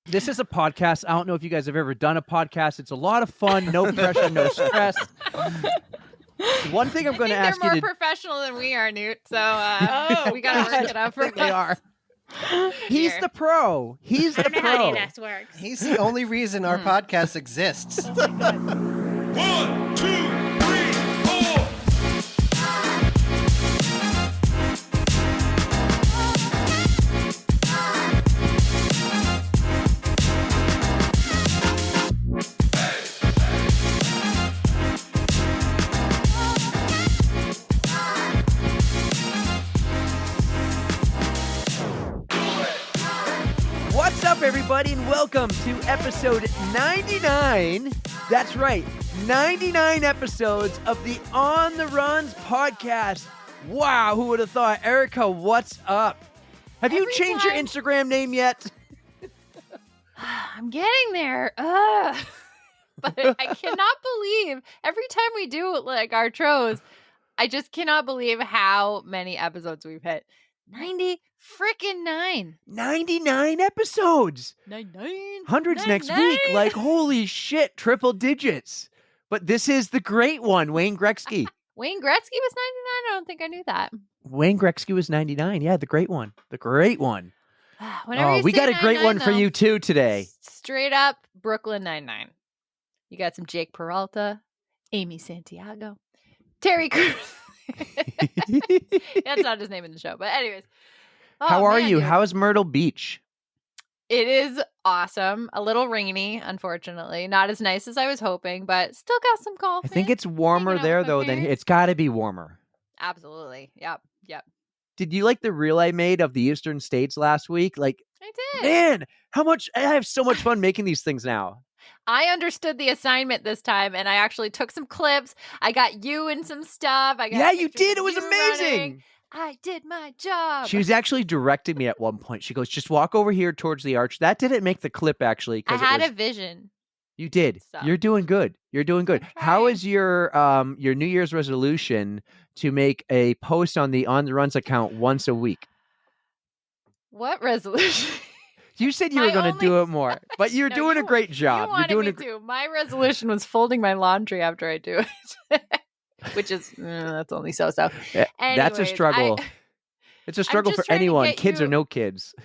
This is a podcast. I don't know if you guys have ever done a podcast. It's a lot of fun, no pressure, no stress. One thing I'm going to ask they're you more professional than we are, Newt. So we got to work it out for they us. are. He's the pro. He's the I don't know how pro. DNS works. He's the only reason our podcast exists. 1, 2, 3, 4. What's up, everybody, and welcome to episode 99. That's right, 99 episodes of the On the Runs podcast. Wow, who would have thought? Erica, what's up? Have you changed your Instagram name yet? I'm getting there. But I cannot believe every time we do like our tros, I just cannot believe how many episodes we've hit. 99. 99 episodes. 99. Hundreds next week. Like, holy shit, triple digits. But this is the great one, Wayne Gretzky. Wayne Gretzky was 99? I don't think I knew that. Wayne Gretzky was 99. Yeah, the great one. The great one. Whenever We got a great one for you, too, today. Straight up Brooklyn Nine-Nine. You got some Jake Peralta, Amy Santiago, Terry Crews. That's not his name in the show. But anyways. How are you? Dude. How is Myrtle Beach? It is awesome. A little rainy, unfortunately. Not as nice as I was hoping, but still got some golf. I think it's warmer Hanging out there, with my though, than parents. it's got to be warmer. Absolutely. Yep. Did you like the reel I made of the Eastern States last week? Like, I did. man, I have so much fun making these things now. I understood the assignment this time, and I actually took some clips. I got you in some stuff. Yeah, you did. It was you amazing. running. I did my job. She was actually directing me at one point. She goes, just walk over here towards the arch. That didn't make the clip, actually. I had a vision. You did. So. You're doing good. You're doing good. I'm How trying. is your New Year's resolution to make a post on the On the Runs account once a week? What resolution? You said you were going to do it more, but you're No, doing a great You job. wanted You're me doing to. My resolution was folding my laundry after I do it, which is that's only so-so. That's a Anyways, struggle. It's a struggle just for trying to anyone, get kids or you- no kids.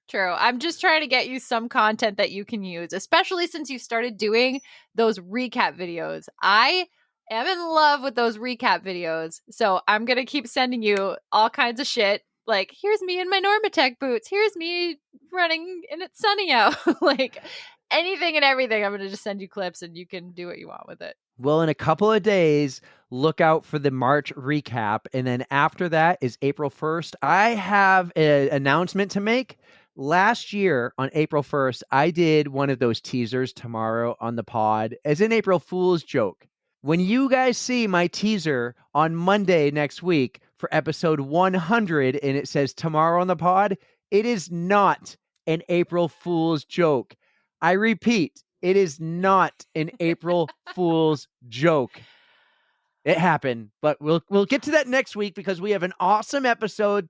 True. I'm just trying to get you some content that you can use, especially since you started doing those recap videos. I am in love with those recap videos. So I'm going to keep sending you all kinds of shit. Like, here's me in my Normatec boots. Here's me running and it's sunny out. Like anything and everything. I'm going to just send you clips and you can do what you want with it. Well, in a couple of days, look out for the March recap. And then after that is April 1st. I have an announcement to make. Last year on April 1st, I did one of those teasers tomorrow on the pod as an April Fool's joke. When you guys see my teaser on Monday next week for episode 100 and it says tomorrow on the pod, it is not an April Fool's joke. I repeat, it is not an April Fool's joke. It happened, but we'll get to that next week because we have an awesome episode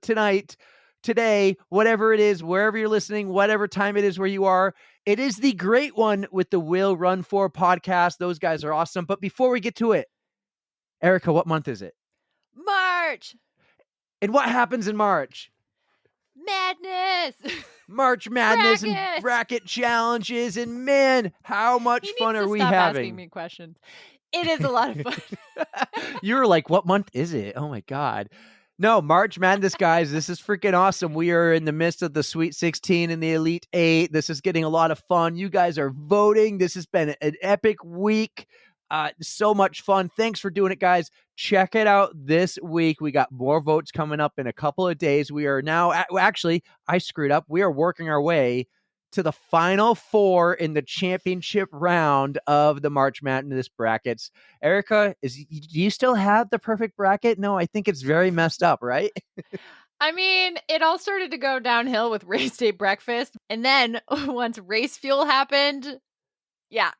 today, whatever it is, wherever you're listening, whatever time it is where you are. It is the great one with the Will Run For podcast. Those guys are awesome. But before we get to it, Erica, what month is it? March And what happens in March? Madness. March Madness Brackets. and bracket challenges. And man, how much He fun needs are to we stop having? asking me questions. It is a lot of fun. You were like, what month is it? Oh my God. No, March Madness, guys. This is freaking awesome. We are in the midst of the Sweet 16 and the Elite 8. This is getting a lot of fun. You guys are voting. This has been an epic week. So much fun. Thanks for doing it, guys. Check it out this week. We got more votes coming up in a couple of days. We are now, actually, I screwed up. We are working our way to the final four in the championship round of the March Madness brackets. Erica, do you still have the perfect bracket? No, I think it's very messed up, right? I mean, it all started to go downhill with race day breakfast. And then once race fuel happened, that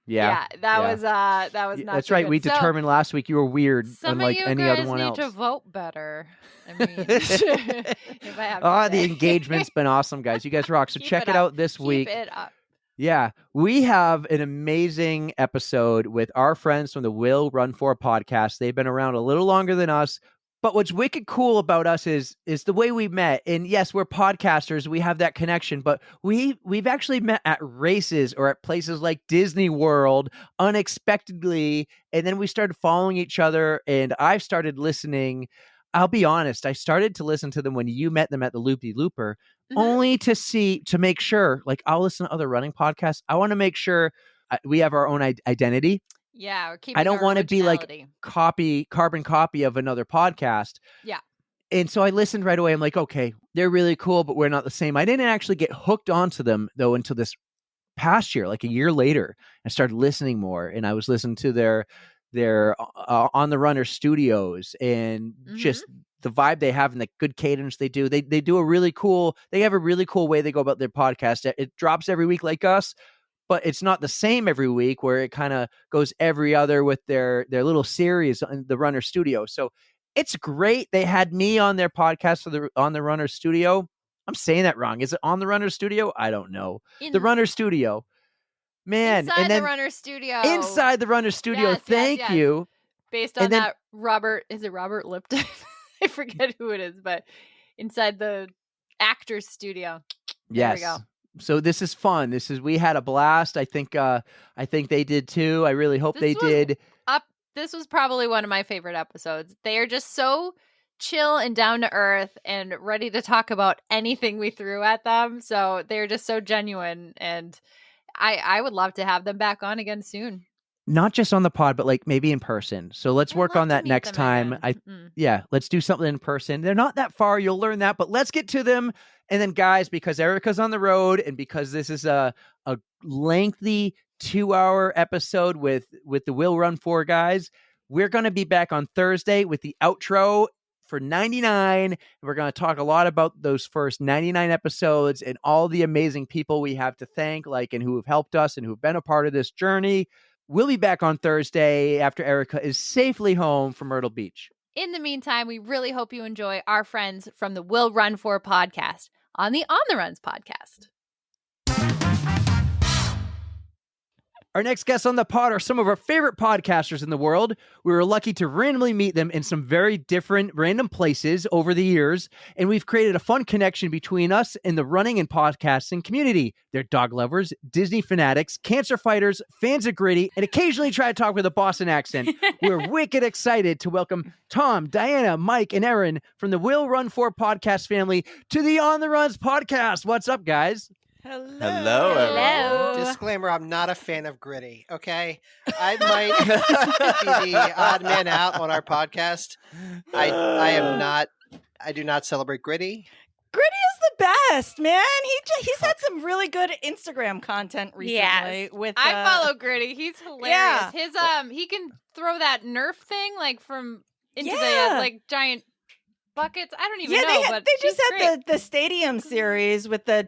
was not That's so right. good. We determined last week you were weird, some unlike of you any guys other one need else. to vote better. I mean, if I have to The say. engagement's been awesome, guys. You guys rock. So Keep check it it up. out this week. Keep it up. Yeah, we have an amazing episode with our friends from the Will Run For podcast. They've been around a little longer than us, but what's wicked cool about us is the way we met. And yes, we're podcasters, we have that connection, but we've actually met at races or at places like Disney World unexpectedly, and then we started following each other, and I've started listening. I'll be honest, I started to listen to them when you met them at the Loopy Looper, only to make sure, like, I'll listen to other running podcasts. I want to make sure we have our own identity. Yeah, we're keeping I don't our want to be like originality. carbon copy of another podcast. Yeah. And so I listened right away. I'm like, okay, they're really cool, but we're not the same. I didn't actually get hooked onto them though until this past year, like a year later. I started listening more, and I was listening to their On the Runner studios, and just the vibe they have and the good cadence they do. They have a really cool way they go about their podcast. It drops every week like us, but it's not the same every week, where it kind of goes every other with their little series on the Runner studio. So it's great. They had me on their podcast for on the Runner studio. I'm saying that wrong. Is it On the Runner studio? I don't know. The Runner studio. Man, inside and then the Runner studio. inside the Runner studio. Yes, Thank yes. you. Based on that is it Robert Lipton? I forget who it is, but inside the actor's studio. There we go. So this is fun. We had a blast. I think they did too. I really hope they did. This was probably one of my favorite episodes. They are just so chill and down to earth and ready to talk about anything we threw at them. So they're just so genuine, and I would love to have them back on again soon. Not just on the pod, but like maybe in person. So let's work on that next time. Let's do something in person. They're not that far. You'll learn that, but let's get to them. And then guys, because Erica's on the road and because this is a lengthy 2-hour episode with the Will Run For guys, we're going to be back on Thursday with the outro for 99. We're going to talk a lot about those first 99 episodes and all the amazing people we have to thank, and who have helped us and who've been a part of this journey. We'll be back on Thursday after Erica is safely home from Myrtle Beach. In the meantime, we really hope you enjoy our friends from the Will Run For podcast on the On the Runs podcast. Our next guests on the pod are some of our favorite podcasters in the world. We were lucky to randomly meet them in some very different random places over the years, and we've created a fun connection between us and the running and podcasting community. They're dog lovers, Disney fanatics, cancer fighters, fans of Gritty, and occasionally try to talk with a Boston accent. We're wicked excited to welcome Tom, Diana, Mike, and Aaron from the Will Run For podcast family to the On the Runs podcast. What's up, guys? Hello. Hello. Disclaimer, I'm not a fan of Gritty, okay? I might be the odd man out on our podcast. I do not celebrate Gritty. Gritty is the best, man. He's had some really good Instagram content recently. Yes. I follow Gritty. He's hilarious. Yeah. He can throw that Nerf thing from into the giant buckets. I don't even know. But they just had the stadium series with the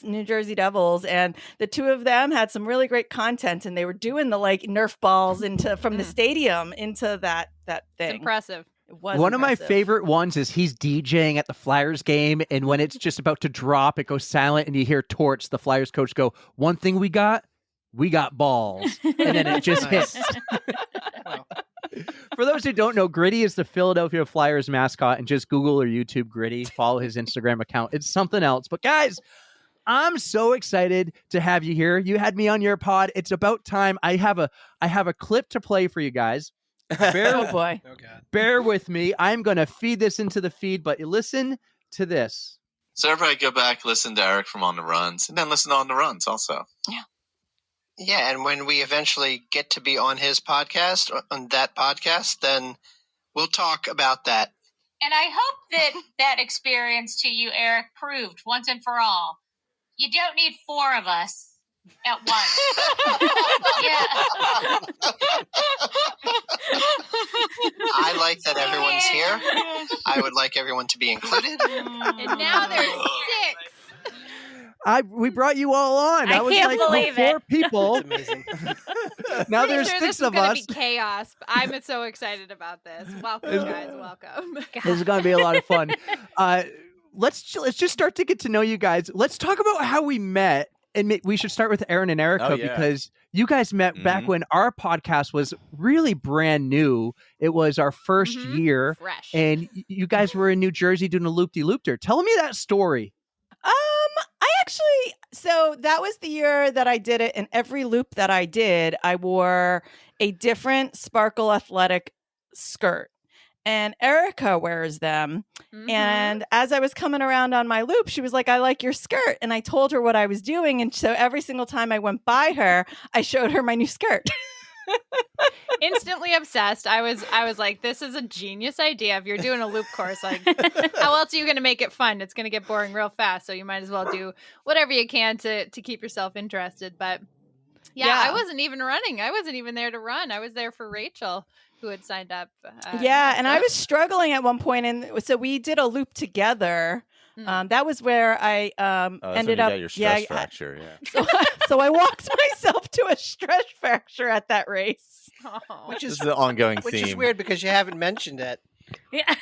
New Jersey Devils, and the two of them had some really great content, and they were doing the Nerf balls from the stadium into that thing. It's impressive. One of my favorite ones is he's DJing at the Flyers game, and when it's just about to drop, it goes silent, and you hear Torts, the Flyers coach, go, "One thing we got balls," and then it just hits. Wow. For those who don't know, Gritty is the Philadelphia Flyers mascot, and just Google or YouTube Gritty. Follow his Instagram account. It's something else. But guys, I'm so excited to have you here. You had me on your pod. It's about time. I have a clip to play for you guys. Oh boy. Oh God. Bear with me. I'm going to feed this into the feed, but listen to this. So everybody go back, listen to Eric from On the Runs, and then listen to On the Runs also. Yeah, and when we eventually get to be on his podcast, on that podcast, then we'll talk about that. And I hope that experience to you, Eric, proved once and for all, you don't need 4 of us at once. I like that everyone's here. I would like everyone to be included. And now there's 6. We brought you all on. I can't believe 4 people. It's amazing. Now Pretty there's sure 6 this is of gonna us. be chaos. I'm so excited about this. Welcome, guys. Welcome. This is going to be a lot of fun. Let's just start to get to know you guys. Let's talk about how we met. and we should start with Aaron and Erica Oh, yeah. because you guys met back Mhm. when our podcast was really brand new. It was our first Mhm. year, Fresh. and you guys were in New Jersey doing a loop-de-loop-der. Tell me that story. So that was the year that I did it. And every loop that I did, I wore a different sparkle athletic skirt. And Erica wears them. Mhm. And as I was coming around on my loop, she was like, I like your skirt. And I told her what I was doing. And so every single time I went by her, I showed her my new skirt. Instantly obsessed. I was like, this is a genius idea. If you're doing a loop course, like, how else are you going to make it fun? It's going to get boring real fast. So you might as well do whatever you can to keep yourself interested. But yeah, Yeah. I wasn't even running. I wasn't even there to run. I was there for Rachel, who had signed up. Yeah, and I was struggling at one point, and so we did a loop together. That was where I ended up. Got your stress fracture. Yeah. So I walked myself to a stress fracture at that race. Which This is is the ongoing which theme. is weird because you haven't mentioned it. Yeah.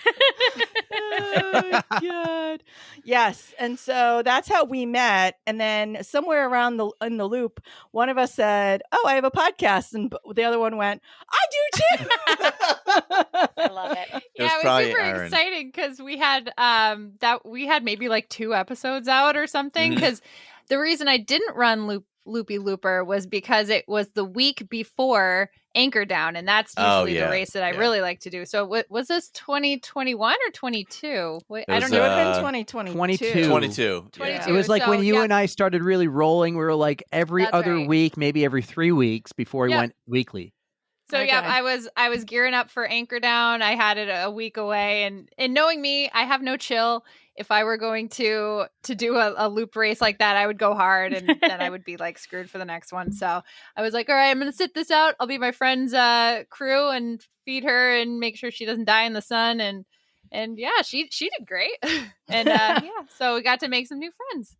Oh, God. Yes, and so that's how we met. And then somewhere around in the loop, one of us said, "Oh, I have a podcast," and the other one went, "I do too." I love it. was Yeah, it was probably super Aaron. exciting because we had we had maybe like 2 episodes out or something. Mhm. Because the reason I didn't run Loopy Looper was because it was the week before Anchor Down, and that's usually the yeah, race that I yeah. really like to do. So was this 2021 or 22? Wait, I It don't was, It would know. have been 22. 2022. 22. 22. It was like So, when you yeah. and I started really rolling, we were like every That's other right. week, maybe every 3 weeks before we Yep. went weekly. So yeah, Okay. I was gearing up for Anchor Down. I had it a week away, and knowing me, I have no chill. If I were going to do a loop race like that, I would go hard, and then I would be like screwed for the next one. So I was like, all right, I'm gonna sit this out. I'll be my friend's crew and feed her and make sure she doesn't die in the sun. And yeah, she did great. And yeah, so we got to make some new friends.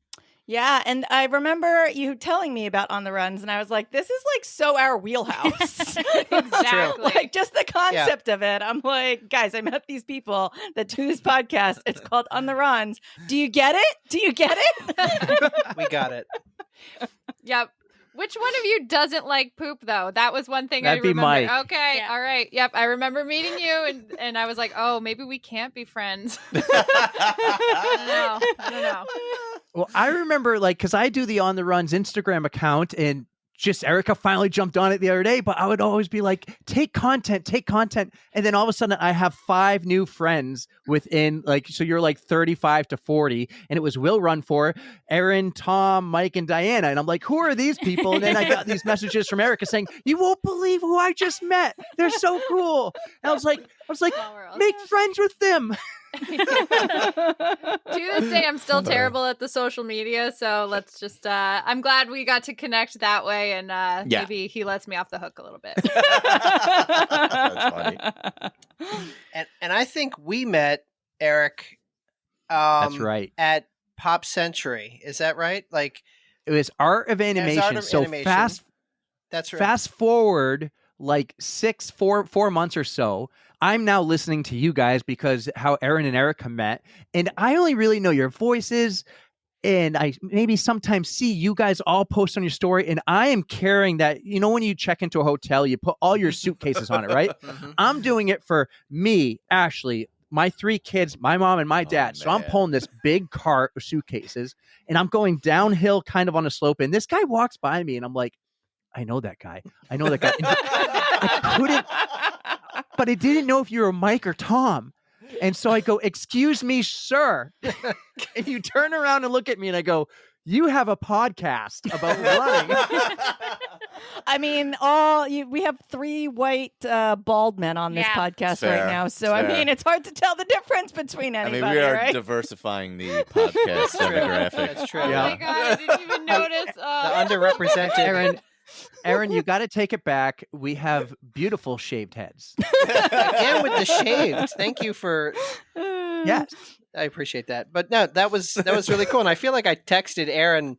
Yeah, and I remember you telling me about On the Runs, and I was like, "This is like so our wheelhouse." Exactly. Like just the concept of it. I'm like, guys, I met these people that do this podcast. It's called On the Runs. Do you get it? Do you get it? We got it. Yep. Which one of you doesn't like poop, though? That was one thing That'd I be remember. Mike. Okay, Yeah. all right. Yep, I remember meeting you, and I was like, oh, maybe we can't be friends. I don't know. Well, I remember because I do the On the Runs Instagram account, and just Erica finally jumped on it the other day, but I would always be like, take content. And then all of a sudden I have 5 new friends within so you're like 35 to 40. And it was Will Run For, Aaron, Tom, Mike, and Diana. And I'm like, who are these people? And then I got these messages from Erica saying, you won't believe who I just met. They're so cool. And I was like, Small world. make friends with them. To this day, I'm still terrible at the social media, so let's just I'm glad we got to connect that way, and maybe he lets me off the hook a little bit. That's funny. And I think we met Eric. That's right. At Pop Century. Is that right? Like It was Art of Animation. Art of So Animation. That's right. fast forward like 4 months or so, I'm now listening to you guys because how Aaron and Erica met, and I only really know your voices, and I maybe sometimes see you guys all post on your story, and I am carrying that. You know, when you check into a hotel, you put all your suitcases on it, right? Mhm. I'm doing it for me, Ashley, my 3 kids, my mom, and my dad. So I'm man. pulling this big cart of suitcases, and I'm going downhill kind of on a slope, and this guy walks by me, and I'm like, I know that guy. I know that guy. And I couldn't, but I didn't know if you were Mike or Tom. And so I go, excuse me, sir. And you turn around and look at me and I go, you have a podcast about running. I mean, we have 3 white bald men on this Yeah. podcast Fair. right now, so I Fair. mean, it's hard to tell the difference between I anybody, mean, we are right? diversifying the podcast demographic. That's true. Oh Yeah. my god, I didn't even notice. The underrepresented. Aaron, you got to take it back. We have beautiful shaved heads. Again with the shaved. Thank you for. Yes. I appreciate that. But no, that was really cool. And I feel like I texted Aaron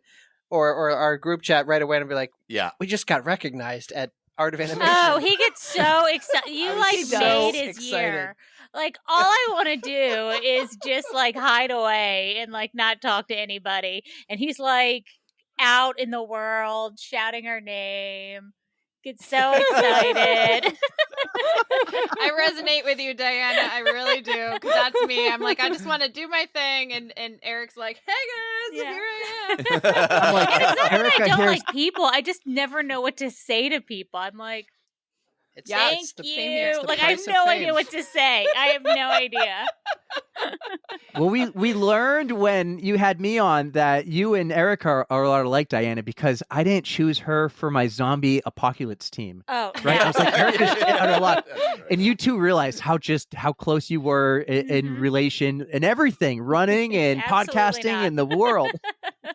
or our group chat right away and be like, Yeah. we just got recognized at Art of Animation. Oh, he gets so excited. You was like so made his excited. year. Like all I want to do is just like hide away and like not talk to anybody. And he's like, out in the world, shouting her name. Get so excited. I resonate with you, Diana. I really do, because that's me. I'm like, I just want to do my thing, and Eric's like, hey guys, Yeah. here I am. I'm like, And it's not that Erica, I don't here's- like people. I just never know what to say to people. I'm like, It's, thank it's the, you. same here. It's the Like, I have price of no idea fame. what to say. I have no idea. Well, we learned when you had me on that you and Erica are a lot like Diana because I didn't choose her for my zombie apocalypse team. Oh, Right? I was like, Erica's out a lot. That's right. And you two realized how close you were in Mhm. relation and everything, running and Absolutely podcasting not. and the world. Oh,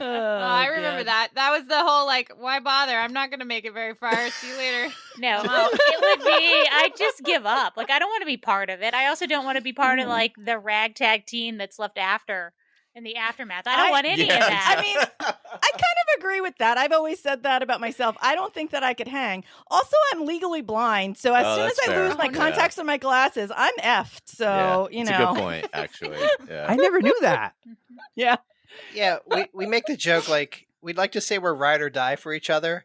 I remember that. That was the whole like, why bother? I'm not gonna make it very far. See you later. No, it would be, I just give up. Like, I don't want to be part of it. I also don't want to be part of, like, the ragtag team that's left after in the aftermath. I don't want any of that. I mean, I kind of agree with that. I've always said that about myself. I don't think that I could hang. Also, I'm legally blind, so as Oh, soon as that's I fair. lose my Yeah. contacts and my glasses, I'm effed. So Yeah, you it's know, a good point, actually. Yeah. I never knew that. yeah. Yeah, we make the joke like we'd like to say we're ride or die for each other,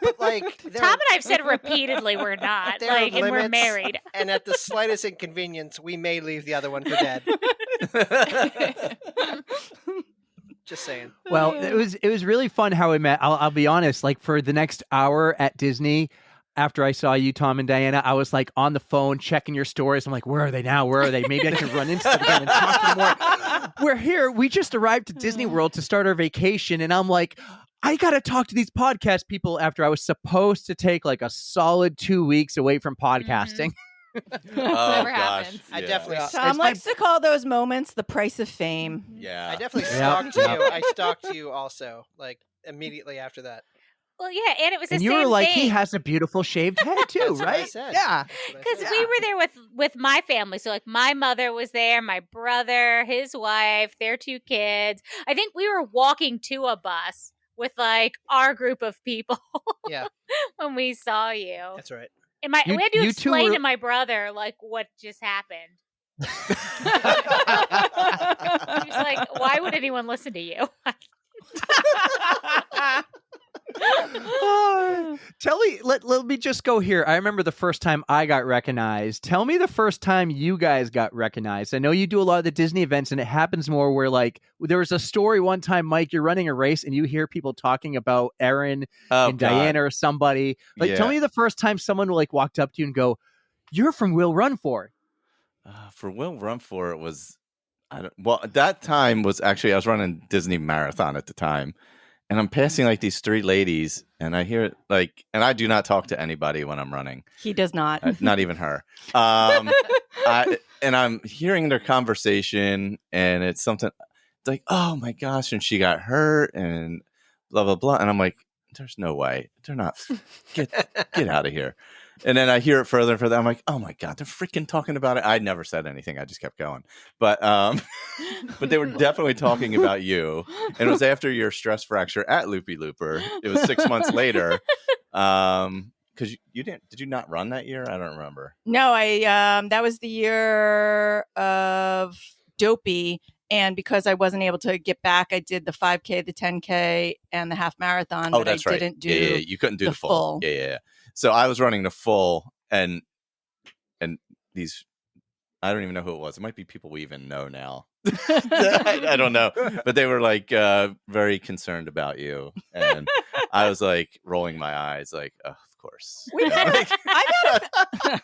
but like there Tom are- and I've said repeatedly we're not. There are Like, and we're limits. married. and at the slightest inconvenience, we may leave the other one for dead. Just saying. Well, it was really fun how we met. I'll be honest. Like for the next hour at Disney, after I saw you, Tom and Diana, I was like on the phone checking your stories. I'm like, where are they now? Where are they? Maybe I can run into them again and talk to them more. We're here. We just arrived to Disney World to start our vacation, and I'm like, I got to talk to these podcast people after I was supposed to take like a solid 2 weeks away from podcasting. Oh, Never gosh. happens. I yeah. definitely, Tom likes to call those moments the price of fame. Yeah. I definitely Yeah. stalked you. I stalked you also, like immediately after that. Well, yeah, and it was the And same you were like, thing. he has a beautiful shaved head too, That's what I right? said. Yeah. That's what I Because said. we were there with my family. So, like, my mother was there, my brother, his wife, their 2 kids. I think we were walking to a bus with, like, our group of people Yeah, when we saw you. that's right. And You- we had to you two explain were- to my brother, like, what just happened. He was like, why would anyone listen to you? Let me just go here. I remember the first time I got recognized. Tell me the first time you guys got recognized. I know you do a lot of the Disney events, and it happens more where, like, there was a story one time, Mike, you're running a race, and you hear people talking about Erin Oh, and God. Diana or somebody. Like, tell Yeah. me the first time someone like walked up to you and go, "You're from Will Run For." For Will Run For it was, well, at that time was actually, I was running Disney Marathon at the time. And I'm passing like these 3 ladies, and I hear it like, and I do not talk to anybody when I'm running, He does not. not even her. And I'm hearing their conversation, and it's something like, oh my gosh, and she got hurt, and blah blah blah, and I'm like, there's no way, they're not. Get out of here. And then I hear it further and further. I'm like, oh my God, they're freaking talking about it. I never said anything. I just kept going. But but they were definitely talking about you. And it was after your stress fracture at Loopy Looper. It was 6 months later. Because did you not run that year? I don't remember. No, I that was the year of Dopey, and because I wasn't able to get back, I did the 5K, the 10K, and the half marathon. Oh, but that's I right. didn't do. Yeah, you couldn't do the the full. full. Yeah. So I was running the full, and these, I don't even know who it was. It might be people we even know now. I don't know, but they were like very concerned about you, and I was like rolling my eyes, like, oh, of course. We've had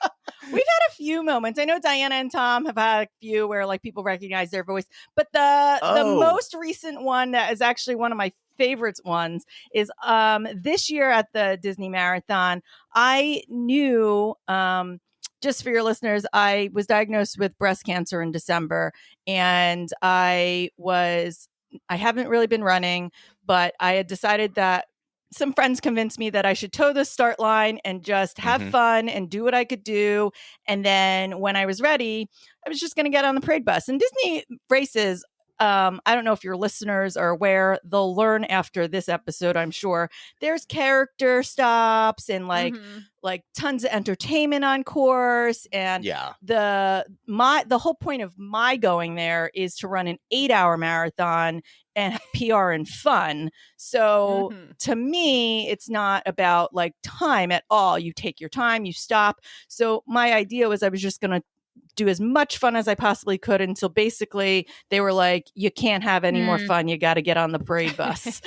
a few moments. I know Diana and Tom have had a few where like people recognize their voice, but the most recent one that is actually one of my favorites ones is this year at the Disney Marathon. I knew just for your listeners, I was diagnosed with breast cancer in December, and I haven't really been running, but I had decided that some friends convinced me that I should toe the start line and just have fun and do what I could do. And then when I was ready, I was just going to get on the parade bus. And Disney races, I don't know if your listeners are aware, they'll learn after this episode, I'm sure. There's character stops and like tons of entertainment on course. And the whole point of my going there is to run an 8-hour marathon and PR and fun. So to me, it's not about like time at all. You take your time, you stop. So my idea was I was just going to do as much fun as I possibly could until basically they were like, you can't have any more fun. You got to get on the parade bus.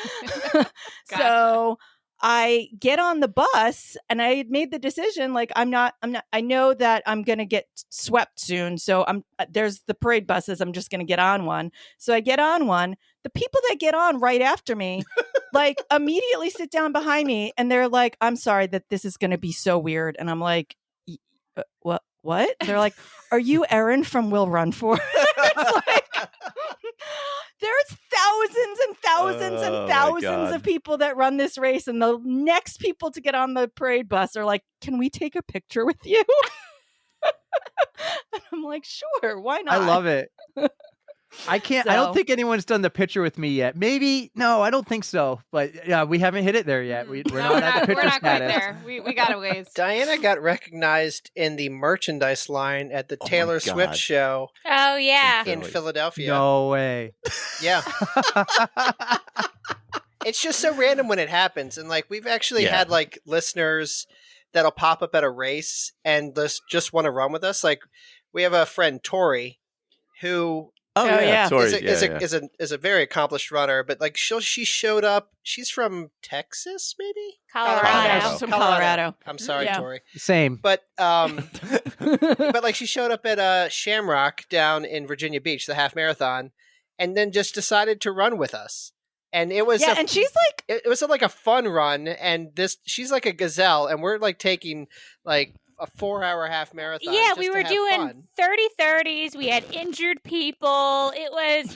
So I get on the bus and I had made the decision, like, I know that I'm going to get swept soon. So there's the parade buses. I'm just going to get on one. So I get on one. The people that get on right after me, like immediately sit down behind me and they're like, I'm sorry that this is going to be so weird. And I'm like, what? They're like, are you Erin from Will Run For? It's like, there's thousands and thousands and thousands of people that run this race. And the next people to get on the parade bus are like, can we take a picture with you? And I'm like, sure, why not? I love it. I don't think anyone's done the picture with me yet. Maybe, no, I don't think so. But yeah, we haven't hit it there yet. We're not at the picture status. Quite there. We got a ways. Diana got recognized in the merchandise line at the Taylor Swift show. Oh, yeah. In Philadelphia. No way. Yeah. It's just so random when it happens. And like, we've actually had like listeners that'll pop up at a race and just want to run with us. Like, we have a friend, Tori, who is a very accomplished runner, but like she showed up. She's from Texas, maybe Colorado. She's from Colorado. I'm sorry, Tori. Same, but but like she showed up at Shamrock down in Virginia Beach, the half marathon, and then just decided to run with us. And it was and she's like, it was like a fun run, and she's like a gazelle, and we're like taking like a 4-hour half marathon. Yeah, we were doing 30-30s. We had injured people. It was,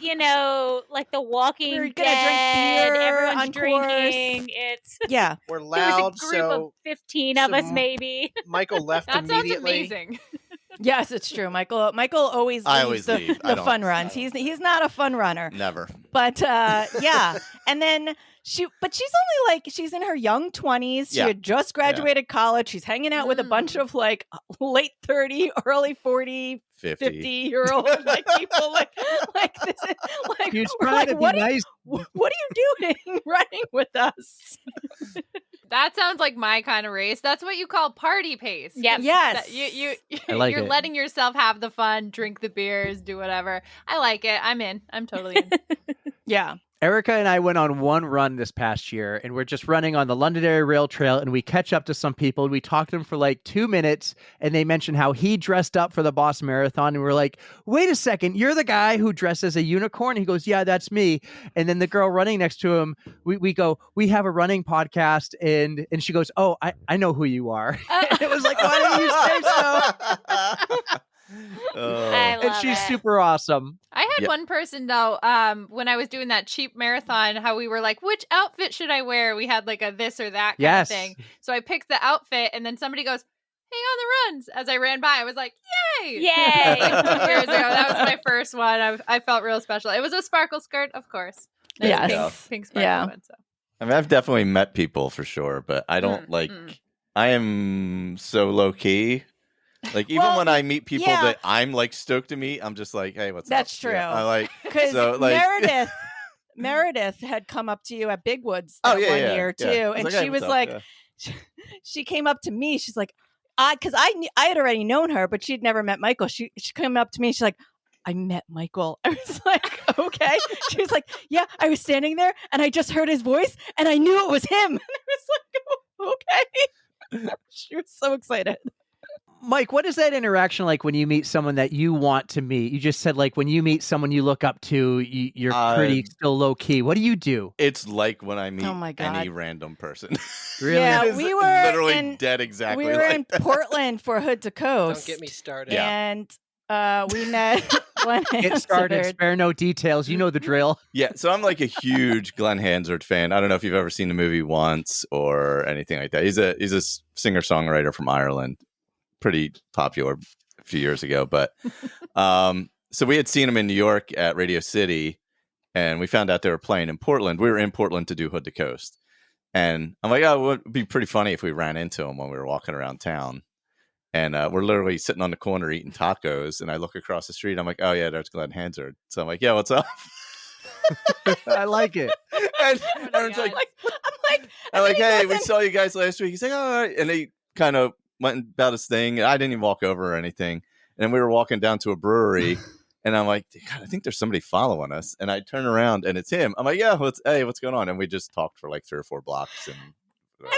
like The Walking Dead. Everyone's drinking. We're loud. There was a group of 15 of us, maybe. Michael left immediately. Sounds amazing. Yes, it's true. Michael always leaves the fun runs. He's not a fun runner. Never. But and then she's only like, she's in her young 20s. She had just graduated college. She's hanging out with a bunch of like late 30, early 40, 50-year-old like people like this is like, he's trying to be nice. What are you doing running with us? That sounds like my kind of race. That's what you call party pace. Yep. Yes. You're letting yourself have the fun, drink the beers, do whatever. I like it. I'm in. I'm totally in. Yeah. Erica and I went on one run this past year, and we're just running on the Londonderry Rail Trail, and we catch up to some people, and we talk to them for like 2 minutes, and they mention how he dressed up for the Boston Marathon, and we're like, wait a second, you're the guy who dressed as a unicorn? He goes, yeah, that's me. And then the girl running next to him, we go, we have a running podcast, and she goes, oh, I know who you are. And it was like, why didn't you say so? And she's super awesome. I had one person though, when I was doing that cheap marathon, how we were like, which outfit should I wear? We had like a this or that kind of thing. So I picked the outfit, and then somebody goes, hey, on the runs. As I ran by, I was like, yay! Yay! Years ago. That was my first one. I felt real special. It was a sparkle skirt, of course. Pink sparkle one. So. I mean, I've definitely met people for sure, but I don't I am so low key. Like, even when I meet people that I'm like stoked to meet, I'm just like, hey, what's up? That's true. Yeah, I like, because Meredith had come up to you at Big Woods one year too, and she was like, she came up to me. She's like, because I had already known her, but she'd never met Michael. She came up to me. She's like, I met Michael. I was like, okay. She was like, yeah, I was standing there and I just heard his voice and I knew it was him. And I was like, oh, okay. She was so excited. Mike, what is that interaction like when you meet someone that you want to meet? You just said, like, when you meet someone you look up to, you're pretty still low key. What do you do? It's like when I meet any random person. Really? Yeah, we were literally dead exactly. We were in Portland for Hood to Coast. Don't get me started. And we met Glenn Hansard. Get started. Spare no details. You know the drill. Yeah, so I'm like a huge Glenn Hansard fan. I don't know if you've ever seen the movie once or anything like that. He's a singer-songwriter from Ireland. Pretty popular a few years ago, but so we had seen him in New York at Radio City, and we found out they were playing in Portland. We were in Portland to do Hood to Coast. And I'm like, oh, it would be pretty funny if we ran into them when we were walking around town. And we're literally sitting on the corner eating tacos. And I look across the street. I'm like, oh, yeah, there's Glenn Hansard. So I'm like, yeah, what's up? I like it. And Aaron's like, I'm like, hey, we saw you guys last week. He's like, all right. And he kind of went about his thing. I didn't even walk over or anything. And then we were walking down to a brewery. And I'm like, God, I think there's somebody following us. And I turn around and it's him. I'm like, yeah, what's going on? And we just talked for like 3 or 4 blocks. And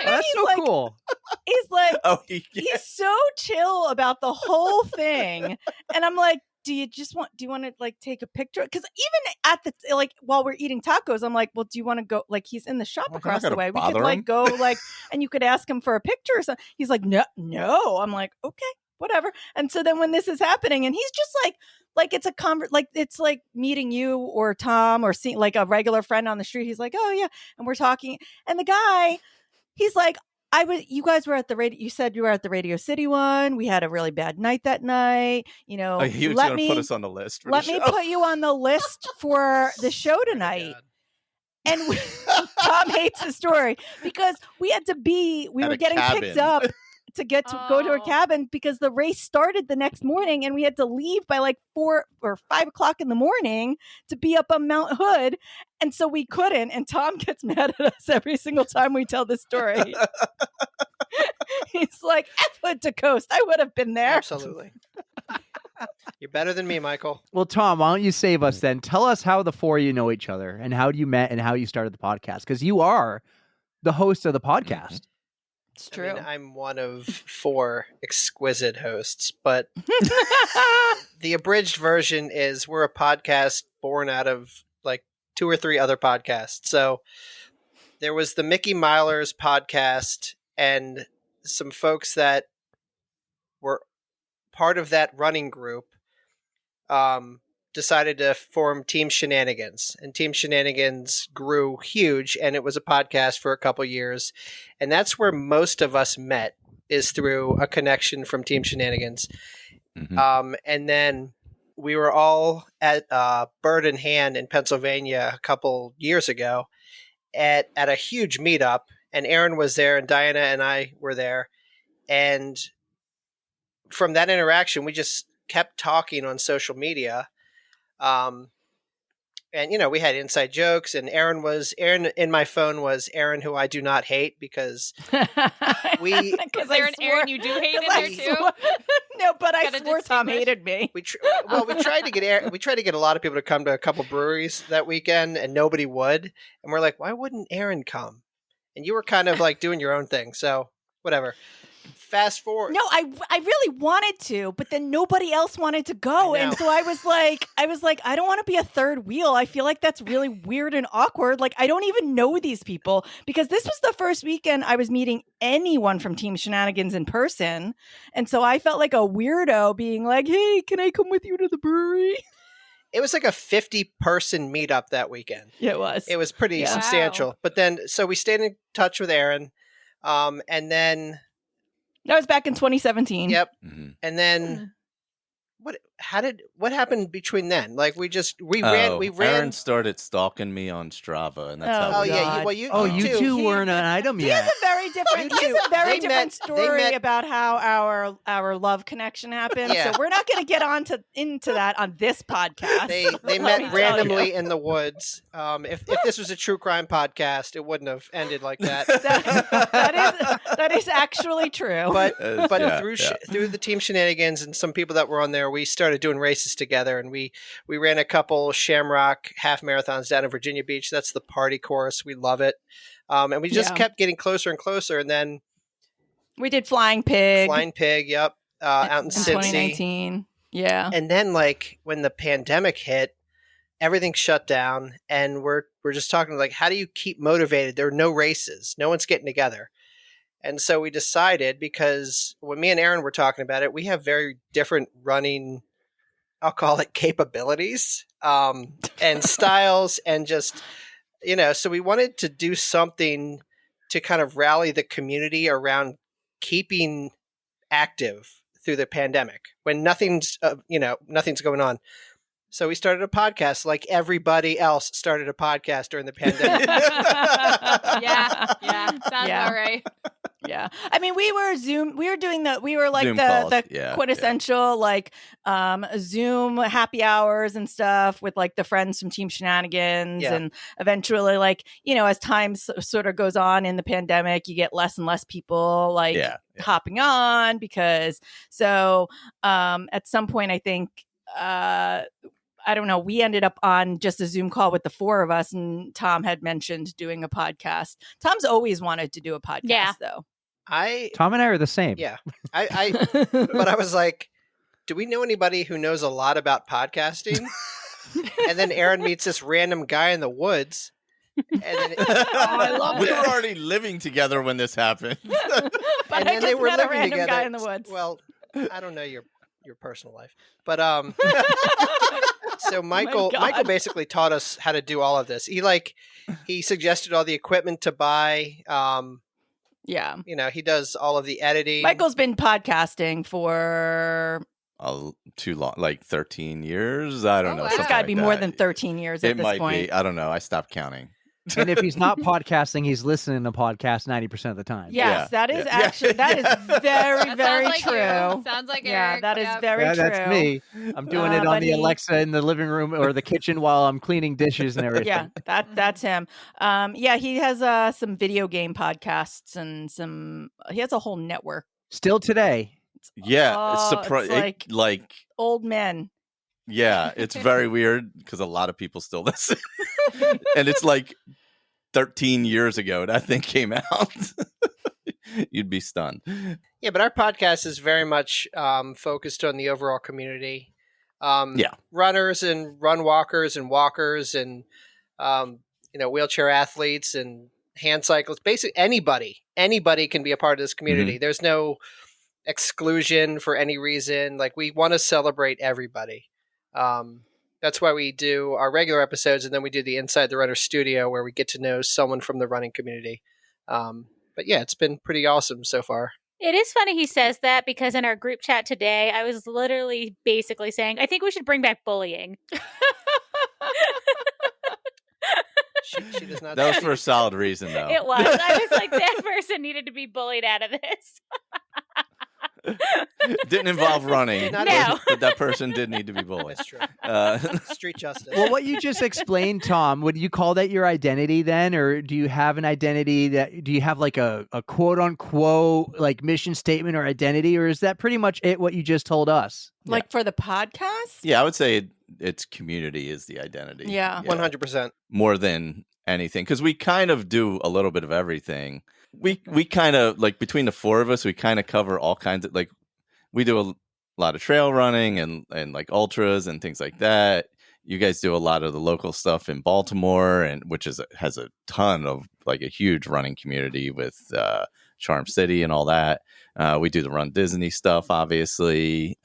that's so cool. He's like, he's so chill about the whole thing. And I'm like, do you want to like take a picture? Because even at the, like, while we're eating tacos, I'm like, well, do you want to go? Like, he's in the shop across the way. We could like go like, and you could ask him for a picture or something. He's like, no. I'm like, okay, whatever. And so then when this is happening and he's just like it's a like it's like meeting you or Tom or seeing like a regular friend on the street. He's like, oh yeah. And we're talking. And the guy, he's like, you guys were at the radio. You said you were at the Radio City one. We had a really bad night that night. You know, he was going to put us on the list. Let me put you on the list for the show tonight. And Tom hates the story because we were getting picked up to go to a cabin because the race started the next morning and we had to leave by like 4 or 5 o'clock in the morning to be up on Mount Hood. And so we couldn't. And Tom gets mad at us every single time we tell this story. He's like, F Hood to Coast. I would have been there. Absolutely. You're better than me, Michael. Well, Tom, why don't you save us then? Tell us how the 4 of you know each other and how you met and how you started the podcast. Because you are the host of the podcast. It's true. I mean, I'm one of 4 exquisite hosts, but the abridged version is we're a podcast born out of like 2 or 3 other podcasts. So there was the Mickey Milers podcast and some folks that were part of that running group decided to form Team Shenanigans, and Team Shenanigans grew huge, and it was a podcast for a couple years, and that's where most of us met, is through a connection from Team Shenanigans. Mm-hmm. And then we were all at Bird in Hand in Pennsylvania a couple years ago at a huge meetup, and Aaron was there and Diana and I were there, and from that interaction we just kept talking on social media. And you know, we had inside jokes, and Aaron in my phone was Aaron, who I do not hate because because Aaron, you do hate in there too. No, but I swore Tom hated me. We tried to get a lot of people to come to a couple breweries that weekend, and nobody would. And we're like, why wouldn't Aaron come? And you were kind of like doing your own thing, so whatever. Fast forward. No, I really wanted to, but then nobody else wanted to go. And so I was like, I don't want to be a third wheel. I feel like that's really weird and awkward. Like, I don't even know these people, because this was the first weekend I was meeting anyone from Team Shenanigans in person. And so I felt like a weirdo being like, hey, can I come with you to the brewery? It was like a 50-person meetup that weekend. Yeah, it was. It was pretty substantial. Wow. But then, so we stayed in touch with Aaron. And then... That was back in 2017. Yep. Mm-hmm. And then what happened between then? Like we ran. Aaron started stalking me on Strava, and that's how. You two weren't an item yet. He has a very different story about how our love connection happened. Yeah. So we're not going to get into that on this podcast. They met randomly in the woods. If this was a true crime podcast, it wouldn't have ended like that. that is actually true. But through the Team Shenanigans and some people that were on there, we started doing races together, and we ran a couple Shamrock half marathons down in Virginia Beach. That's the party course. We love it. And we just kept getting closer and closer. And then we did Flying Pig. Yep. Out in Cincy. 2019. Yeah. And then like when the pandemic hit, everything shut down, and we're just talking like, how do you keep motivated? There are no races. No one's getting together. And so we decided, because when me and Aaron were talking about it, we have very different running, I'll call it capabilities, and styles, and just, so we wanted to do something to kind of rally the community around keeping active through the pandemic when nothing's going on. So we started a podcast like everybody else started a podcast during the pandemic. Yeah. Sounds about right. Yeah. I mean, we were doing we were like Zoom the calls. the Yeah, quintessential like Zoom happy hours and stuff with like the friends from Team Shenanigans. Yeah. And eventually, like, as time sort of goes on in the pandemic, you get less and less people like hopping on because at some point, I think, I don't know. We ended up on just a Zoom call with the four of us, and Tom had mentioned doing a podcast. Tom's always wanted to do a podcast, though. Tom and I are the same. Yeah. But I was like, do we know anybody who knows a lot about podcasting? And then Aaron meets this random guy in the woods. And then I love We it. were already living together when this happened. But and I then just they were met a living random together. guy in the woods. Well, I don't know your personal life, but so Michael basically taught us how to do all of this. He suggested all the equipment to buy. He does all of the editing. Michael's been podcasting for Too long, like 13 years. I don't know. wow. it's something got to like be more that. than 13 years at It this might point. be. I don't know. I stopped counting. And if he's not podcasting, he's listening to podcasts 90% of the time. Yes, Yeah, that is yeah. actually that is very That very sounds like true. you. Sounds like Yeah, Eric. that is Yep. very Yeah, true. that's me. I'm doing it on but the he- Alexa in the living room or the kitchen while I'm cleaning dishes and everything. Yeah, that's him. He has some video game podcasts and he has a whole network. Still today. Yeah, Oh, it's like Old men. yeah, it's very weird because a lot of people still listen, and it's like 13 years ago that thing came out. You'd be stunned. Yeah, but our podcast is very much focused on the overall community. Runners and run walkers and walkers and wheelchair athletes and hand cyclists. Basically, anybody can be a part of this community. Mm-hmm. There's no exclusion for any reason. Like, we want to celebrate everybody. That's why we do our regular episodes, and then we do the Inside the Runner studio where we get to know someone from the running community. But yeah, it's been pretty awesome so far. It is funny he says that because in our group chat today, I was literally basically saying, I think we should bring back bullying. She does not. That was for a solid reason, though. It was. I was like, that person needed to be bullied out of this. Didn't involve running. No. But that person did need to be bullied. That's true. Street justice. Well, what you just explained, Tom, would you call that your identity then? Or do you have an identity do you have like a quote unquote like mission statement or identity? Or is that pretty much what you just told us? Like for the podcast? Yeah, I would say it's community is the identity. Yeah. 100%. More than anything. Because we kind of do a little bit of everything. We kind of, like, between the four of us, we kind of cover all kinds of, like, we do a lot of trail running and like ultras and things like that. You guys do a lot of the local stuff in Baltimore, and which has a ton of, like, a huge running community with Charm City and all that. We do the runDisney stuff, obviously.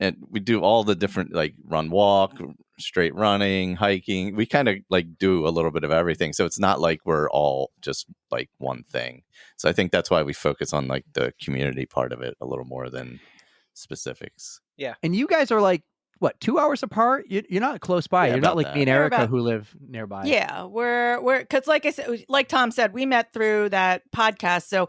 And we do all the different, like, run walk, straight running, hiking. We kind of like do a little bit of everything. So it's not like we're all just like one thing. So I think that's why we focus on like the community part of it a little more than specifics. Yeah. And you guys are like, what, 2 hours apart? You're not close by. Yeah, You're not about like that. me and We're Erica about- who live nearby. Yeah, we're because like I said, like Tom said, we met through that podcast. So,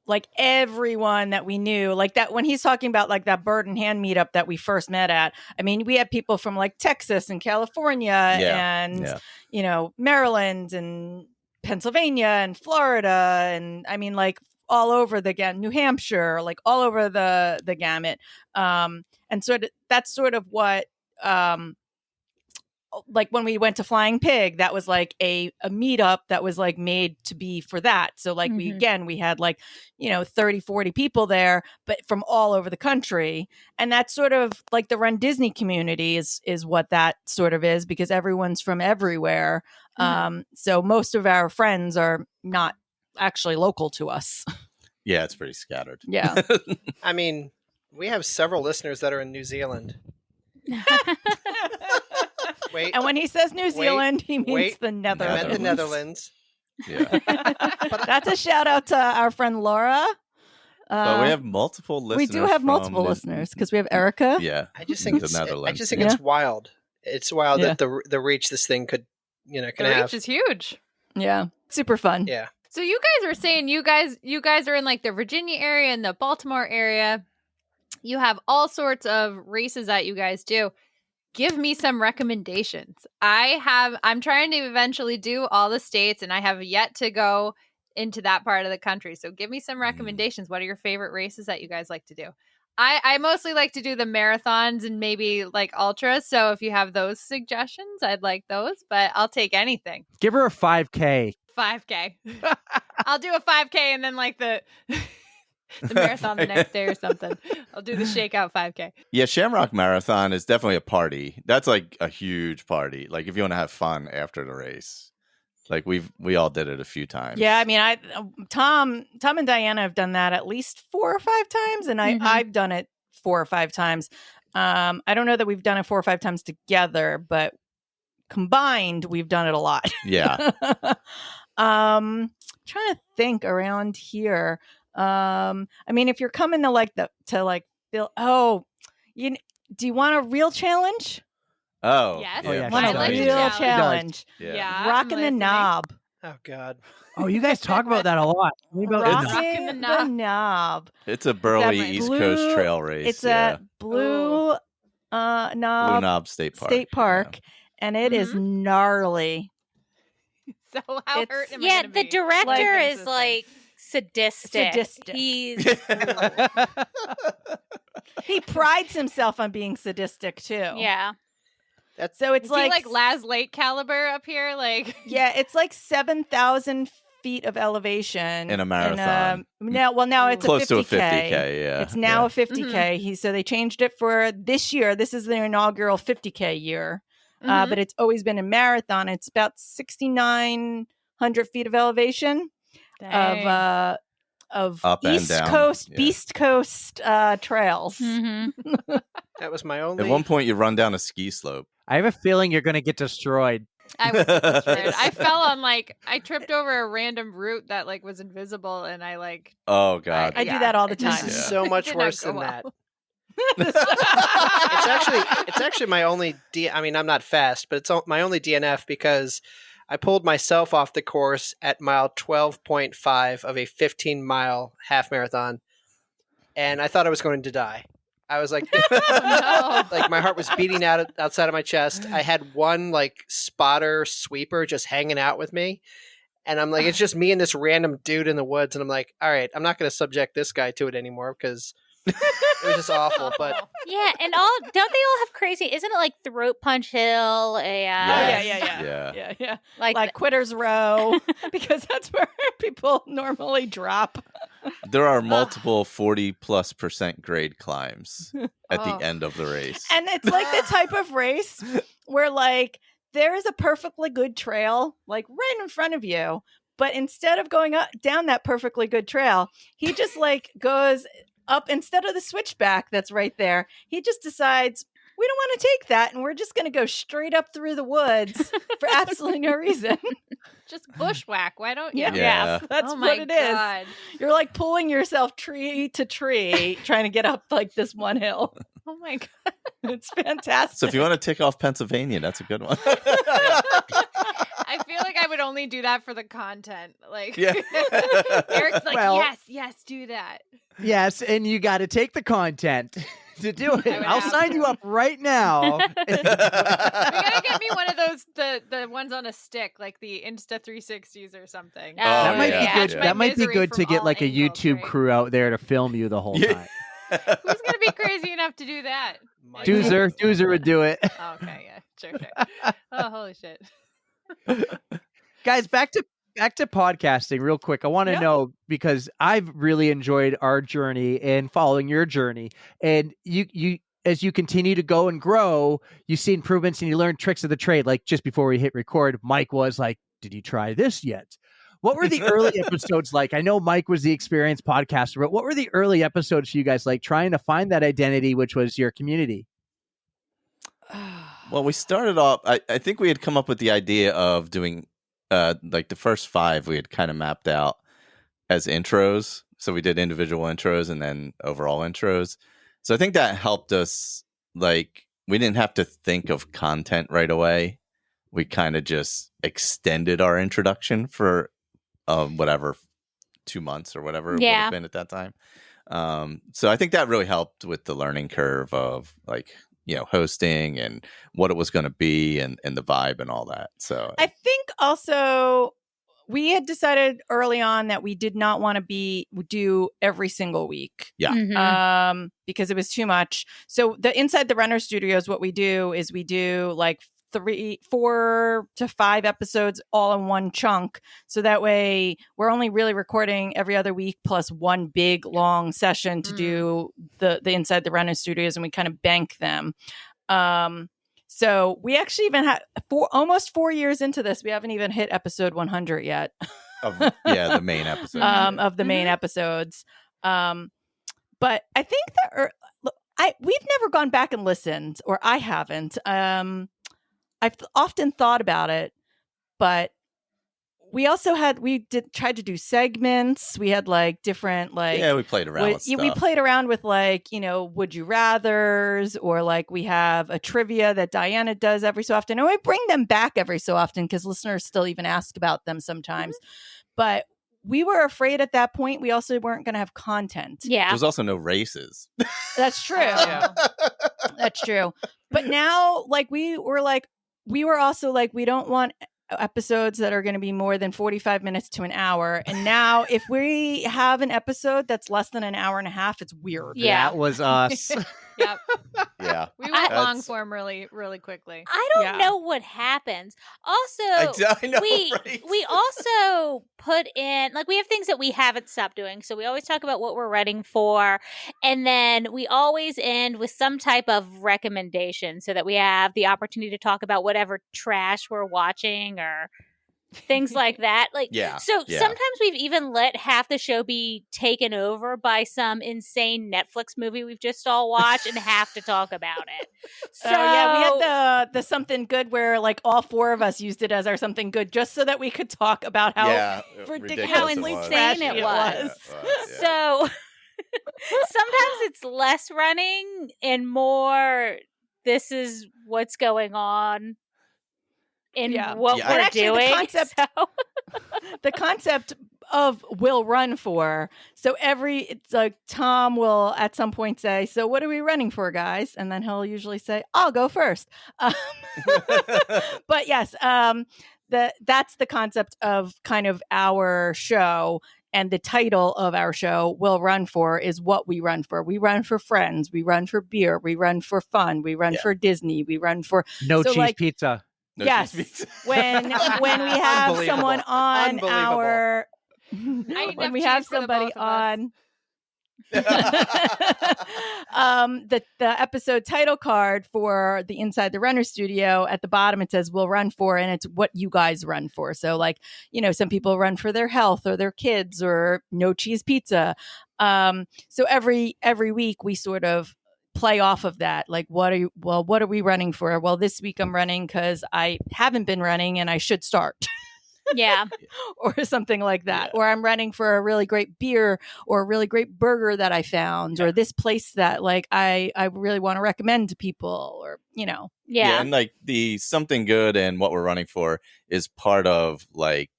like everyone that we knew, like that when he's talking about like that bird and hand meetup that we first met at. I mean, we had people from like Texas and California and Maryland and Pennsylvania and Florida, and I mean like all over the New Hampshire, like all over the gamut. And so that's sort of what like when we went to Flying Pig, that was like a meetup that was like made to be for that. So like we had like, 30, 40 people there, but from all over the country. And that's sort of like the runDisney community is what that sort of is, because everyone's from everywhere. So most of our friends are not actually local to us. Yeah, it's pretty scattered. Yeah. I mean, we have several listeners that are in New Zealand. Wait, And when he says New Zealand, he means the I Netherlands. meant the Netherlands. Yeah. That's a shout out to our friend Laura. But we have multiple listeners. We do have multiple listeners because we have Erica. Yeah, I just think the Netherlands. I just think it's wild. It's wild Yeah. that the reach this thing could, can The have. reach is huge. Yeah, super fun. Yeah. So you guys are saying you guys are in like the Virginia area and the Baltimore area. You have all sorts of races that you guys do. Give me some recommendations. I'm trying to eventually do all the states, and I have yet to go into that part of the country. So give me some recommendations. What are your favorite races that you guys like to do? I mostly like to do the marathons and maybe like ultras. So if you have those suggestions, I'd like those, but I'll take anything. Give her a 5K. 5K. I'll do a 5K and then like the marathon the next day or something. I'll do the shakeout 5K. Yeah, Shamrock Marathon is definitely a party. That's like a huge party. Like if you want to have fun after the race. Like we all did it a few times. Yeah, I mean, Tom and Diana have done that at least 4 or 5 times, and I've done it 4 or 5 times. I don't know that we've done it 4 or 5 times together, but combined, we've done it a lot. Yeah. Trying to think around here. I mean, if you're coming to do you want a real challenge? Oh. Yes. Oh, yeah, Want I a like real challenge. challenge? Yeah. Rocking the knob. Oh God. Oh, you guys talk about that a lot. Tell me about that. Rocking the the knob. knob. It's a burly It's a East blue- Coast trail race. It's yeah. a Blue Blue Knob Knob State Park. State Park, and it is gnarly. So how It's- hurt am I Yeah, gonna the be? director Like, is this like sadistic. Sadistic. He's He prides himself on being sadistic too. yeah. So it's is he like Laz Lake caliber up here? Like yeah, it's like 7,000 feet of elevation In a marathon. Now it's Close a 50K. to a 50K, yeah. It's now yeah. a 50K. So they changed it for this year. This is their inaugural 50K year. But it's always been a marathon. It's about 6,900 feet of elevation of Up and East down. Coast, Yeah. Beast Coast trails. That was my only. At one point, you run down a ski slope. I have a feeling you're going to get destroyed. I was destroyed. I fell on I tripped over a random route that was invisible, and I Oh God. I do that all the This time. is so much Did not worse go than well. that. It's actually my only I mean, I'm not fast, but it's my only DNF because I pulled myself off the course at mile 12.5 of a 15-mile half marathon, and I thought I was going to die. I was like, no. like my heart was beating outside of my chest. I had one spotter sweeper just hanging out with me, and I'm like, it's just me and this random dude in the woods, and I'm like, all right, I'm not going to subject this guy to it anymore because it was just awful. But Yeah, and don't they all have crazy? Isn't it like Throat Punch Hill? Yeah. Like Quitter's Row, because that's where people normally drop. There are multiple 40+% grade climbs at Oh. the end of the race. And it's like the type of race where there is a perfectly good trail right in front of you, but instead of going down that perfectly good trail, he just goes up instead of the switchback that's right there. He just decides we don't want to take that, and we're just going to go straight up through the woods for absolutely no reason. Just bushwhack. Why don't you? Yeah. That's Oh what my it is. God. You're pulling yourself tree to tree, trying to get up this one hill. Oh my God. It's fantastic. So if you want to tick off Pennsylvania, that's a good one. I feel like I would only do that for the content. Yeah. Eric's like, Well- yes, do that. Yes, and you got to take the content to do it. I would I'll have sign to. you up right now. You gotta get me one of those the ones on a stick, like the Insta 360s or something. Oh, That might yeah. be good. Yeah. That might be Misery good to from get all a angles, YouTube right? crew out there to film you the whole Yeah. time. Who's gonna be crazy enough to do that? Doozer would do it. Oh, okay, yeah, sure. Oh, holy shit. Guys, back to podcasting real quick. I want to know, because I've really enjoyed our journey and following your journey, and you as you continue to go and grow, you see improvements and you learn tricks of the trade. Like just before we hit record, Mike was like, did you try this yet? What were the early episodes like? I know Mike was the experienced podcaster, but what were the early episodes for you guys like, trying to find that identity, which was your community? Well, we started off, I think we had come up with the idea of doing the first 5 we had kind of mapped out as intros. So we did individual intros and then overall intros. So I think that helped us. Like, we didn't have to think of content right away. We kind of just extended our introduction for whatever 2 months or whatever it would have been at that time. So I think that really helped with the learning curve of like, hosting and what it was going to be and the vibe and all that. So I think also we had decided early on that we did not want to do every single week. Yeah. Because it was too much. So the Inside the Runner Studios, what we do is we do like 4 to 5 episodes all in one chunk. So that way we're only really recording every other week plus one big long session to do the Inside the Runner Studios, and we kind of bank them. So we actually even had almost 4 years into this, we haven't even hit episode 100 yet. The main episodes. Of the main episodes. But I think that we've never gone back and listened, or I haven't. I've often thought about it, but we also tried to do segments. We had like different we played around with stuff. We played around with like, would you rathers, or like we have a trivia that Diana does every so often. And we bring them back every so often because listeners still even ask about them sometimes. But we were afraid at that point we also weren't going to have content. Yeah. There's also no races. That's true. That's true. But now we were also like, we don't want episodes that are going to be more than 45 minutes to an hour. And now if we have an episode that's less than an hour and a half, it's weird. Yeah. That was us. Yep. Yeah. We went long form really, really quickly. I don't know what happens. Also, I know, we also put in, like, we have things that we haven't stopped doing. So we always talk about what we're running for. And then we always end with some type of recommendation so that we have the opportunity to talk about whatever trash we're watching or things like that. Sometimes we've even let half the show be taken over by some insane Netflix movie we've just all watched and have to talk about it. So we had the something good where like all 4 of us used it as our something good just so that we could talk about how ridiculous, how insane it was. So sometimes it's less running and more this is what's going on in what we're doing. The concept of will run for. So it's like Tom will at some point say, so what are we running for, guys? And then he'll usually say, I'll go first. But yes, that's the concept of kind of our show. And the title of our show, Will Run For, is what we run for. We run for friends. We run for beer. We run for fun. We run for Disney. We run for cheese pizza. No yes. cheese pizza. when we have someone on our when we have somebody on the episode title card for the Inside the Runner Studio, at the bottom it says "We'll run for," and it's what you guys run for. So like, some people run for their health or their kids or no cheese pizza. So every week we sort of play off of that. Like, what are we running for? Well, this week I'm running because I haven't been running and I should start. Yeah. Or something like that. Or I'm running for a really great beer or a really great burger that I found, or this place that like I really want to recommend to people, or Yeah. And like the something good and what we're running for is part of like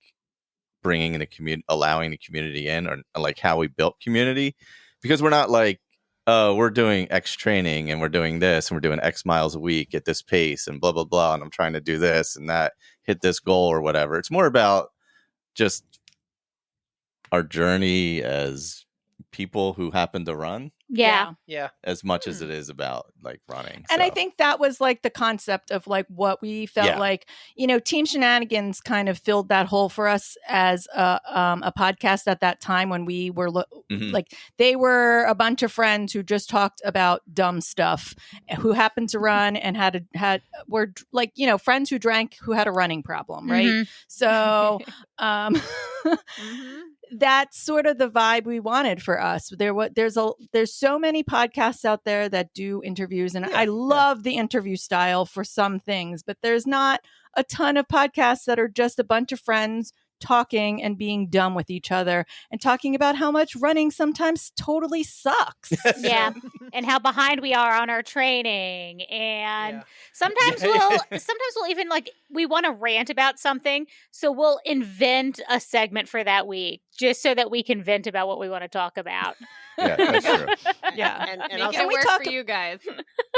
bringing in the community, allowing the community in, or like how we built community, because we're not like, we're doing X training and we're doing this and we're doing X miles a week at this pace and blah, blah, blah. And I'm trying to do this and that, hit this goal or whatever. It's more about just our journey as people who happen to run. Yeah. As much as it is about like running. And I think that was like the concept of like what we felt like, Team Shenanigans kind of filled that hole for us as a podcast at that time when we were like, they were a bunch of friends who just talked about dumb stuff, who happened to run and were like, friends who drank, who had a running problem. Right. So, that's sort of the vibe we wanted for us. There's so many podcasts out there that do interviews, and I love the interview style for some things, but there's not a ton of podcasts that are just a bunch of friends talking and being dumb with each other and talking about how much running sometimes totally sucks. Yeah. And how behind we are on our training. And sometimes we'll even like, we want to rant about something. So we'll invent a segment for that week just so that we can vent about what we want to talk about. Yeah, that's true. Yeah. And also- it we work talk- for you guys.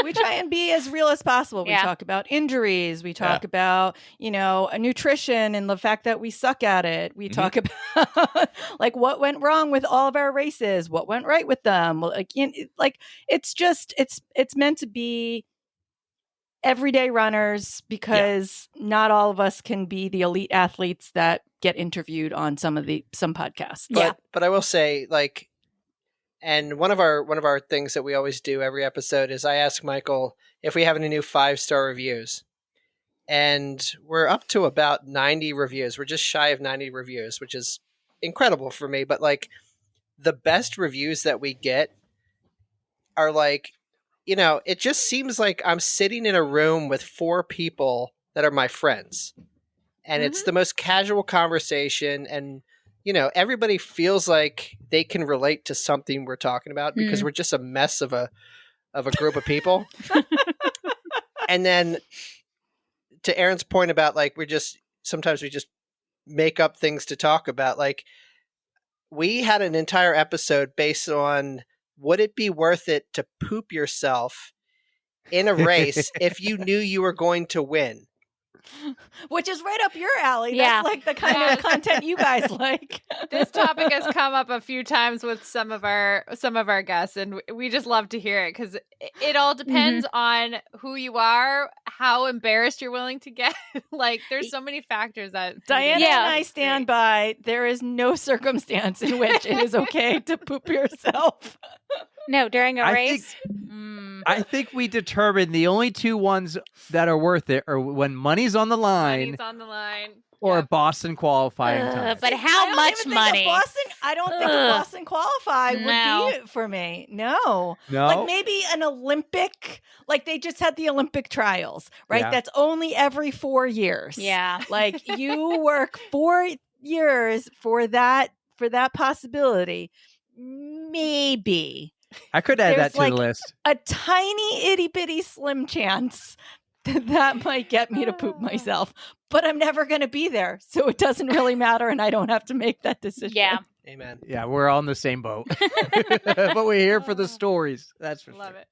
We try and be as real as possible. We Yeah. talk about injuries. We talk about, nutrition and the fact that we suck at it. We talk about like what went wrong with all of our races, what went right with them. It's meant to be everyday runners because not all of us can be the elite athletes that get interviewed on some podcasts. But I will say, like, and one of our things that we always do every episode is I ask Michael if we have any new 5-star reviews. And we're up to about 90 reviews. We're just shy of 90 reviews, which is incredible for me. But like the best reviews that we get are like, it just seems like I'm sitting in a room with 4 people that are my friends. And it's the most casual conversation. And everybody feels like they can relate to something we're talking about because we're just a mess of a group of people. And then to Aaron's point about like, sometimes we just make up things to talk about. Like we had an entire episode based on, would it be worth it to poop yourself in a race if you knew you were going to win? Which is right up your alley. Yeah. That's like the kind of content you guys like. This topic has come up a few times with some of our guests, and we just love to hear it because it all depends on who you are, how embarrassed you're willing to get. Like, there's so many factors that Diana and I stand by. There is no circumstance in which it is okay to poop yourself. No, during a race. I think we determined the only 2 ones that are worth it are when money's on the line, or Boston qualifying time. But how much money? I don't think a Boston qualify would be it for me. No. Like maybe an Olympic, like they just had the Olympic trials, right? Yeah. That's only every 4 years. Yeah. Like you work 4 years for that possibility. Maybe. I could add There's that to the list. A tiny itty bitty slim chance that might get me to poop myself, but I'm never going to be there. So it doesn't really matter. And I don't have to make that decision. Yeah. Amen. Yeah, we're all in the same boat. But we're here for the stories. That's for Love sure. it.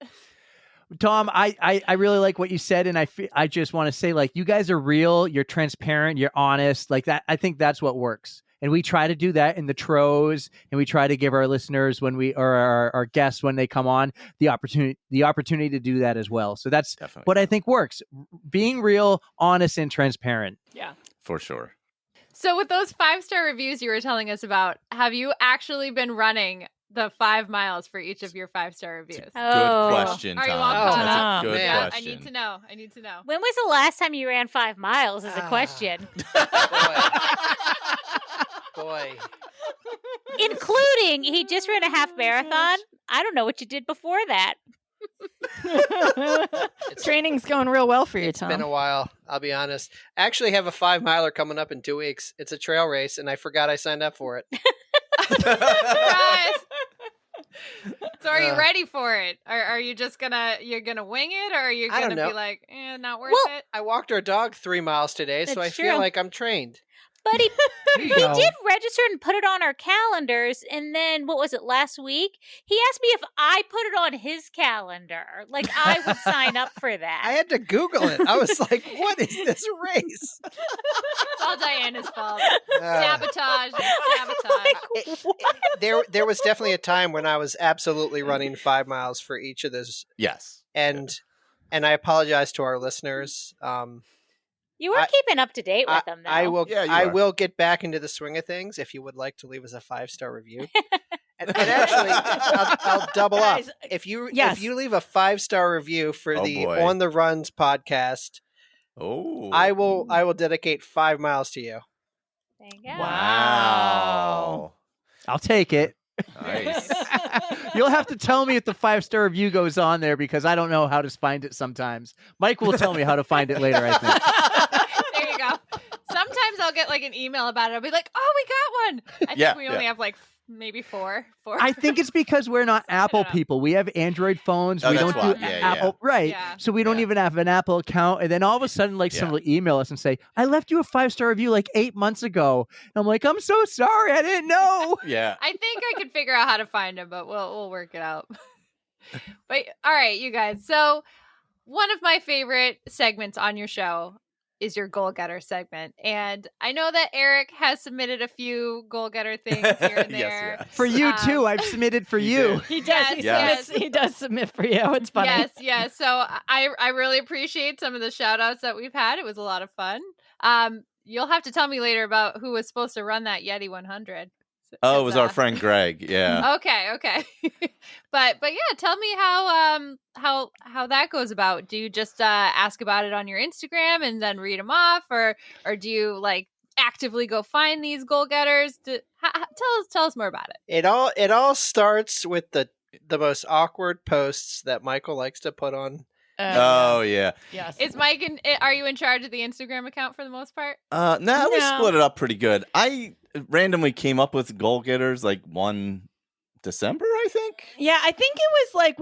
Tom, I really like what you said, and I just want to say, like, you guys are real, you're transparent, you're honest, like that. I think that's what works, and we try to do that in the Tros, and we try to give our listeners our guests when they come on the opportunity to do that as well. So that's Definitely. what I think works: being real, honest, and transparent. Yeah, For sure. So with those 5-star reviews you were telling us about, have you actually been running the 5 miles for each of your 5-star reviews? Good question, Are you Tom. all caught That's up? a good Yeah, question. I need to know. When was the last time you ran 5 miles is a question. Boy. Including, he just ran a half marathon. I don't know what you did before that. Training's going real well for you, Tom. It's been a while, I'll be honest. I actually have a 5-miler coming up in 2 weeks. It's a trail race, and I forgot I signed up for it. Surprise! So are you ready for it? Are you just you're gonna wing it, or are you I don't gonna know. be like, not worth it? I walked our dog 3 miles today, so I That's feel true. like I'm trained. But he There you we go. did register and put it on our calendars. And then, what was it, last week? He asked me if I put it on his calendar. Like, I would sign up for that. I had to Google it. I was like, what is this race? It's all Diana's fault. Uh, Sabotage. there was definitely a time when I was absolutely running 5 miles for each of those. Yes. And I apologize to our listeners. You were keeping up to date with them, though. I will. Yeah, you I are. will get back into the swing of things. If you would like to leave us a 5-star review, and actually, I'll double up. Guys, If you yes. leave a 5-star review for Oh, the boy. On the Runs podcast, Oh. I will dedicate 5 miles to you. There you go. Wow. I'll take it. Nice. You'll have to tell me if the 5-star review goes on there because I don't know how to find it sometimes. Mike will tell me how to find it later, I think. There you go. Sometimes I'll get like an email about it, I'll be like, oh, we got one. I think we only have like maybe four. I think it's because we're not Apple people. We have Android phones. We don't do Apple. Right. Yeah. So we don't even have an Apple account. And then all of a sudden, like someone will email us and say, I left you a 5-star review like 8 months ago. And I'm like, I'm so sorry. I didn't know. Yeah. I think I could figure out how to find him, but we'll work it out. But all right, you guys. So one of my favorite segments on your show is your goal getter segment. And I know that Eric has submitted a few goal getter things here and there. Yes. For you too. I've submitted for you. He does. He does submit for you. It's funny. Yes. So I really appreciate some of the shout outs that we've had. It was a lot of fun. You'll have to tell me later about who was supposed to run that Yeti 100. Oh, it was our friend Greg. Yeah. Okay. but yeah, tell me how that goes about. Do you just ask about it on your Instagram and then read them off, or do you like actively go find these goal getters? Tell us more about it. It all starts with the most posts that Michael likes to put on. Yeah. Yes. Is Mike are you in charge of the Instagram account for the most part? No, we split it up pretty good. I randomly came up with goal getters like one December, I think. Yeah, I think it was like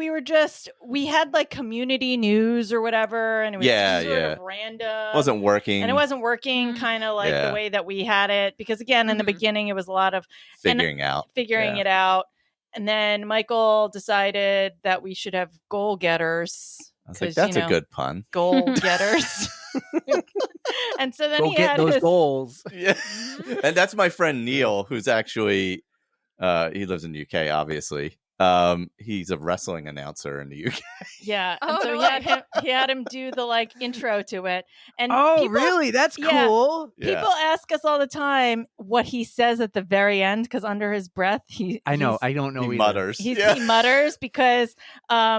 we had like community news or whatever, and it was sort of random. Wasn't working. And it wasn't working kind of like the way that we had it, because again, in the beginning it was a lot of figuring it out. And then Michael decided that we should have goal getters. I was like, that's a good pun. Goal getters. And so then Go get those goals. Yeah. And that's my friend Neil, who's actually he lives in the UK, obviously. He's a wrestling announcer in the UK. Yeah. And so he had him do the like intro to it. And really? That's cool. People ask us all the time what he says at the very end, because under his breath I don't know. He mutters. He mutters because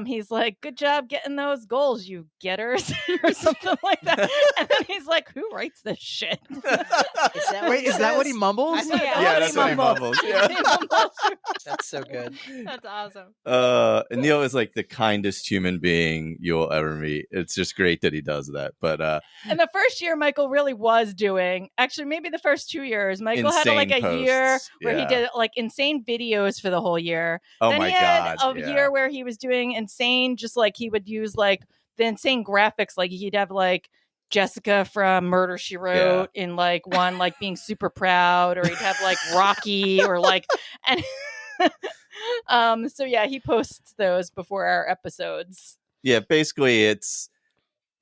he's like, good job getting those goals, you getters, or something like that. And then he's like, who writes this shit? Is that what he mumbles? Yeah, that's what he mumbles. Yeah. That's so good. That's awesome. Neil is like the kindest human being you'll ever meet. It's just great that he does that. But and the first year Michael really was doing, actually maybe the first 2 years, Michael had like a year where he did like insane videos for the whole year. Then he had a year where he was doing insane, just like he would use like the insane graphics, like he'd have like Jessica from Murder, She Wrote in like one, like being super proud, or he'd have like Rocky or like, and so yeah, he posts those before our episodes. Yeah, basically it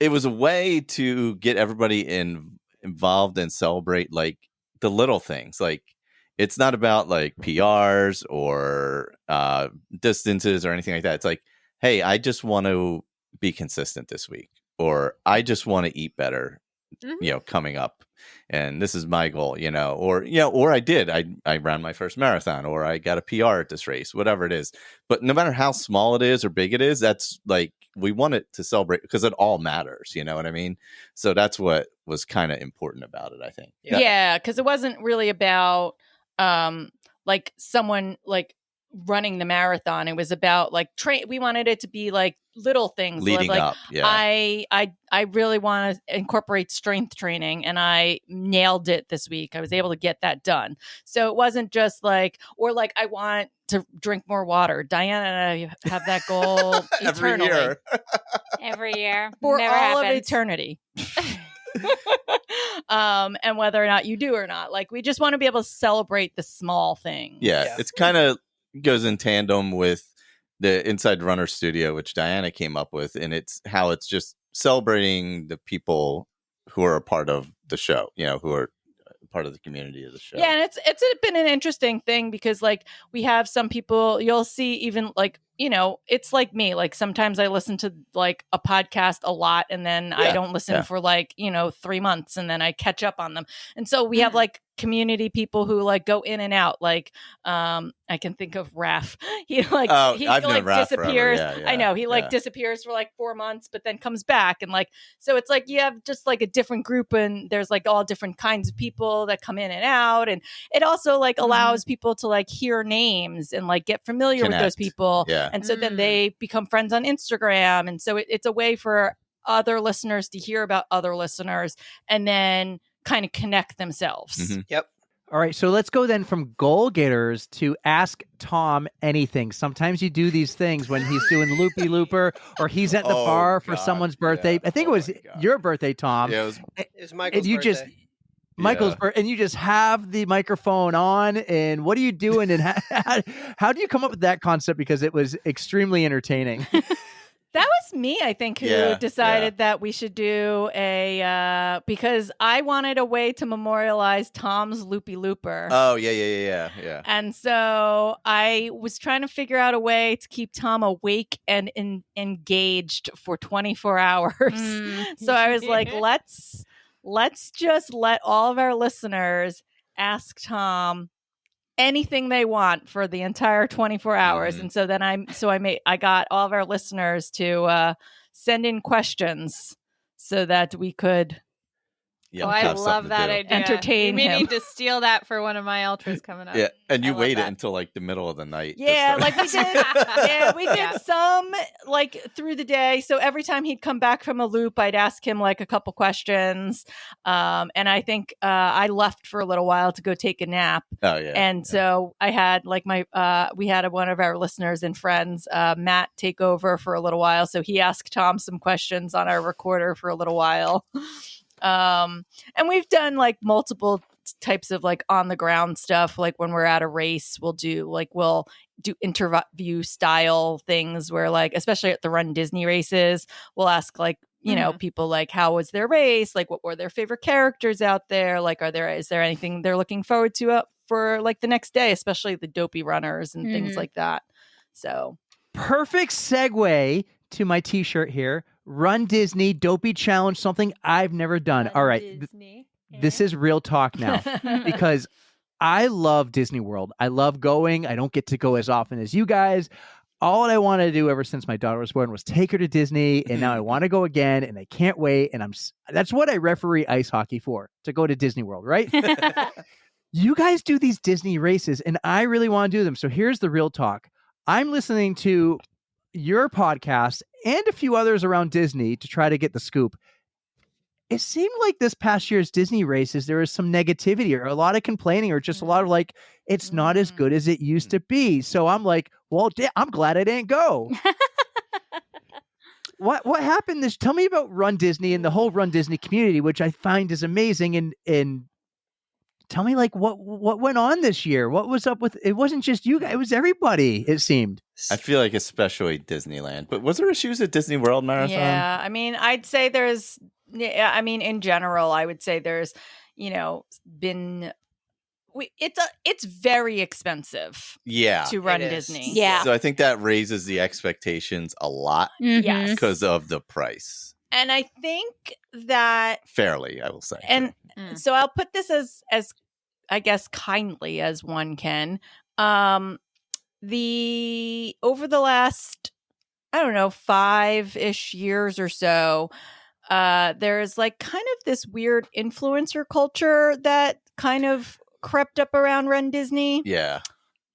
was a way to get everybody involved and celebrate like the little things. Like it's not about like PRs or distances or anything like that. It's like, hey, I just want to be consistent this week, or I just want to eat better, coming up. And this is my goal, or I ran my first marathon, or I got a PR at this race, whatever it is. But no matter how small it is or big it is, that's like, we want it to celebrate because it all matters. You know what I mean? So that's what was kind of important about it, I think. Yeah. Cause it wasn't really about, like someone like running the marathon. It was about like we wanted it to be like little things leading like, up. Yeah. I really want to incorporate strength training, and I nailed it this week. I was able to get that done. So it wasn't just like, or like, I want to drink more water. Diana and I have that goal eternally. Every year. For Never all happens. of eternity. And whether or not you do or not, like, we just want to be able to celebrate the small things. Yeah. It's kind of goes in tandem with the Inside Runner Studio, which Diana came up with, and it's how it's just celebrating the people who are a part of the show, who are part of the community of the show. Yeah, and it's been an interesting thing because like we have some people, you'll see even like, it's like me, like sometimes I listen to like a podcast a lot and then I don't listen for like, 3 months, and then I catch up on them. And so we have like community people who like go in and out. Like I can think of Raph. He like I've he known like Raph disappears. forever. I know he like disappears for like 4 months, but then comes back, and like so it's like you have just like a different group, and there's like all different kinds of people that come in and out, and it also like allows people to like hear names and like get familiar with those people. And so then they become friends on Instagram, and so it's a way for other listeners to hear about other listeners, and then kind of connect themselves. Mhm. Yep. All right, so let's go then from goal getters to ask Tom anything. Sometimes you do these things when he's doing loopy looper or he's at the Oh, bar for God, someone's birthday. yeah. I think Oh it was my God. your birthday, Tom. Yeah, it was It was Michael's And you birthday. just Michael's birthday, and you just have the microphone on. And what are you doing? And how do you come up with that concept? Because it was extremely entertaining. That was me, I think, who decided that we should do because I wanted a way to memorialize Tom's loopy looper. Oh, yeah. And so I was trying to figure out a way to keep Tom awake and engaged for 24 hours. So I was like, let's just let all of our listeners ask Tom anything they want for the entire 24 hours. And so then I got all of our listeners to send in questions so that we could I love that idea. entertain We him. need to steal that for one of my ultras coming up. Yeah, and you I love wait it that. until like the middle of the night. Yeah, like we did. Yeah, we did Yeah. some like through the day. So every time he'd come back from a loop, I'd ask him like a couple questions. And I think I left for a little while to go take a nap. Oh yeah. And so I had like we had one of our listeners and friends, Matt, take over for a little while. So he asked Tom some questions on our recorder for a little while. And we've done like multiple types of like on the ground stuff. Like when we're at a race, we'll do interview style things where like, especially at the runDisney races, we'll ask like, you know, people like, how was their race? Like, what were their favorite characters out there? Like, is there anything they're looking forward to for like the next day, especially the Dopey runners and things like that. So Perfect segue to my t-shirt here. runDisney Dopey Challenge, something I've never done. All right. This is real talk now because I love Disney World. I love going. I don't get to go as often as you guys. All I want to do ever since my daughter was born was take her to Disney, and now I want to go again, and I can't wait. And that's what I referee ice hockey for, to go to Disney World, right? You guys do these Disney races, and I really want to do them. So here's the real talk. I'm listening to your podcast and a few others around Disney to try to get the scoop. It seemed like this past year's Disney races, there was some negativity or a lot of complaining or just a lot of like, it's not as good as it used to be. So I'm like, well, I'm glad I didn't go. What happened? Tell me about runDisney and the whole runDisney community, which I find is amazing. And tell me like what went on this year? What was up with, it wasn't just you guys, it was everybody, it seemed. I feel like especially Disneyland, but was there issues at Disney World Marathon? Yeah, I mean, I'd say in general, I would say there's, been, it's very expensive. Yeah, to run Disney. Yeah. So I think that raises the expectations a lot. Yes. Because of the price. And I think that fairly, I will say. And so I'll put this as I guess kindly as one can. Over the last, I don't know, 5-ish years or so, there's like kind of this weird influencer culture that kind of crept up around runDisney. Yeah.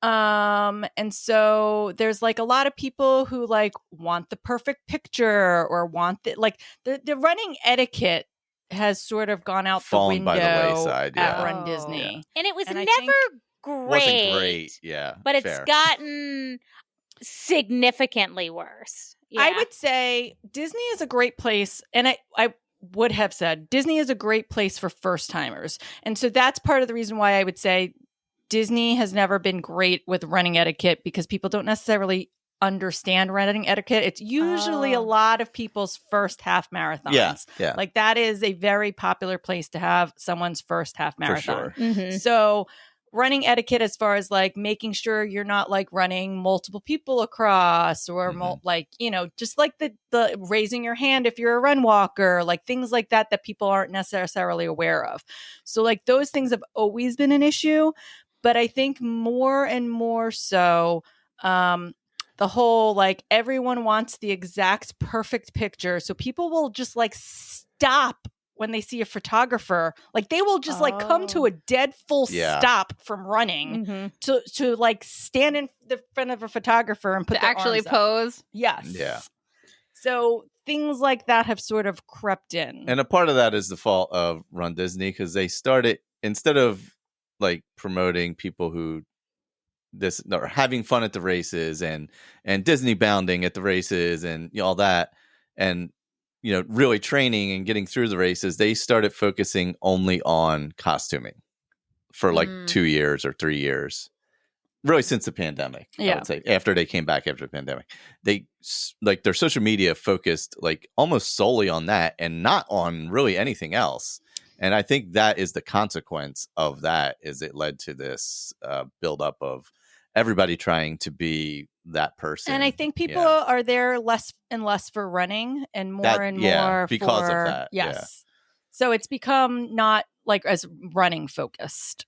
And so there's like a lot of people who like want the perfect picture or want the running etiquette has sort of gone out Fallen the window by the wayside, at yeah. runDisney. And it was And I never think- great. Wasn't great, yeah. But it's fair. gotten significantly worse. Yeah. I would say Disney is a great place, and I would have said Disney is a great place for first timers. And so that's part of the reason why I would say Disney has never been great with running etiquette, because people don't necessarily understand running etiquette. It's usually a lot of people's first half marathons. Yeah. Like that is a very popular place to have someone's first half marathon. For sure. So running etiquette as far as like making sure you're not like running multiple people across or just like the raising your hand if you're a run walker, like things like that people aren't necessarily aware of. So like those things have always been an issue, but I think more and more so, the whole like everyone wants the exact perfect picture. So people will just like stop when they see a photographer. Like they will just like come to a dead full stop from running to like stand in the front of a photographer and put to their actually arms up. pose. Yes. Yeah. So things like that have sort of crept in. And a part of that is the fault of runDisney, because they started, instead of like promoting people who are having fun at the races and Disney bounding at the races and all that, and really training and getting through the races, they started focusing only on costuming for like 2 years or 3 years. Really since the pandemic, I would say, after they came back after the pandemic. They like their social media focused like almost solely on that and not on really anything else. And I think that is the consequence of that, is it led to this buildup of everybody trying to be that person. And I think people are there less and less for running and more because for, of that. Yes. Yeah. So it's become not like as running focused.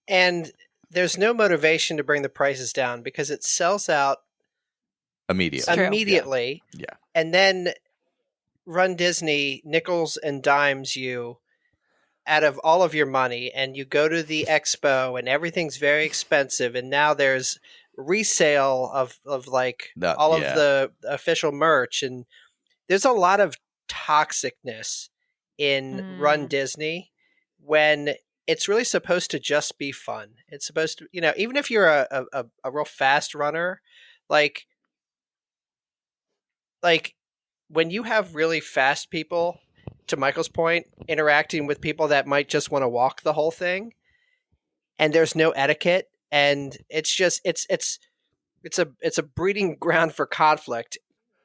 And there's no motivation to bring the prices down because it sells out immediately. Yeah. And then runDisney nickels and dimes you out of all of your money, and you go to the expo and everything's very expensive, and now there's resale of like all of the official merch, and there's a lot of toxicness in runDisney when it's really supposed to just be fun. It's supposed to, even if you're a real fast runner, like when you have really fast people, to Michael's point, interacting with people that might just want to walk the whole thing, and there's no etiquette, and it's just it's a breeding ground for conflict.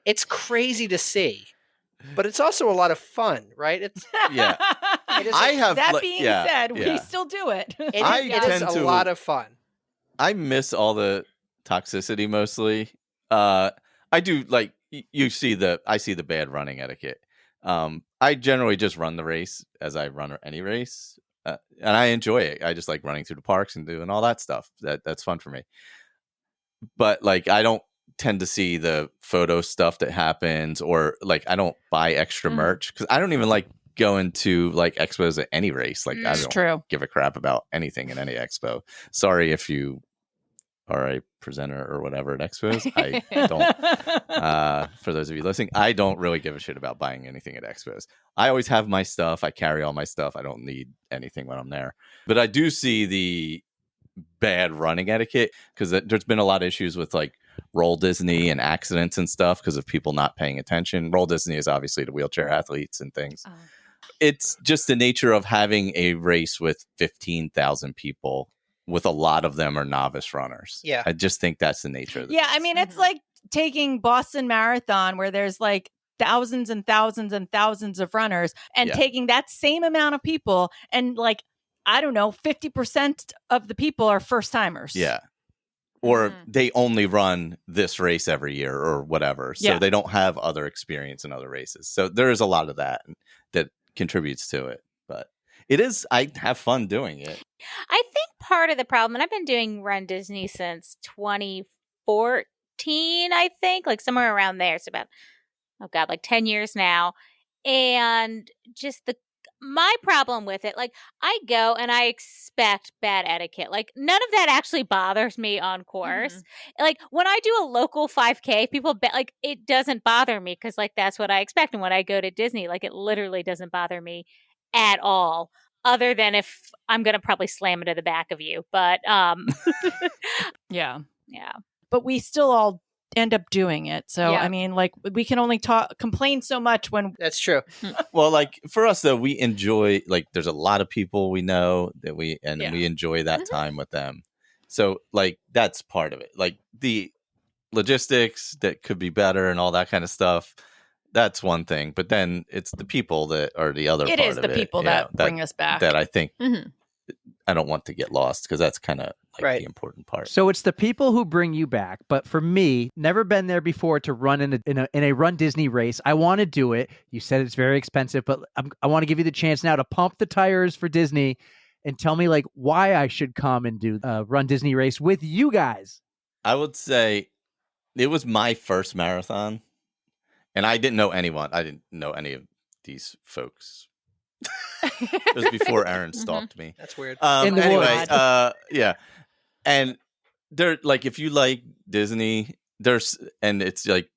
It's crazy to see, but it's also a lot of fun, right? It's That being said, we still do it. It is a lot of fun. I miss all the toxicity mostly. I do, like, I see the bad running etiquette. I generally just run the race as I run any race, and I enjoy it. I just like running through the parks and doing all that stuff. That's fun for me. But like, I don't tend to see the photo stuff that happens, or like, I don't buy extra merch because I don't even like going to like expos at any race. Like, I don't give a crap about anything in any expo. Sorry if you are a presenter or whatever at expos. I don't. For those of you listening, I don't really give a shit about buying anything at expos. I always have my stuff. I carry all my stuff. I don't need anything when I'm there. But I do see the bad running etiquette because there's been a lot of issues with like runDisney and accidents and stuff because of people not paying attention. runDisney is obviously the wheelchair athletes and things. It's just the nature of having a race with 15,000 people, with a lot of them are novice runners. Yeah. I just think that's the nature of it. Yeah, I mean, it's like taking Boston Marathon where there's like thousands and thousands and thousands of runners, and taking that same amount of people and like, I don't know, 50% of the people are first timers. Yeah. Or they only run this race every year or whatever. So they don't have other experience in other races. So there is a lot of that contributes to it. But it is, I have fun doing it. I think part of the problem, and I've been doing runDisney since 2014, I think, like somewhere around there. It's about, like 10 years now. And just my problem with it, like, I go and I expect bad etiquette. Like, none of that actually bothers me on course. Like, when I do a local 5K, people bet, like, it doesn't bother me because, like, that's what I expect. And when I go to Disney, like, it literally doesn't bother me at all, other than if I'm going to probably slam into the back of you. But, yeah. But we still all end up doing it. So, I mean, like, we can only complain so much when... That's true. Well, like, for us, though, we enjoy, like, there's a lot of people we know that we enjoy that time with them. So, like, that's part of it. Like, the logistics that could be better and all that kind of stuff, that's one thing. But then it's the people that are the other part of it. It is the people that bring us back. That I think I don't want to get lost, because that's kind of like the important part. So it's the people who bring you back. But for me, never been there before to run in a runDisney race. I want to do it. You said it's very expensive, but I want to give you the chance now to pump the tires for Disney and tell me like why I should come and do a runDisney race with you guys. I would say it was my first marathon, and I didn't know anyone. I didn't know any of these folks. It was before Aaron stalked me. That's weird. Anyway, yeah. And they're like, if you like Disney, and it's like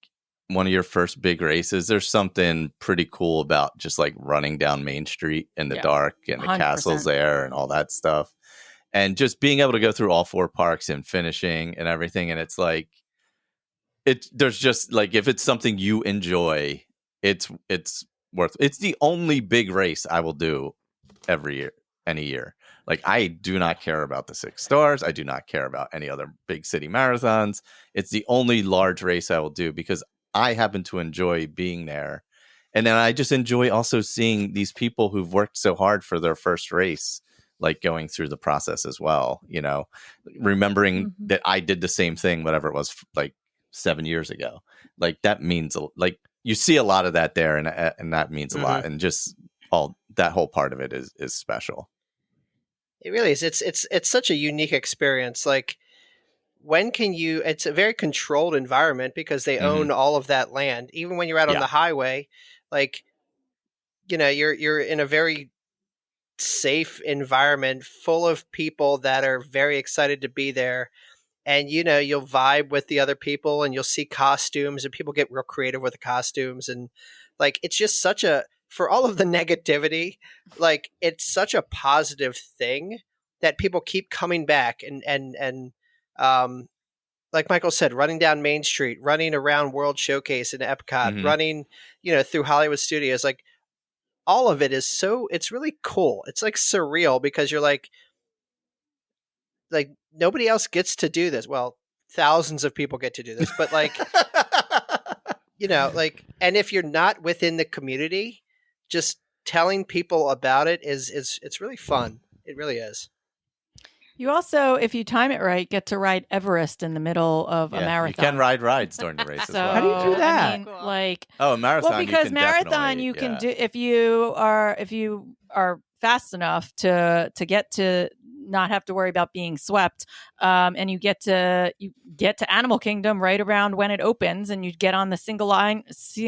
one of your first big races, there's something pretty cool about just like running down Main Street in the dark and the 100%. castles there and all that stuff. And just being able to go through all 4 parks and finishing and everything. And it's like, there's just like, if it's something you enjoy, it's the only big race I will do every year, any year. Like, I do not care about the 6 stars. I do not care about any other big city marathons. It's the only large race I will do because I happen to enjoy being there. And then I just enjoy also seeing these people who've worked so hard for their first race, like going through the process as well, you know, remembering that I did the same thing, whatever it was, like 7 years ago. Like, that means, like, you see a lot of that there, and that means a lot. And just that whole part of it is special. It really is. It's such a unique experience. Like, when can you? It's a very controlled environment because they own all of that land. Even when you're out on the highway, like, you know, you're in a very safe environment full of people that are very excited to be there. And, you know, you'll vibe with the other people and you'll see costumes and people get real creative with the costumes. And like, it's just for all of the negativity, like, it's such a positive thing that people keep coming back and like Michael said, running down Main Street, running around World Showcase in Epcot, running, you know, through Hollywood Studios, like, all of it is it's really cool. It's like surreal because you're like nobody else gets to do this. Well, thousands of people get to do this, but like, you know, like, and if you're not within the community, just telling people about it it's really fun. It really is. You also, if you time it right, get to ride Everest in the middle of a marathon. You can ride rides during the race as well. How do you do that? I mean, like, a marathon. well, because you can marathon you can do if you are fast enough to get to not have to worry about being swept, and you get to Animal Kingdom right around when it opens, and you get on the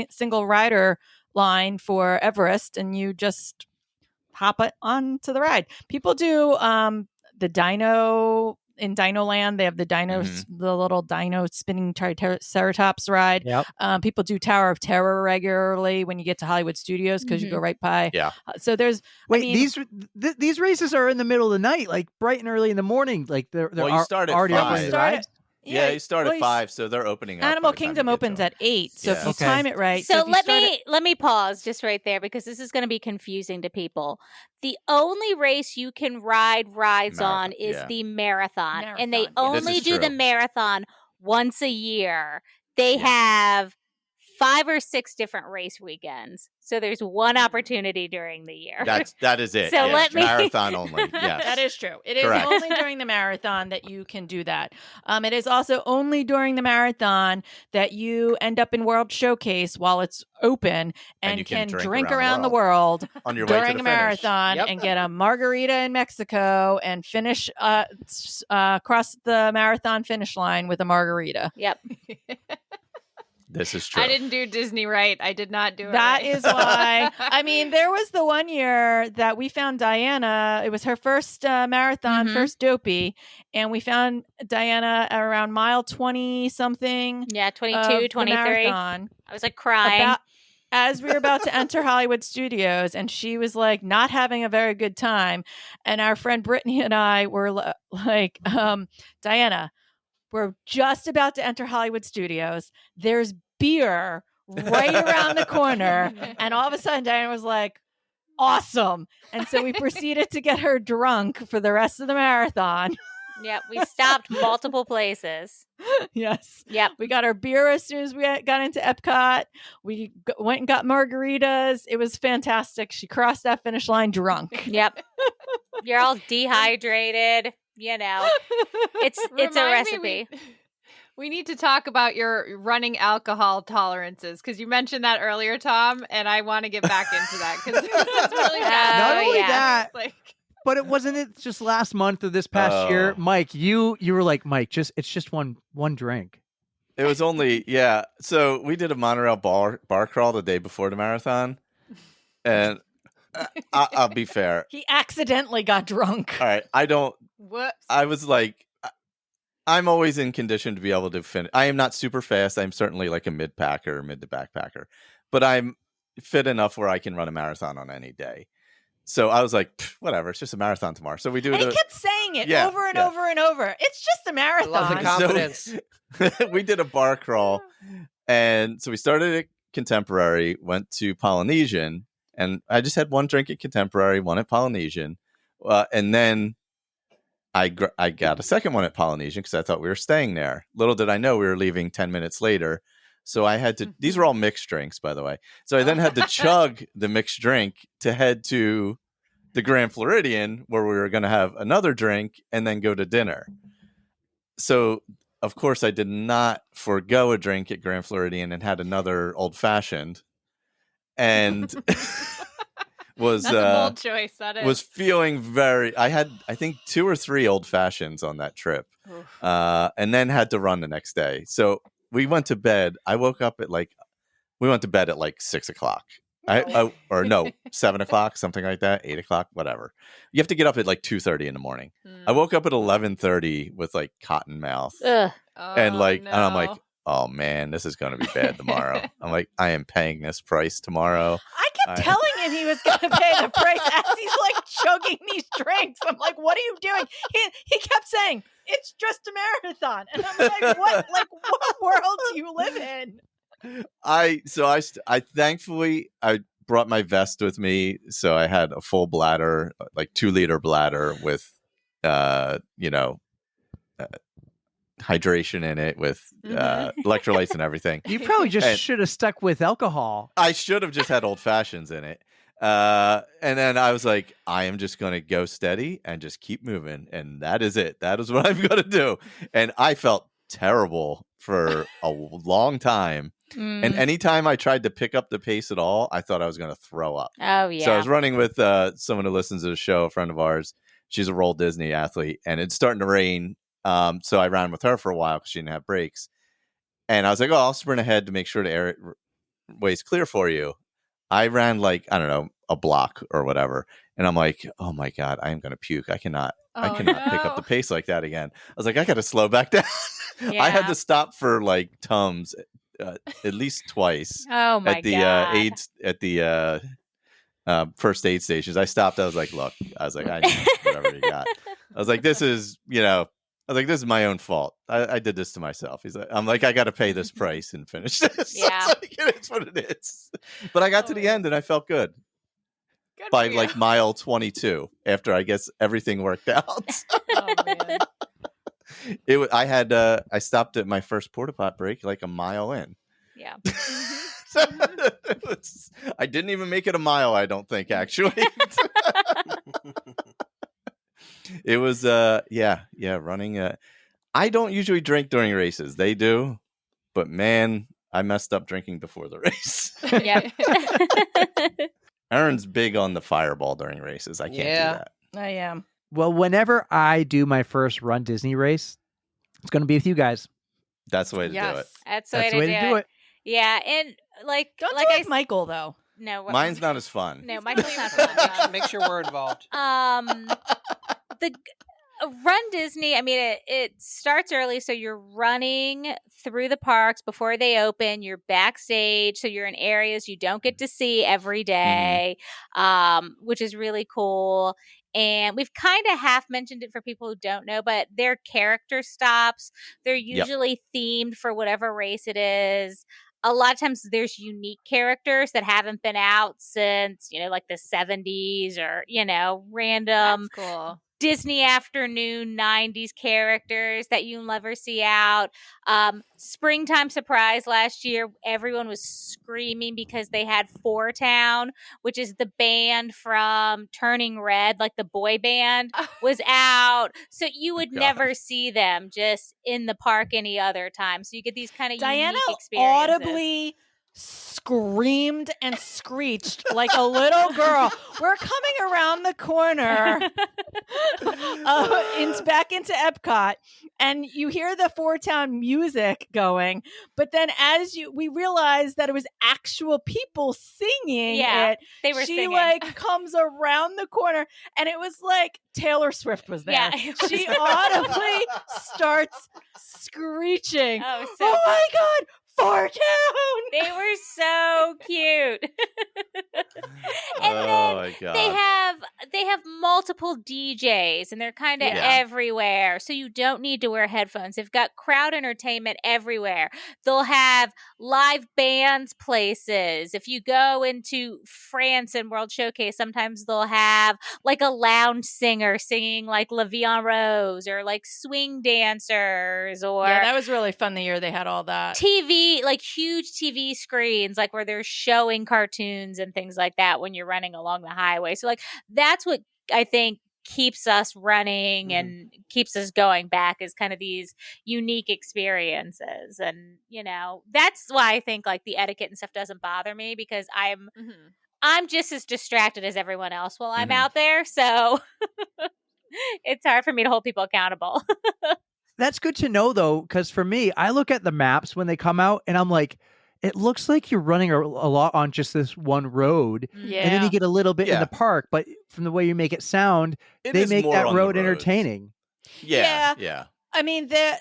single rider line for Everest, and you just hop it onto the ride. People do the Dino in Dino Land. They have the dinos, the little dino spinning Triceratops ride. Yep. People do Tower of Terror regularly when you get to Hollywood Studios because you go right by. Yeah. So there's these races are in the middle of the night, like bright and early in the morning. Like they're you start at already 5. operating the rides. Yeah, you start at 5, so they're opening up. Animal Kingdom opens at 8, so if you time it right. So let me pause just right there because this is going to be confusing to people. The only race you can ride rides on is the marathon, and they only do the marathon once a year. They have 5 or 6 different race weekends. So there's one opportunity during the year. That is it. So marathon only. Yes. That is true. It is only during the marathon that you can do that. It is also only during the marathon that you end up in World Showcase while it's open and you can drink around the world on your way during to a the marathon and get a margarita in Mexico and finish cross the marathon finish line with a margarita. Yep. This is true. I didn't do Disney right. I did not do it That right. is why. I mean, there was the one year that we found Diana. It was her first marathon, first Dopey. And we found Diana around mile 20-something. Yeah, 22, 23. Marathon. I was like crying. As we were about to enter Hollywood Studios, and she was like not having a very good time. And our friend Brittany and I were like, Diana, we're just about to enter Hollywood Studios. There's beer right around the corner. And all of a sudden, Diana was like, awesome. And so we proceeded to get her drunk for the rest of the marathon. Yep. We stopped multiple places. Yes. Yep. We got our beer as soon as we got into Epcot. We went and got margaritas. It was fantastic. She crossed that finish line drunk. Yep. You're all dehydrated. You know, it's a recipe. We need to talk about your running alcohol tolerances because you mentioned that earlier, Tom, and I want to get back into that because this is really bad. Not only that, but it wasn't just last month or this past year, Mike. You were like, Mike, it's just one drink. It was only So we did a monorail bar crawl the day before the marathon, and I'll be fair. He accidentally got drunk. All right, I don't. Whoops. I was like, I'm always in condition to be able to finish. I am not super fast. I'm certainly like a mid to backpacker, but I'm fit enough where I can run a marathon on any day. So I was like, whatever, it's just a marathon tomorrow. So we do And it. he kept saying it over and over and over. It's just a marathon. I love the confidence. So we did a bar crawl. And so we started at Contemporary, went to Polynesian, and I just had one drink at Contemporary, one at Polynesian. And then I got a second one at Polynesian because I thought we were staying there. Little did I know we were leaving 10 minutes later. So I had to, these were all mixed drinks, by the way. So I then had to chug the mixed drink to head to the Grand Floridian where we were going to have another drink and then go to dinner. So, of course, I did not forego a drink at Grand Floridian and had another old fashioned and was, That's a bold choice. That is. was feeling very, I had, I think 2 or 3 old fashions on that trip and then had to run the next day. So, we went to bed. I woke up at we went to bed at 6 o'clock. Or no, 7 o'clock, something like that, 8 o'clock, whatever. You have to get up at 2:30 in the morning. I woke up at 11:30 with cotton mouth. Ugh. And and I'm like, oh man, this is going to be bad tomorrow. I'm like, I am paying this price tomorrow. I kept telling him he was going to pay the price as he's chugging these drinks. I'm like, what are you doing? He kept saying, it's just a marathon. And I'm like, what world do you live in? I thankfully I brought my vest with me. So I had a full bladder, 2-liter bladder with, hydration in it with electrolytes and everything. You probably just should have stuck with alcohol. I should have just had old fashions in it. And then I was like, I am just going to go steady and just keep moving. And that is it. That is what I'm going to do. And I felt terrible for a long time. And anytime I tried to pick up the pace at all, I thought I was going to throw up. Oh, yeah. So I was running with someone who listens to the show, a friend of ours. She's a runDisney athlete, and it's starting to rain. So I ran with her for a while because she didn't have brakes. And I was like, oh, I'll sprint ahead to make sure the way's clear for you. I ran I don't know, a block or whatever. And I'm like, oh my God, I am going to puke. I cannot pick up the pace like that again. I was like, I got to slow back down. Yeah. I had to stop for Tums at least twice. Oh my at the God. at the first aid stations. I stopped. I was like, look, I need whatever you got. I was like, this is, this is my own fault. I did this to myself. I'm like, I got to pay this price and finish this. Yeah. It's what it is. But I got to the end and I felt good. By mile 22 after I guess everything worked out. Oh man. I stopped at my first porta pot break a mile in. Yeah. I didn't even make it a mile, I don't think, actually. It was running I don't usually drink during races. They do. But man, I messed up drinking before the race. Yeah. Aaron's big on the fireball during races. I can't do that. I am. Well, whenever I do my first runDisney race, it's going to be with you guys. That's the way to do it. That's the way to do it. Yeah, and don't do it with Michael though. No, mine's not as fun. No, Michael's not fun. Make sure we're involved. The runDisney, I mean, it starts early, so you're running through the parks before they open. You're backstage, so you're in areas you don't get to see every day, which is really cool. And we've kind of half mentioned it for people who don't know, but they're character stops. They're usually themed for whatever race it is. A lot of times there's unique characters that haven't been out since, the 70s or, random. That's cool. Disney afternoon 90s characters that you'll never see out. Springtime Surprise last year, everyone was screaming because they had Four Town, which is the band from Turning Red, the boy band, was out. So you would never see them just in the park any other time. So you get these kind of Diana unique experiences. audibly screamed and screeched like a little girl. We're coming around the corner back into Epcot, and you hear the Four Town music going, but then we realized that it was actual people singing it. They were singing. Comes around the corner, and it was like Taylor Swift was there. Yeah, she audibly starts screeching. Oh, Oh my God, Four Town! They were so cute. And Oh my God. they have multiple DJs and they're kind of everywhere. So you don't need to wear headphones. They've got crowd entertainment everywhere. They'll have live bands places. If you go into France and World Showcase, sometimes they'll have like a lounge singer singing like La Vie en Rose or like swing dancers or that was really fun the year they had all that. TV, like huge TV screens, like where they're showing cartoons and things like that when you're running along the highway. So like that's what I think keeps us running and keeps us going back is kind of these unique experiences. And, you know, that's why I think like the etiquette and stuff doesn't bother me because I'm just as distracted as everyone else while I'm out there. So it's hard for me to hold people accountable. That's good to know, though, because for me, I look at the maps when they come out and I'm like, it looks like you're running a lot on just this one road. Yeah. And then you get a little bit in the park. But from the way you make it sound, they make that road entertaining. Yeah. I mean, the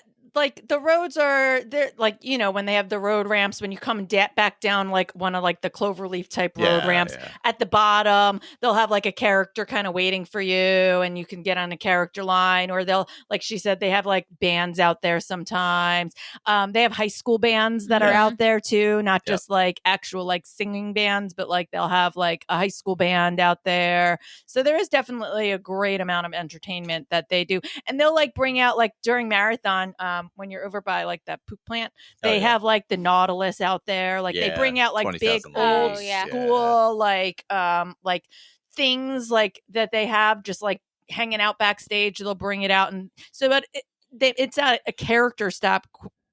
roads are there, like, you know, when they have the road ramps, when you come back down like one of like the cloverleaf type road ramps at the bottom, they'll have like a character kind of waiting for you and you can get on a character line, or they'll, like she said, they have like bands out there sometimes. They have high school bands that are out there too, not just like actual like singing bands, but like they'll have like a high school band out there. So there is definitely a great amount of entertainment that they do. And they'll like bring out like during marathon, when you're over by like that poop plant, they have like the Nautilus out there. Like they bring out like big old school, like things like that they have just like hanging out backstage. They'll bring it out. And so, but it's a character stop,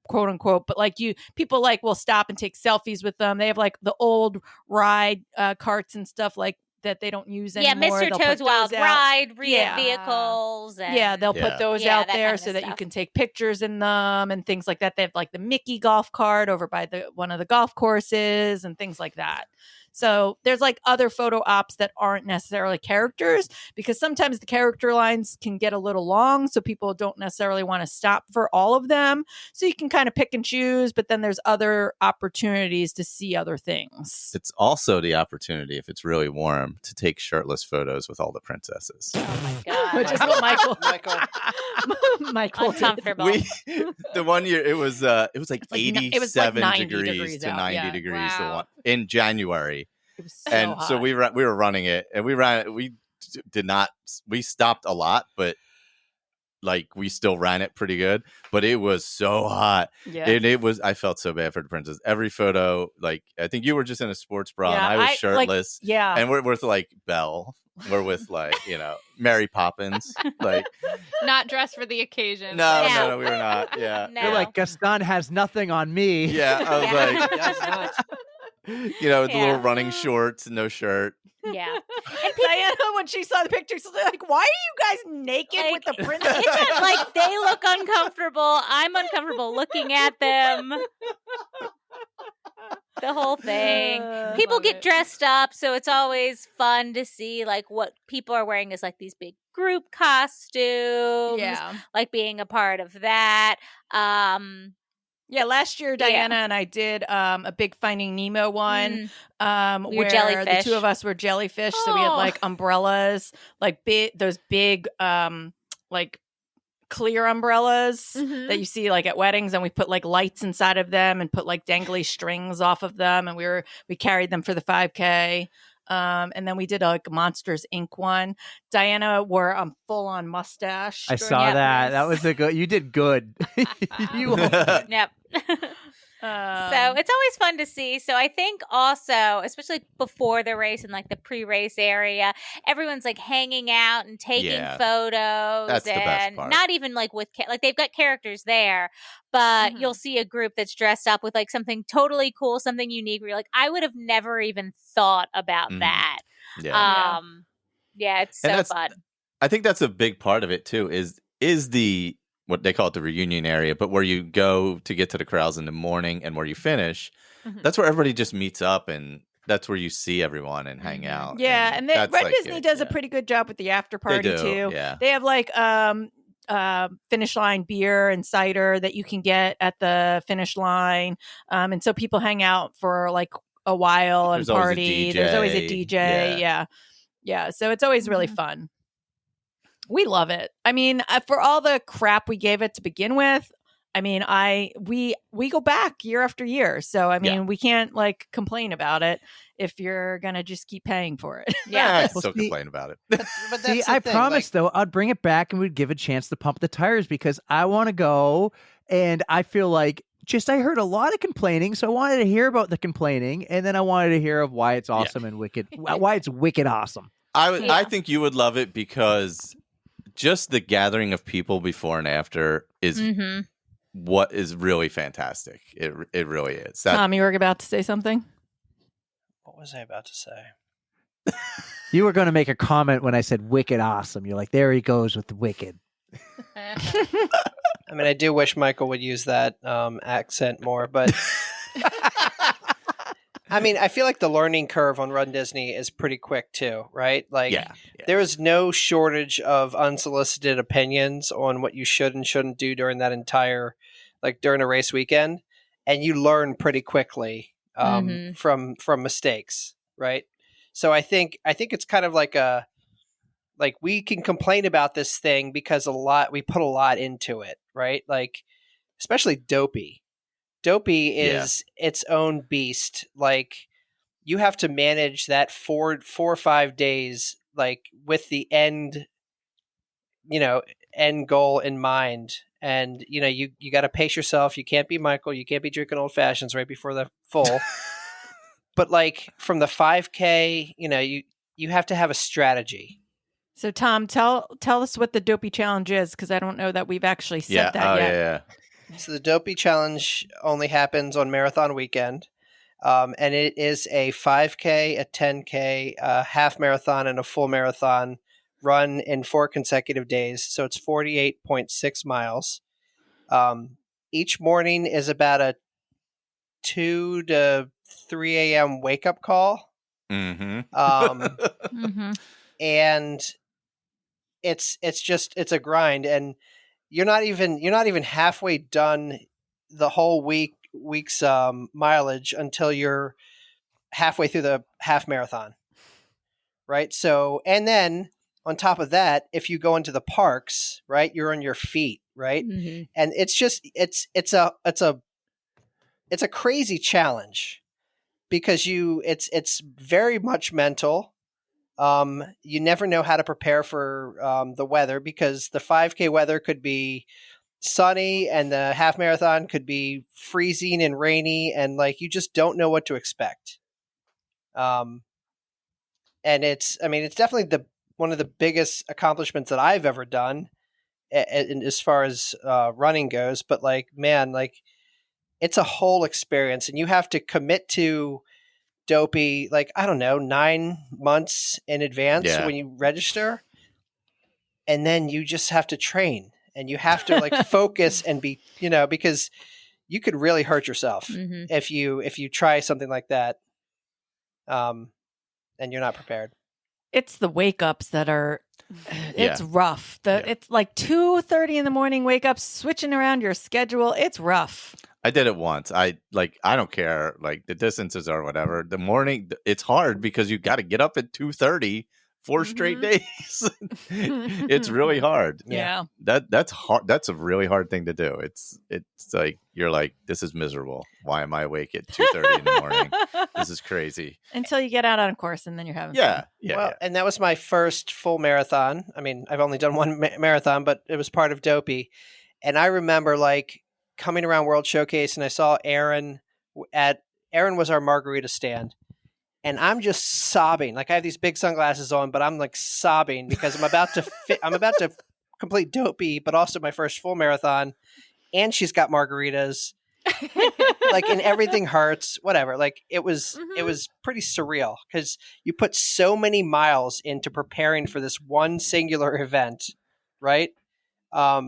quote unquote, but like people like will stop and take selfies with them. They have like the old ride carts and stuff like that they don't use anymore. Mr. Toad's Wild Ride vehicles. And they'll put those out there so that you can take pictures in them and things like that. They have like the Mickey golf cart over by one of the golf courses and things like that. So there's like other photo ops that aren't necessarily characters, because sometimes the character lines can get a little long. So people don't necessarily want to stop for all of them. So you can kind of pick and choose, but then there's other opportunities to see other things. It's also the opportunity, if it's really warm, to take shirtless photos with all the princesses. Oh my God. Which is what Michael uncomfortable. The one year it was like 87 90 degrees to out. 90 degrees Wow. the one in January. It was so And hot. so we were running it, and we stopped a lot, but like we still ran it pretty good, but it was so hot. And I felt so bad for the princess. Every photo, like I think you were just in a sports bra and I was shirtless. And we're with like Belle. We're with like, you know, Mary Poppins. Like Not dressed for the occasion. No, we were not. Yeah. No. You're like, Gaston has nothing on me. Yeah. I was like, you know, with the little running shorts and no shirt. Yeah. And Diana, when she saw the pictures, she's like, why are you guys naked with the princess? It's not like they look uncomfortable. I'm uncomfortable looking at them. The whole thing. People get dressed up, so it's always fun to see like what people are wearing is like these big group costumes. Yeah. Like being a part of that. Yeah, last year Diana and I did a big Finding Nemo one where jellyfish. the two of us were jellyfish. So we had like umbrellas, like those big like clear umbrellas that you see like at weddings, and we put like lights inside of them and put like dangly strings off of them, and we carried them for the 5K. And then we did a Monsters Inc. one. Diana wore a full-on mustache. I saw that. That was you did good. Yep. So it's always fun to see. So I think also, especially before the race and like the pre-race area, everyone's like hanging out and taking photos. That's the best and part. not even like with like they've got characters there, but you'll see a group that's dressed up with like something totally cool, something unique where you're like, I would have never even thought about that. Yeah. It's so fun. I think that's a big part of it too, is the what they call it the reunion area, but where you go to get to the corrals in the morning and where you finish, that's where everybody just meets up, and that's where you see everyone and hang out. Yeah, and Red Disney does a pretty good job with the after party too. Yeah. They have like finish line beer and cider that you can get at the finish line. And so people hang out for like a while and There's always a party. There's always a DJ. Yeah. So it's always really fun. We love it. I mean, for all the crap we gave it to begin with, I mean, we go back year after year. So, I mean, we can't like complain about it if you're going to just keep paying for it. Yeah, I still complain about it. But that's See, the I thing, promised though I'd bring it back and we'd give a chance to pump the tires because I want to go, and I feel like I heard a lot of complaining, so I wanted to hear about the complaining, and then I wanted to hear of why it's awesome and wicked, why it's wicked awesome. I think you would love it because just the gathering of people before and after is what is really fantastic. It really is. Tom, you were about to say something? What was I about to say? You were going to make a comment when I said wicked awesome. You're like, there he goes with the wicked. I mean, I do wish Michael would use that accent more, but I mean, I feel like the learning curve on runDisney is pretty quick too, right? Like, there is no shortage of unsolicited opinions on what you should and shouldn't do during that entire, like during a race weekend, and you learn pretty quickly from mistakes, right? So I think it's kind of like we can complain about this thing because we put a lot into it, right? Like, especially Dopey. Dopey is its own beast. Like, you have to manage that 4 or 5 days, like with the end goal in mind. And, you got to pace yourself. You can't be Michael. You can't be drinking old fashions right before the full. But like from the 5K, you have to have a strategy. So Tom, tell us what the Dopey challenge is, because I don't know that we've actually said that yet. Yeah. So the Dopey challenge only happens on marathon weekend. And it is a 5K, a 10K, a half marathon, and a full marathon run in 4 consecutive days. So it's 48.6 miles. Each morning is about a 2 to 3 a.m. wake up call. Mm-hmm. And it's a grind, and you're not even halfway done the whole week's mileage until you're halfway through the half marathon, right? So, and then on top of that, if you go into the parks, right, you're on your feet, right? And it's just it's a crazy challenge because it's very much mental. You never know how to prepare for the weather, because the 5K weather could be sunny and the half marathon could be freezing and rainy, and like you just don't know what to expect. And it's definitely one of the biggest accomplishments that I've ever done as far as running goes. But like, man, like it's a whole experience, and you have to commit to Dopey, like, I don't know, 9 months in advance when you register. And then you just have to train, and you have to like focus and be, because you could really hurt yourself if you try something like that. And you're not prepared. It's the wake ups that are, it's rough. It's like 2:30 in the morning wake ups, switching around your schedule. It's rough. I did it once. I don't care, like the distances or whatever. The morning, it's hard because you got to get up at 2:30 4 straight days. It's really hard. Yeah. That's hard. That's a really hard thing to do. It's like you're like, this is miserable. Why am I awake at 2:30 in the morning? This is crazy. Until you get out on a course, and then you're having fun. Well, and that was my first full marathon. I mean, I've only done one marathon, but it was part of Dopey. And I remember like coming around World Showcase, and I saw Aaron was our margarita stand. And I'm just sobbing. Like I have these big sunglasses on, but I'm like sobbing because I'm about to complete Dopey, but also my first full marathon. And she's got margaritas. Like, and everything hurts, whatever. Like it was pretty surreal because you put so many miles into preparing for this one singular event, right? I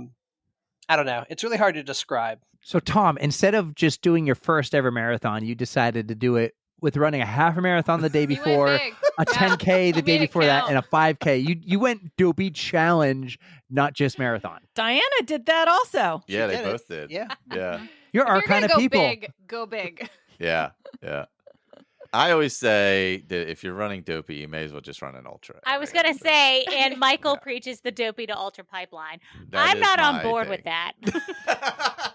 don't know. It's really hard to describe. So Tom, instead of just doing your first ever marathon, you decided to do it with running a half a marathon the day You went before, big. a Yeah. 10K the You day made it before that, count. and a 5K. You went Dopey challenge, not just marathon. Diana did that also. Yeah, they did it. both did. Yeah. Yeah. You're If our you're kind gonna of go people. big, go big. Yeah. Yeah. I always say that if you're running Dopey, you may as well just run an ultra. I was every going to episode. say, and Michael Yeah. preaches the Dopey to Ultra pipeline. That I'm is not on my board with thing. that.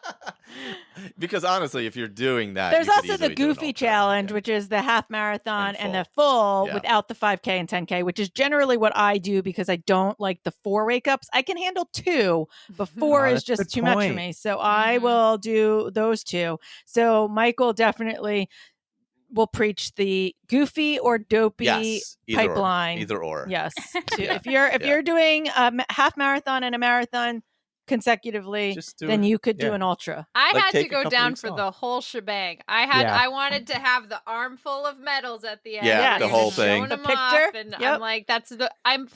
Because honestly, if you're doing that, There's you could also the easily do an goofy ultra. challenge, Yeah. which is the half marathon and the full. full Yeah. without the 5K and 10K, which is generally what I do because I don't like the 4 wake ups. I can handle 2, but 4 Oh, is that's a just good too much for point. me. So I Mhm. will do those 2. So Michael definitely will preach the goofy or dopey Yes, either pipeline. or. Either or. Yes. Yeah. If Yeah. you're doing a half marathon and a marathon consecutively, Just do then it. you could do Yeah. an ultra. I Like, had to take a go couple down weeks for off. the whole shebang. I Yeah. wanted to have the armful of medals at the end. Yeah, the and whole just showing thing. The them picture. off, and Yep. I'm like,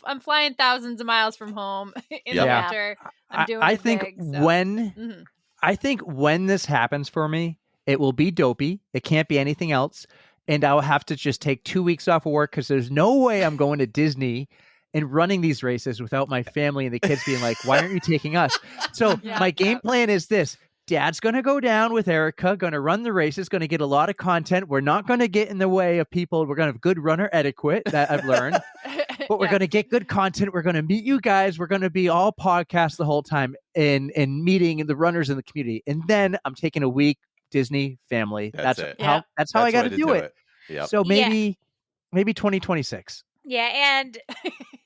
I'm flying thousands of miles from home in Yep. the Yeah. winter. I'm doing I it think big, so. I think when this happens for me, it will be Dopey. It can't be anything else. And I'll have to just take 2 weeks off of work because there's no way I'm going to Disney and running these races without my family and the kids being like, why aren't you taking us? So Yeah, my game yeah. plan is this. Dad's going to go down with Erica, going to run the races, going to get a lot of content. We're not going to get in the way of people. We're going to have good runner etiquette that I've learned. But we're Yeah. going to get good content. We're going to meet you guys. We're going to be all podcasts the whole time and meeting the runners in the community. And then I'm taking a week Disney family. That's That's it. how Yeah. that's how I That's got the to way do it. Yep. So Yeah. maybe 2026. Yeah, and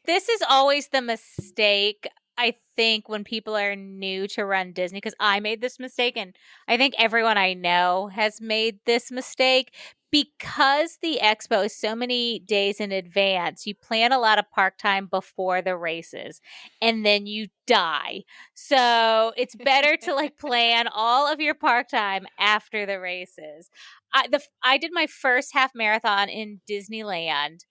this is always the mistake, I think, when people are new to run Disney, because I made this mistake, and I think everyone I know has made this mistake. Because the expo is so many days in advance, you plan a lot of park time before the races, and then you die. So it's better to like plan all of your park time after the races. I did my first half marathon in Disneyland,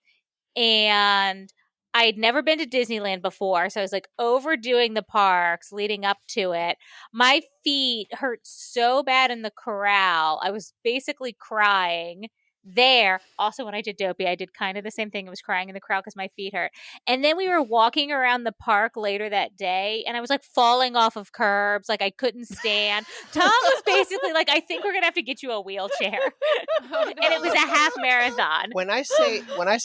and I'd never been to Disneyland before, so I was like overdoing the parks leading up to it. My feet hurt so bad in the corral. I was basically crying there. Also, when I did Dopey, I did kind of the same thing. I was crying in the crowd because my feet hurt. And then we were walking around the park later that day, and I was like falling off of curbs. Like I couldn't stand. Tom was basically like, I think we're going to have to get you a wheelchair. And it was a half marathon. When I say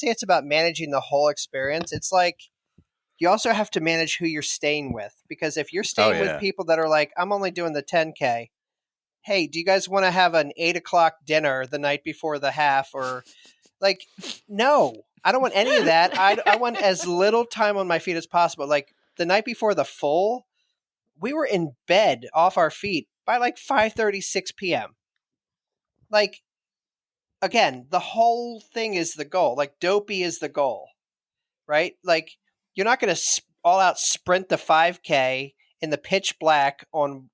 it's about managing the whole experience, it's like you also have to manage who you're staying with, because if you're staying yeah. with people that are like, I'm only doing the 10K. Hey, do you guys want to have an 8:00 dinner the night before the half? Or like, no, I don't want any of that. I want as little time on my feet as possible. Like the night before the full, we were in bed off our feet by like 5:30, 6 p.m. Like, again, the whole thing is the goal. Like Dopey is the goal, right? Like you're not going to all out sprint the 5K in the pitch black on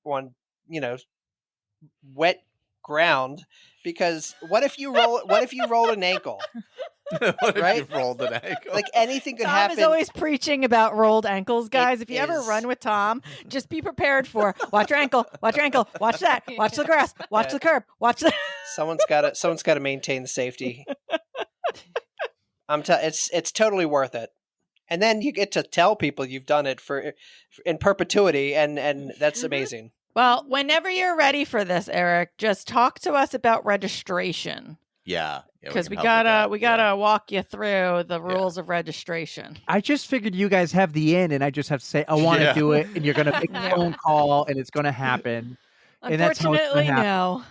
wet ground, because what if you roll an ankle? What Right? if you rolled an ankle? Like anything could Tom happen. is always preaching about rolled ankles, guys. If you ever is- run with Tom, just be prepared for watch your ankle, watch that, watch the grass, watch the curb, watch the. Someone's got to maintain the safety. It's totally worth it. And then you get to tell people you've done it for in perpetuity, and that's amazing. Well, whenever you're ready for this, Eric, just talk to us about registration, yeah. because can we help with that. gotta walk you through the rules of registration. I just figured you guys have the in, and I just have to say I want to Yeah. do it, and you're going to make a Yeah. phone call, and it's going to happen. And that's how it's gonna Unfortunately, no.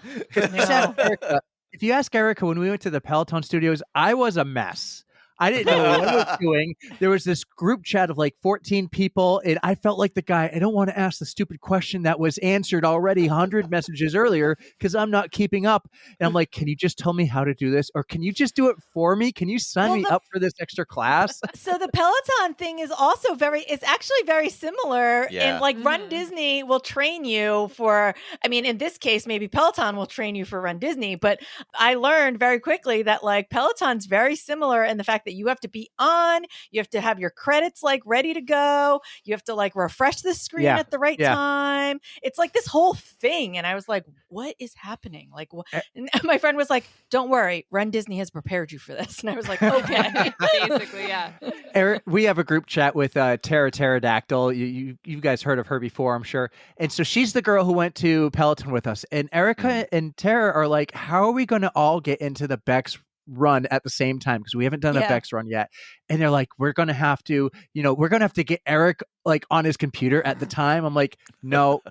Just ask Erica. If you ask Erica, when we went to the Peloton studios, I was a mess. I didn't know what I was doing. There was this group chat of like 14 people, and I felt like the guy, I don't want to ask the stupid question that was answered already 100 messages earlier because I'm not keeping up. And I'm like, can you just tell me how to do this? Or can you just do it for me? Can you sign me up for this extra class? So the Peloton thing is also it's actually very similar. Yeah. And like runDisney will train you for, I mean, in this case, maybe Peloton will train you for runDisney, but I learned very quickly that like Peloton's very similar in the fact fact that you have to be on, you have to have your credits like ready to go, you have to like refresh the screen at the right time. It's like this whole thing. And I was like, what is happening? Like, and my friend was like, don't worry, runDisney has prepared you for this. And I was like, okay. Basically, yeah. Eric, we have a group chat with Tara Pterodactyl. You guys heard of her before, I'm sure. And so she's the girl who went to Peloton with us. And Erica and Tara are like, how are we going to all get into the Bex run at the same time? Because we haven't done a Bex run yet. And they're like, we're going to have to, get Eric like on his computer at the time. I'm like, no,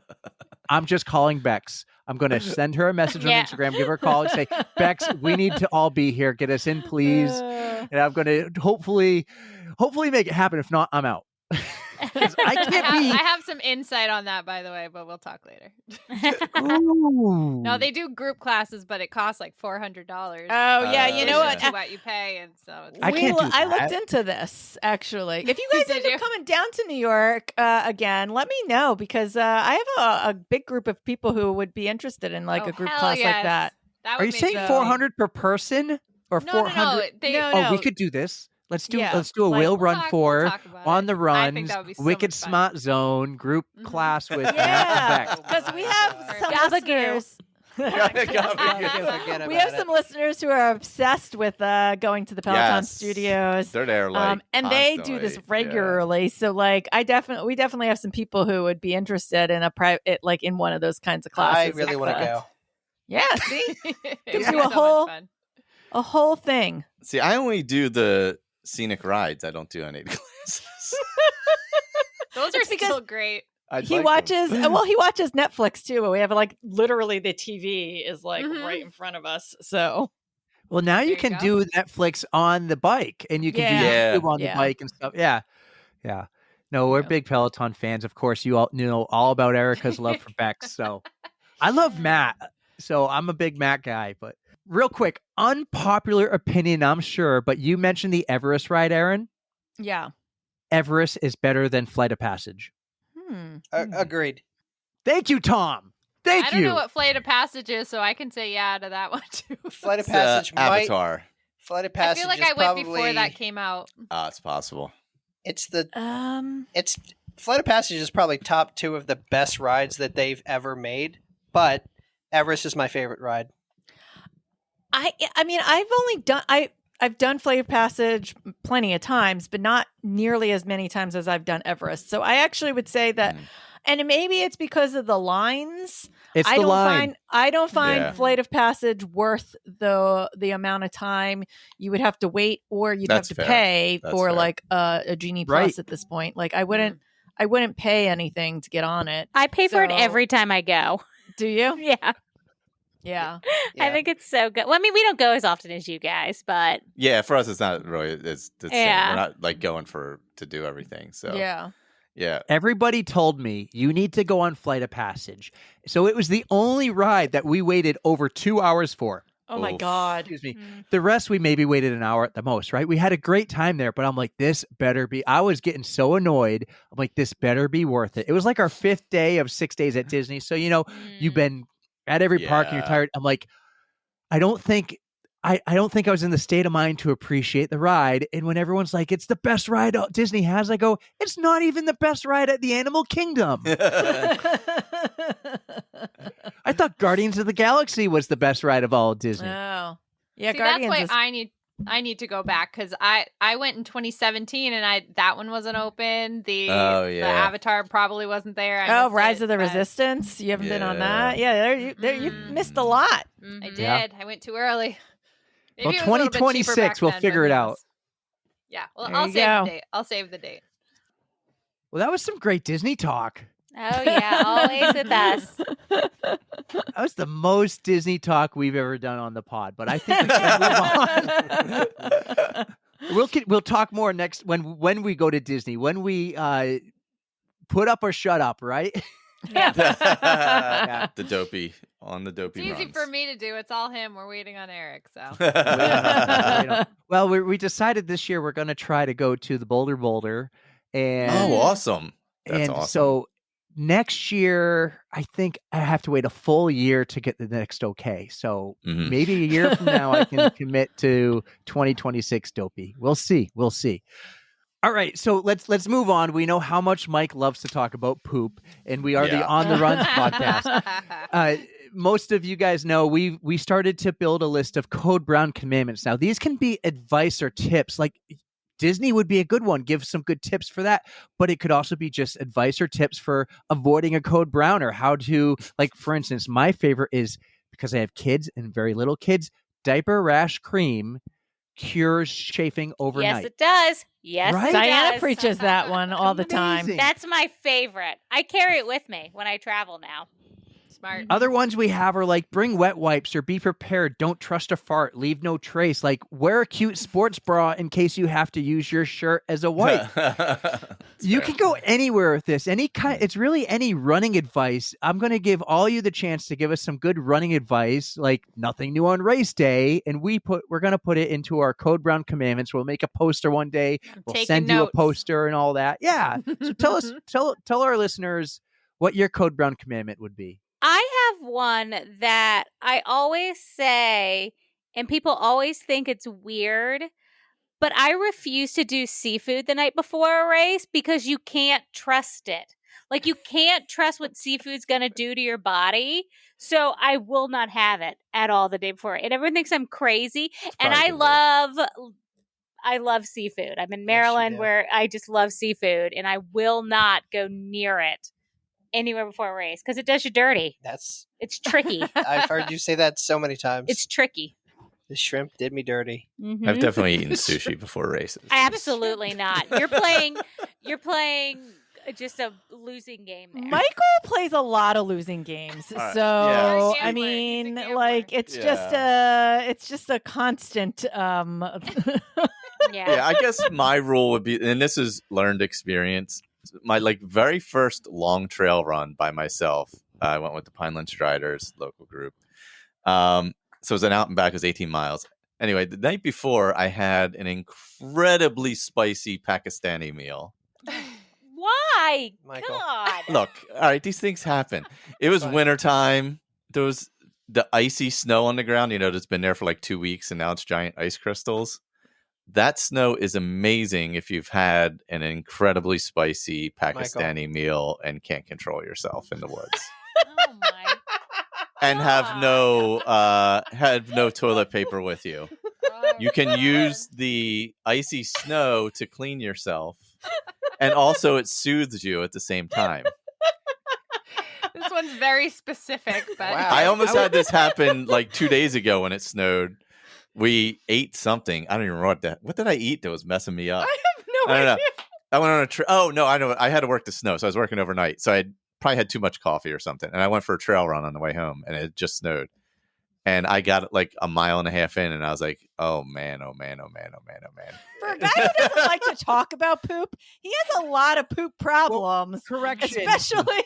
I'm just calling Bex. I'm going to send her a message on Instagram, give her a call and say, Bex, we need to all be here. Get us in, please. And I'm going to hopefully make it happen. If not, I'm out. I have some insight on that, by the way, but we'll talk later. No, they do group classes, but it costs like $400. Oh yeah, you know what you pay, and so I can't do that. I looked into this actually. If you guys end up coming down to New York again, let me know because I have a big group of people who would be interested in like a group class like that. Are you saying 400 per person or 400? No. We could do this. Let's do a wheel run on the runs, Wicked Smart Zone group class with because we have some listeners. We have some listeners who are obsessed with going to the Peloton studios. They're there and they do this regularly. So like we definitely have some people who would be interested in a private in one of those kinds of classes. I really want to go. Yeah, see? Gives you a whole thing. See, I only do the scenic rides. I don't do any classes. Those are still great. He watches Netflix too. We have like literally the TV is like right in front of us. So well, now you can do Netflix on the bike and you can do YouTube on the bike and stuff. Yeah. No, we're big Peloton fans. Of course, you all know all about Erica's love for Bex. So I love Matt. So I'm a big Matt guy, but real quick, unpopular opinion, I'm sure, but you mentioned the Everest ride, Erin. Yeah. Everest is better than Flight of Passage. Agreed. Thank you, Tom. Thank you. I don't know what Flight of Passage is, so I can say yeah to that one too. Flight of Passage Avatar. Flight of Passage. I feel like I went before that came out. It's possible. It's Flight of Passage is probably top 2 of the best rides that they've ever made, but Everest is my favorite ride. I mean, I've done Flight of Passage plenty of times, but not nearly as many times as I've done Everest. So I actually would say that, and maybe it's because of the lines. I don't find Flight of Passage worth the amount of time you would have to wait, or you'd have to pay for like a Genie Plus at this point. Like I wouldn't pay anything to get on it. I pay for it every time I go. Do you? Yeah. I think it's so good. Well, I mean, we don't go as often as you guys, but for us, it's not really. It's we're not like going to do everything. So yeah. Everybody told me you need to go on Flight of Passage, so it was the only ride that we waited over 2 hours for. Oh my God! Excuse me. The rest we maybe waited an hour at the most. Right? We had a great time there, but I'm like, this better be. I was getting so annoyed. I'm like, this better be worth it. It was like our 5th day of 6 days at Disney, so you've been at every park and you're tired. I'm like, I don't think I was in the state of mind to appreciate the ride. And when everyone's like, it's the best ride Disney has, I go, it's not even the best ride at the Animal Kingdom. I thought Guardians of the Galaxy was the best ride of all of Disney. Oh, yeah. See, Guardians that's why I need to go back because I went in 2017 and that one wasn't open. The Avatar probably wasn't there. Rise of the Resistance. You haven't been on that? Yeah, you missed a lot. I did. Yeah. I went too early. Maybe 2026, we'll figure it out. Yeah, well, I'll save the date. I'll save the date. Well, that was some great Disney talk. Oh, yeah, always with us. That was the most Disney talk we've ever done on the pod, but I think we can move on. We'll talk more next when we go to Disney, when we put up or shut up, right? Yeah. The Dopey on the Dopey It's easy runs. for me to do. It's all him. We're waiting on Eric, so. Well, we decided this year we're going to try to go to the Boulder, and awesome. That's awesome. So next year, I think I have to wait a full year to get the next okay. So maybe a year from now, I can commit to 2026 Dopey. We'll see. We'll see. All right, so let's move on. We know how much Mike loves to talk about poop, and we are the On the Run podcast. Most of you guys know we started to build a list of Code Brown commandments. Now, these can be advice or tips. Like Disney would be a good one. Give some good tips for that. But it could also be just advice or tips for avoiding a Code Brown or how to, like, for instance, my favorite is, because I have kids and very little kids, diaper rash cream cures chafing overnight. Yes, it does. Yes, Right? it Diana does. preaches that one all the time. Amazing. That's my favorite. I carry it with me when I travel now. Smart. Other ones we have are like bring wet wipes or be prepared. Don't trust a fart. Leave no trace. Like wear a cute sports bra in case you have to use your shirt as a wipe. You can go anywhere with this. It's really any running advice. I'm going to give all you the chance to give us some good running advice, like nothing new on race day. And we're going to put it into our Code Brown commandments. We'll make a poster one day. We'll Taking send you a notes. poster and all that. Yeah. So tell our listeners what your Code Brown commandment would be. I have one that I always say, and people always think it's weird, but I refuse to do seafood the night before a race because you can't trust it. Like, you can't trust what seafood's going to do to your body. So I will not have it at all the day before. And everyone thinks I'm crazy. And I love seafood. I'm in Maryland where I just love seafood, and I will not go near it anywhere before a race because it does you dirty. It's tricky. I've heard you say that so many times. It's tricky. The shrimp did me dirty. Mm-hmm. I've definitely eaten sushi before races. Absolutely not. You're playing just a losing game there. Michael plays a lot of losing games, so Yeah. I mean, like it's just a constant. Yeah, I guess my rule would be, and this is learned experience. My very first long trail run by myself, I went with the Pineland Striders local group. So it was an out and back, it was 18 miles. Anyway, the night before, I had an incredibly spicy Pakistani meal. Why? Michael. God. Look, all right, these things happen. It was wintertime. There was the icy snow on the ground. It's been there for like 2 weeks, and now it's giant ice crystals. That snow is amazing if you've had an incredibly spicy Pakistani meal and can't control yourself in the woods. Oh my. And have no toilet paper with you. You can use the icy snow to clean yourself, and also it soothes you at the same time. This one's very specific, but Wow. I almost had this happen like 2 days ago when it snowed. We ate something. I don't even remember what did I eat that was messing me up? I have no I don't idea. know. I went on a trip. Oh no, I know. I had to work the snow, so I was working overnight. So I probably had too much coffee or something, and I went for a trail run on the way home, and it just snowed. And I got like a mile and a half in, and I was like, "Oh man, oh man, oh man, oh man, oh man." For a guy who doesn't like to talk about poop, he has a lot of poop problems. Correction. Especially.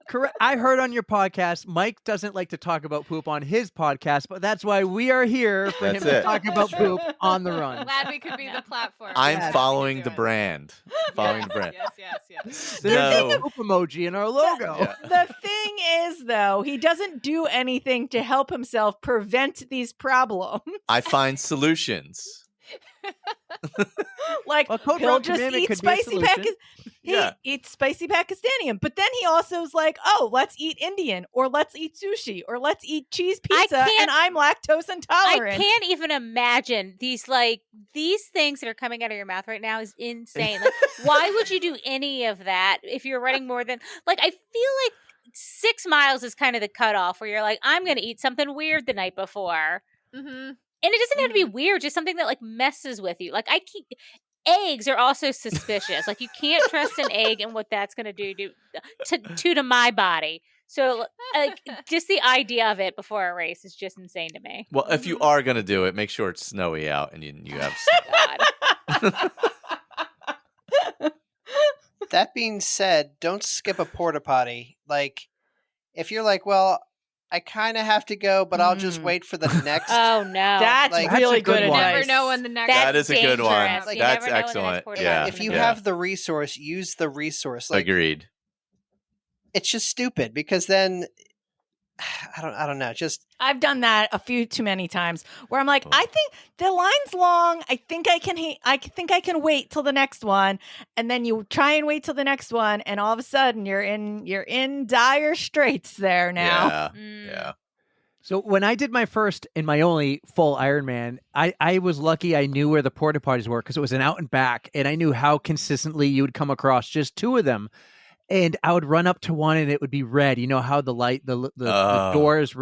Correct. I heard on your podcast, Mike doesn't like to talk about poop on his podcast, but that's why we are here for him That's to it. talk about poop on the run. glad we could be the platform. I'm Yes. following the brand. Following the brand. Yes. There's No. a poop emoji in our logo. Yeah. The thing is, though, he doesn't do anything to help himself prevent these problems. I find solutions. Like Well, Code he'll Brown just commandment eat could be a spicy solution. He Yeah. eats spicy Pakistani, but then he also is like, "Oh, let's eat Indian, or let's eat sushi, or let's eat cheese pizza," can't- and I'm lactose intolerant. I can't even imagine these things that are coming out of your mouth right now is insane. Like, why would you do any of that if you're running more than I feel like 6 miles is kind of the cutoff where you're like, I'm going to eat something weird the night before. Mm-hmm. And it doesn't have to be weird, just something that messes with you. Eggs are also suspicious. You can't trust an egg and what that's going to do to my body. So just the idea of it before a race is just insane to me. Well, if you are going to do it, make sure it's snowy out and you have God. That being said, don't skip a porta potty. If you're like, well, I kind of have to go, but I'll just wait for the next. Oh no, That's Like, really that's a good good one. advice. Never know when the next. That is a good one. dangerous. You That's never know when the next excellent. porta Yeah. potty's If you gonna have the resource, use the resource. Agreed. it's just stupid because then I don't know. Just I've done that a few too many times where I'm like, I think the line's long. I think I can wait till the next one, and then you try and wait till the next one, and all of a sudden you're in dire straits there now. Yeah. So when I did my first and my only full Ironman, I was lucky I knew where the porta potties were because it was an out and back, and I knew how consistently you would come across just 2 of them. And I would run up to one and it would be red. You know how the light, the door is,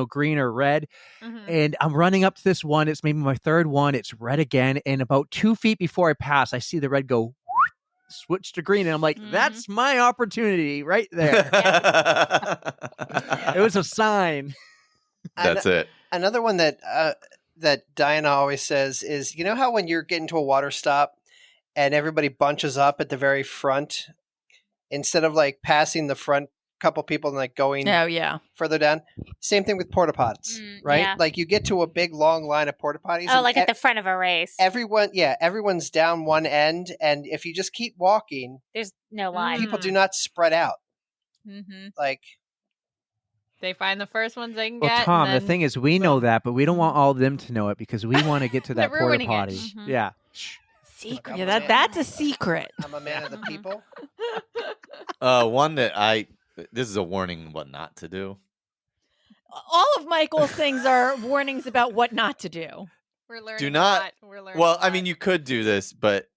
green or red. Mm-hmm. And I'm running up to this one. It's maybe my 3rd one. It's red again. And about 2 feet before I pass, I see the red go switch to green. And I'm like, that's my opportunity right there. It was a sign. That's it. Another one that Diana always says is, you know how when you're getting to a water stop and everybody bunches up at the very front, instead of like passing the front couple people and like going further down, same thing with porta potties, right? Yeah. Like you get to a big long line of porta potties. Oh, like at the front of a race. Everyone's down one end, and if you just keep walking, there's no line. People do not spread out. Mm-hmm. Like they find the first ones they can well, get. Tom, the thing is, we know that, but we don't want all of them to know it because we want to get to that porta potty. Mm-hmm. Yeah. Secret. Yeah, that's a secret. I'm a man of the people. One that this is a warning what not to do. All of Michael's things are warnings about what not to do. We're learning Do not. a lot. We're learning Well, a lot. you could do this, but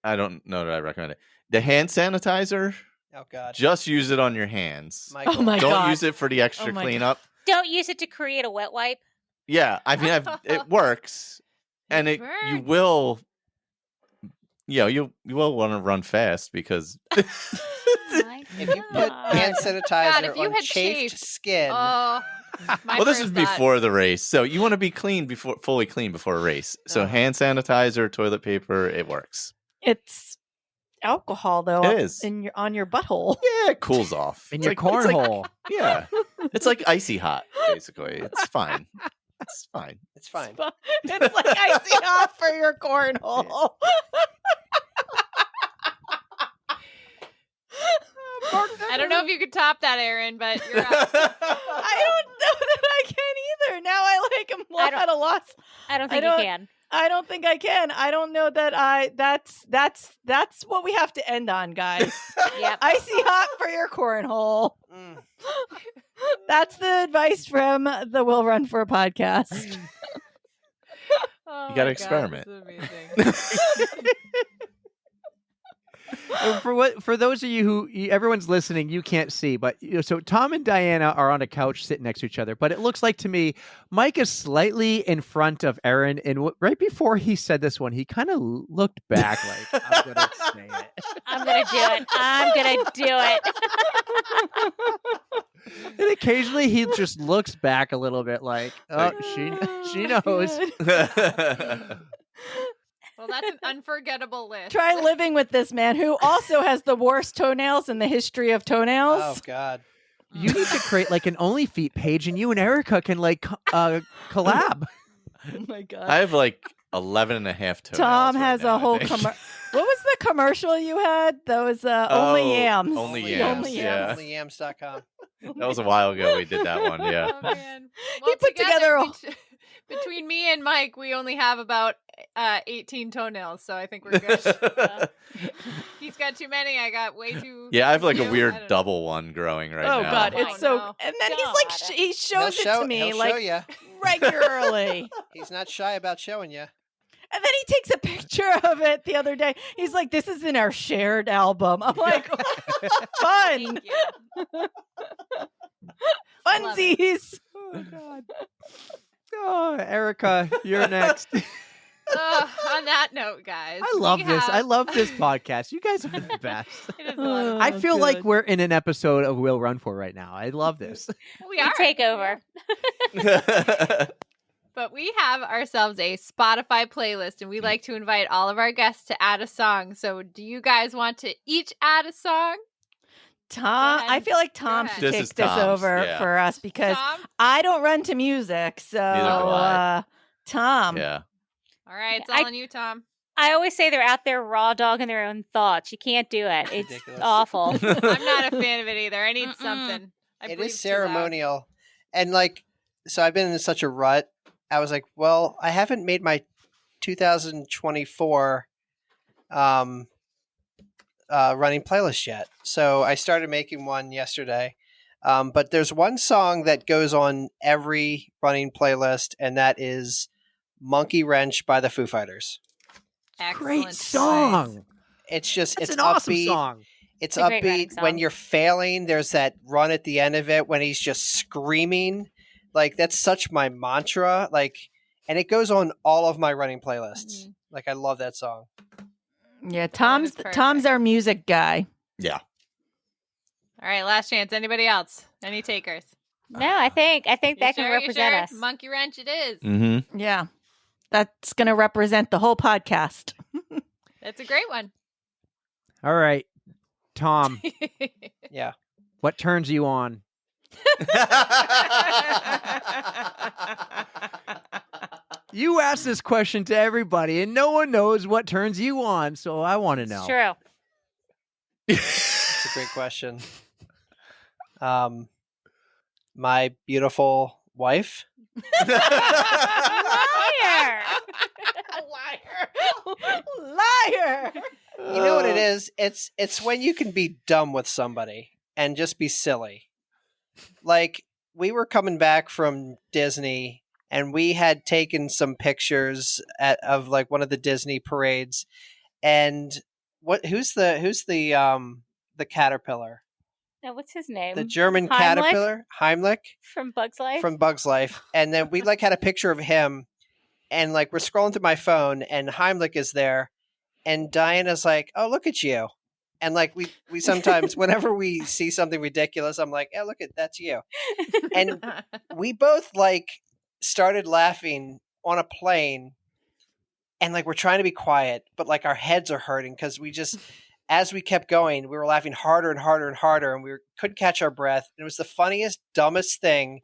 I don't know that I recommend it. The hand sanitizer. Oh God. Just use it on your hands. Michael. Oh my God. Don't use it for the extra cleanup. Don't use it to create a wet wipe. Yeah, it works, and you will. You will want to run fast because if you put hand sanitizer on chafed skin. Oh, well, this is before the race, so you want to be fully clean before a race. So hand sanitizer, toilet paper, it works. It's alcohol though. It is on your butthole. Yeah, it cools off in your cornhole. Yeah, it's like icy hot, basically. It's fine. It's fine. It's fine. It's like icy hot for your cornhole. I don't know if you could top that, Aaron, but you're up. I don't know that I can either. Now I am at a loss. I don't think you can. I don't think I can. I don't know that that's what we have to end on, guys. Yep. Icy hot for your cornhole. That's the advice from the Will Run For a podcast. Oh You got to my experiment. God, this is amazing. For those of you who everyone's listening, you can't see, but so Tom and Diana are on a couch sitting next to each other. But it looks like to me, Mike is slightly in front of Aaron, and right before he said this one, he kind of looked back like, "I'm gonna say it. I'm gonna do it. I'm gonna do it." And occasionally he just looks back a little bit like, "Oh, she knows." Well, that's an unforgettable list. Try living with this man who also has the worst toenails in the history of toenails. Oh God. You need to create like an OnlyFeet page, and you and Erica can like collab. Oh my God. I have like 11 and a half toenails. Tom right has now, a whole I think. What was the commercial you had? That was Only Yams. Only Yams, yeah. Onlyyams.com. That was a while ago we did that one, yeah. Oh, man. He put together between me and Mike, we only have about 18 toenails, so I think we're good. He's got too many. I got way too. Yeah, I have like a few. weird double one growing right now. Oh God, it's so. no. And then he's like, he shows it to me he'll like show ya. regularly. He's not shy about showing you. And then he takes a picture of it the other day. He's like, "This is in our shared album." I'm like, "Fun, funsies." Oh God. Oh, Erica, you're next. On that note, guys, I love this. I love this podcast. You guys are the best. It is a lot of I fun. feel like we're in an episode of Will Run For right now. I love this. We are. Take over. But we have ourselves a Spotify playlist, and we like to invite all of our guests to add a song. So do you guys want to each add a song? Tom, I feel like Tom should This take is this Tom's, over yeah. for us because Tom? I don't run to music. So, Neither do I. Tom. Yeah. All right, it's all on you, Tom. I always say they're out there raw dogging their own thoughts. You can't do it. It's ridiculous. awful. I'm not a fan of it either. I need something. It is ceremonial. And like, so I've been in such a rut. I was like, well, I haven't made my 2024 running playlist yet. So I started making one yesterday. But there's one song that goes on every running playlist, and that is Monkey Wrench by the Foo Fighters. Excellent Great song. It's just, It's it's an awesome upbeat. song. It's It's a great running upbeat. When song. you're failing, there's that run at the end of it when he's just screaming. Like, that's such my mantra. Like, and it goes on all of my running playlists. Like, I love that song. Yeah, is Tom's perfect. our music guy. Yeah. All right, last chance. Anybody else? Any takers? No, I think that You can sure? You represent sure? us. Monkey Wrench it is. Mm-hmm. Yeah. That's going to represent the whole podcast. That's a great one. All right, Tom, Yeah. what turns you on? You asked this question to everybody, and no one knows what turns you on, so I want to know. It's true. That's a great question. My beautiful wife. Liar. Liar. You know what it is? It's when you can be dumb with somebody and just be silly. Like, we were coming back from Disney and we had taken some pictures of like one of the Disney parades, and who's the caterpillar? Now, what's his name? The German Heimlich? caterpillar, Heimlich From Bug's Life. from Bug's Life. And then we like had a picture of him, and like we're scrolling through my phone and Heimlich is there, and Diana's like, "Oh, look at you." And like we sometimes whenever we see something ridiculous, I'm like, "Oh, look at that's you." And we both like started laughing on a plane, and like we're trying to be quiet, but like our heads are hurting because we just, as we kept going, we were laughing harder and harder and harder, and couldn't catch our breath. And it was the funniest, dumbest thing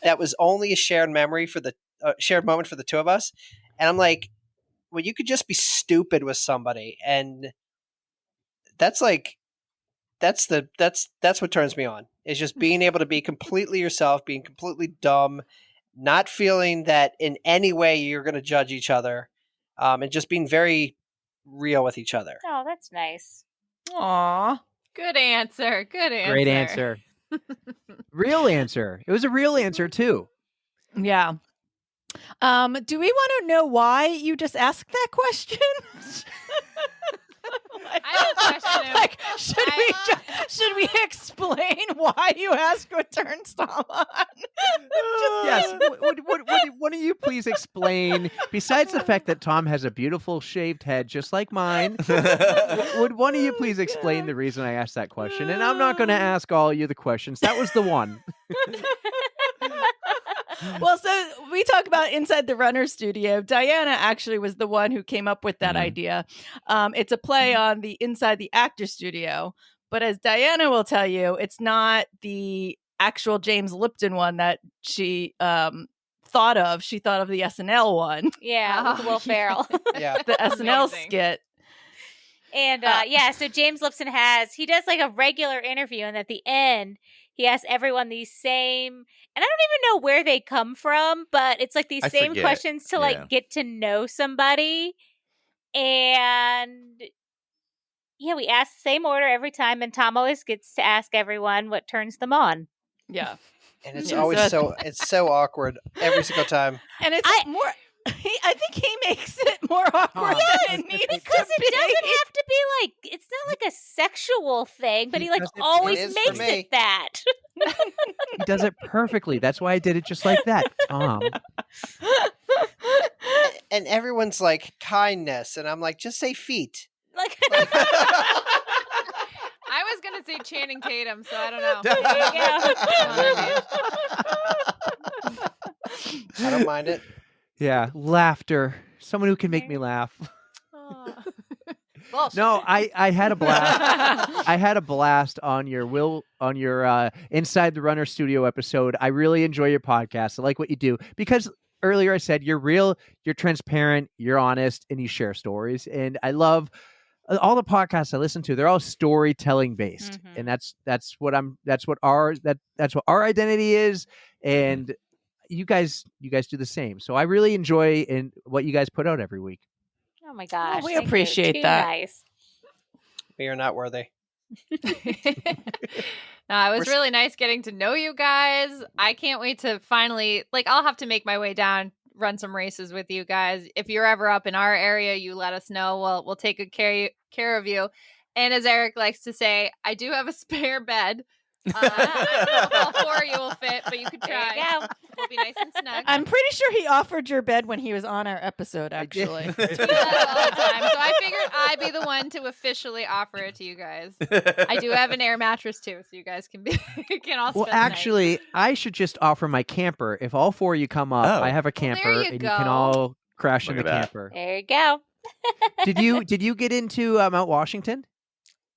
that was only a shared memory for the shared moment for the two of us. And I'm like, well, you could just be stupid with somebody, and that's like, that's what turns me on. Is just being able to be completely yourself, being completely dumb, not feeling that in any way you're going to judge each other, and just being very real with each other. Oh, that's nice. Aw. Good answer. Good answer. Great answer. Real answer. It was a real answer, too. Yeah. Do we want to know why you just asked that question? I have a question. Like, should we explain why you asked what turns Tom on? Yes. Why don't you please explain, besides the fact that Tom has a beautiful shaved head just like mine, would one of you please explain the reason I asked that question? And I'm not going to ask all you the questions. That was the one. Well, so we talk about Inside the Runner Studio. Diana actually was the one who came up with that idea. It's a play on the Inside the Actor Studio. But as Diana will tell you, it's not the actual James Lipton one that she thought of. She thought of the SNL one. Yeah, with Will Ferrell. Yeah. The SNL Amazing. skit. And yeah, so James Lipton he does like a regular interview, and at the end, he asks everyone these same, and I don't even know where they come from, but it's like these I same forget. questions to like Yeah. get to know somebody. And yeah, we ask the same order every time, and Tom always gets to ask everyone what turns them on. Yeah. And it's Yeah, always so- it's so awkward every single time. And it's more... I think he makes it more awkward than it needs Because to it doesn't have to be like, it's not like a sexual thing, but he like Because it always is for makes me. it that. He does it perfectly. That's why I did it just like that, Tom. And everyone's like, kindness, and I'm like, just say feet. Like, I was going to say Channing Tatum, so I don't know. there you go. I don't mind it. Yeah, laughter. Someone who can make me laugh. No, I had a blast. I had a blast on your Inside the Runner Studio episode. I really enjoy your podcast. I like what you do because earlier I said, you're real, you're transparent, you're honest, and you share stories. And I love all the podcasts I listen to. They're all storytelling based, and that's what our identity is. And you guys do the same. So I really enjoy what you guys put out every week. Oh my gosh, we thank you. appreciate Too that. Nice. We are not worthy. No, it was really nice getting to know you guys. I can't wait to finally, I'll have to make my way down, run some races with you guys. If you're ever up in our area, you let us know. We'll take good care of you. And as Eric likes to say, I do have a spare bed. I don't know if all four of you will fit, but you could try. There you go. We'll be nice and snug. I'm pretty sure he offered your bed when he was on our episode, actually. We do that all the time, so I figured I'd be the one to officially offer it to you guys. I do have an air mattress too, so you guys can all spend Well, the night. actually, I should just offer my camper. If all four of you come up, I have a camper, you and go. you can all crash in Look the at that. camper. There you go. Did you get into Mount Washington?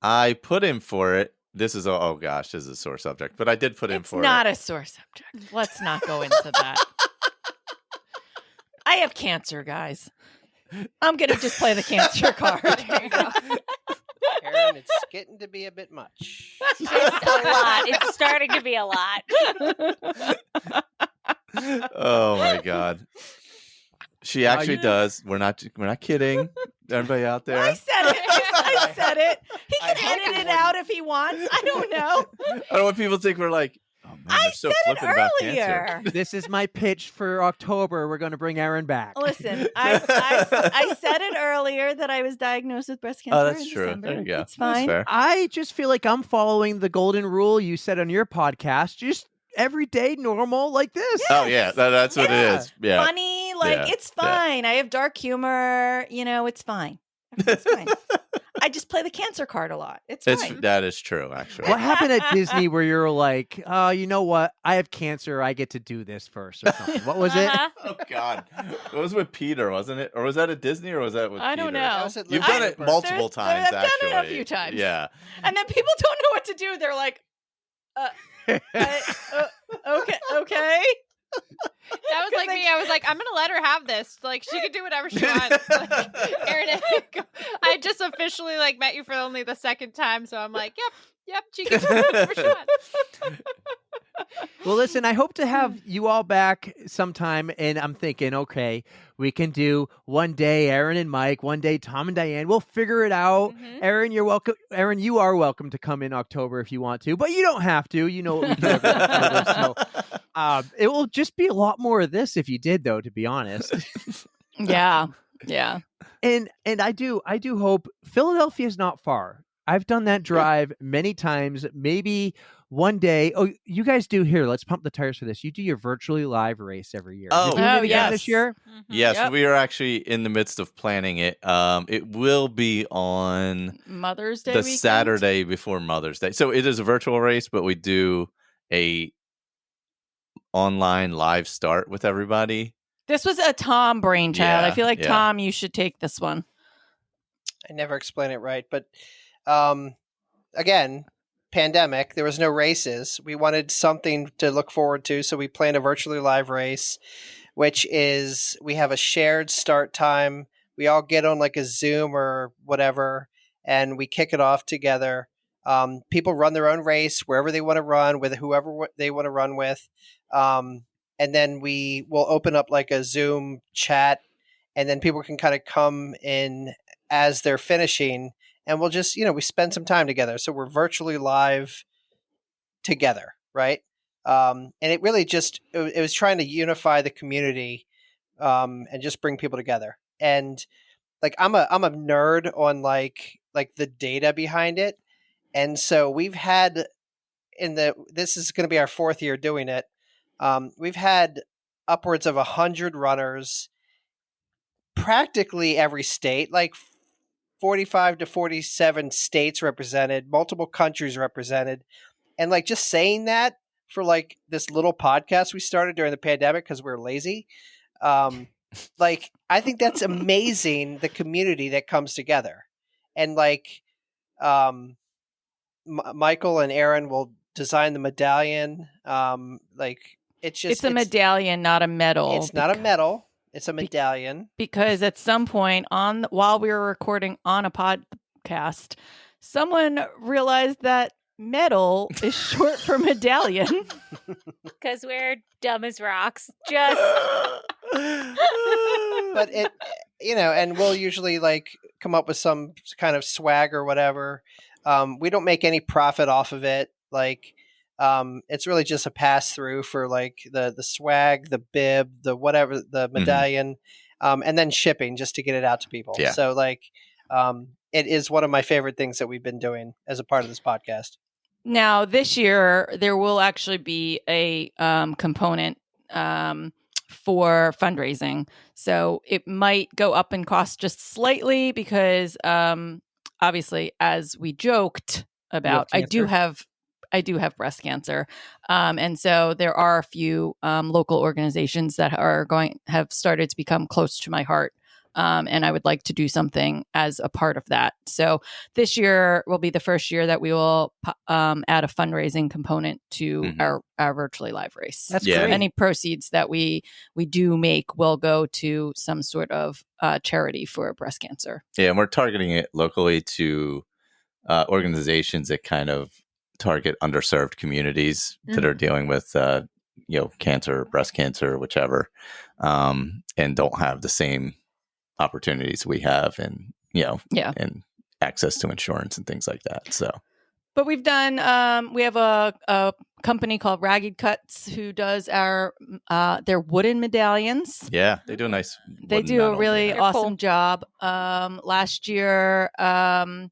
I put in for it. This is this is a sore subject, but I did put in for It's not a sore subject. Let's not go into that. I have cancer, guys. I'm going to just play the cancer card. There you go. Aaron, it's getting to be a bit much. It's a lot. It's starting to be a lot. Oh my god. She actually does. We're not kidding. Everybody out there. I said it. I said it. He I can hope edit it it out if he wants. I don't know. I don't want people to think we're like, oh man, I they're so said it flippant about cancer. earlier. This is my pitch for October. We're going to bring Aaron back. Listen, I said it earlier that I was diagnosed with breast cancer. Oh, that's in true. December. There you go. It's fine. That's fair. I just feel like I'm following the golden rule you said on your podcast. Just everyday normal like this. Oh yeah, that's what it is. Yeah. Funny, it's yeah. fine. I have dark humor. It's fine. It's fine. I just play the cancer card a lot. It's fine. That is true, actually. What happened at Disney where you're like, oh, you know what? I have cancer. I get to do this first or something. What was it? Oh God, it was with Peter, wasn't it? Or was that at Disney, or was that with? I don't Peter? know. That was at You've Little done it Cooper. multiple times. I've done it a actually. few times. Yeah. And then people don't know what to do. They're like, okay. That was like me. I was like, I'm gonna let her have this. She can do whatever she wants. Aaron, I just officially met you for only the second time, so I'm like, yep, she can do whatever she wants. Well, listen, I hope to have you all back sometime. And I'm thinking, okay, we can do one day Aaron and Mike, one day Tom and Diane. We'll figure it out. Mhm. Aaron, you're welcome. Aaron, you are welcome to come in October if you want to, but you don't have to. You know what we do every October. So it will just be a lot more of this if you did, though, to be honest. Yeah. And I do hope Philadelphia is not far. I've done that drive many times. Maybe one day. Oh, you guys do here. Let's pump the tires for this. You do your virtually live race every year. Oh, You doing it again yes. this year. Mhm. Yes, Yep. we are actually in the midst of planning it. It will be on Mother's Day the weekend? Saturday before Mother's Day. So it is a virtual race, but we do a online live start with everybody. This was a Tom brainchild. I Yeah, feel like, yeah. Tom, you should take this one. I never explain it right, but again, pandemic, there was no races. We wanted something to look forward to, so we planned a virtually live race, which is we have a shared start time. We all get on a Zoom or whatever, and we kick it off together. People run their own race wherever they want to run with whoever they want to run with. And then we will open up a Zoom chat, and then people can kind of come in as they're finishing, and we'll just, we spend some time together. So we're virtually live together. Right. And it really it was trying to unify the community, and just bring people together. And I'm a nerd on the data behind it. And so we've had this is going to be our 4th year doing it. We've had upwards of 100 runners, practically every state, 45 to 47 states represented, multiple countries represented. And just saying that for this little podcast we started during the pandemic because we're lazy. I think that's amazing, the community that comes together. And Michael and Aaron will design the medallion. It's a medallion, not a medal. It's not a medal. It's a medallion. Because at some point while we were recording on a podcast, someone realized that medal is short for medallion. Because we're dumb as rocks. Just. But it, and we'll usually like come up with some kind of swag or whatever. We don't make any profit off of it. Like, it's really just a pass through for like the swag, the bib, the whatever, the medallion, and then shipping just to get it out to people. Yeah. So like, it is one of my favorite things that we've been doing as a part of this podcast. Now, this year, there will actually be a component for fundraising. So it might go up in cost just slightly because obviously, as we joked about, I do have breast cancer. And so there are a few local organizations that have started to become close to my heart. And I would like to do something as a part of that. So this year will be the first year that we will add a fundraising component to our virtually live race. That's great. great. Any proceeds that we do make will go to some sort of charity for breast cancer. Yeah, and we're targeting it locally to organizations that kind of target underserved communities that are dealing with cancer, breast cancer, whichever, and don't have the same opportunities we have, and and access to insurance and things like that. So, but we've done we have a company called Ragged Cuts who does their wooden medallions. Yeah, they do a nice. They do a really awesome job. Last year, Diana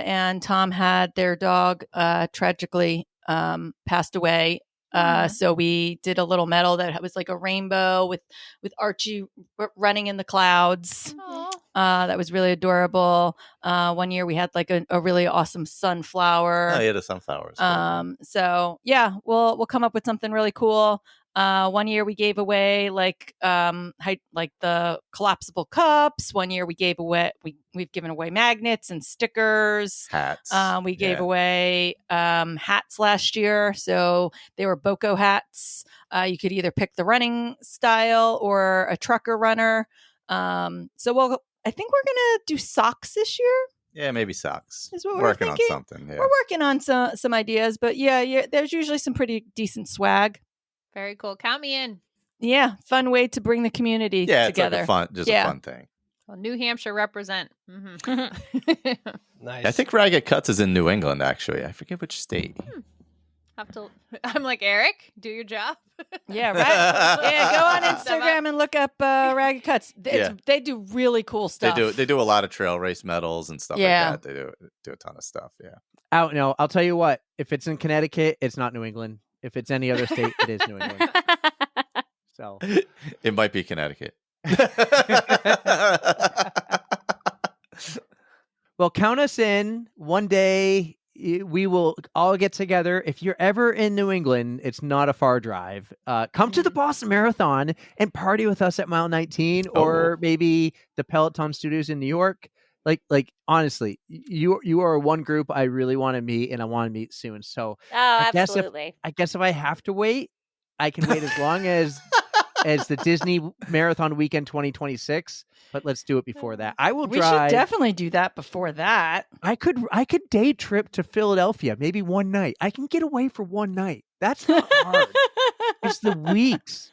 and Tom had their dog tragically passed away. So we did a little medal that was like a rainbow with Archie running in the clouds. That was really adorable. One year we had like a really awesome sunflower. Oh, yeah, the sunflowers. So yeah, we'll come up with something really cool. One year we gave away like the collapsible cups. One year we gave away we've given away magnets and stickers. Hats. We gave away hats last year. So they were Boko hats. You could either pick the running style or a trucker runner. So I think we're gonna do socks this year. Yeah, maybe socks. Is what working we're on thinking. something. Yeah. We're working on some ideas, but yeah, there's usually some pretty decent swag. Very cool. Count me in. Yeah, fun way to bring the community together. It's like a fun thing. Well, New Hampshire represent. Nice. I think Ragged Cuts is in New England, actually. I forget which state. I'm like, Eric, do your job. Yeah, right. Yeah, go on Instagram and look up Ragged Cuts. They do really cool stuff. They do a lot of trail race medals and stuff like that. They do a ton of stuff. Yeah. I'll tell you what. If it's in Connecticut, it's not New England. If it's any other state, it is New England. So it might be Connecticut. Well, count us in. One day we will all get together. If you're ever in New England, it's not a far drive. Come to the Boston Marathon and party with us at Mile 19, or maybe the Peloton Studios in New York. Like honestly, you are one group I really want to meet, and I want to meet soon. So absolutely. I guess if I have to wait, I can wait as long as the Disney Marathon Weekend 2026. But let's do it before that. I will drive. We should definitely do that before that. I could day trip to Philadelphia, maybe one night. I can get away for one night. That's not hard. It's the weeks.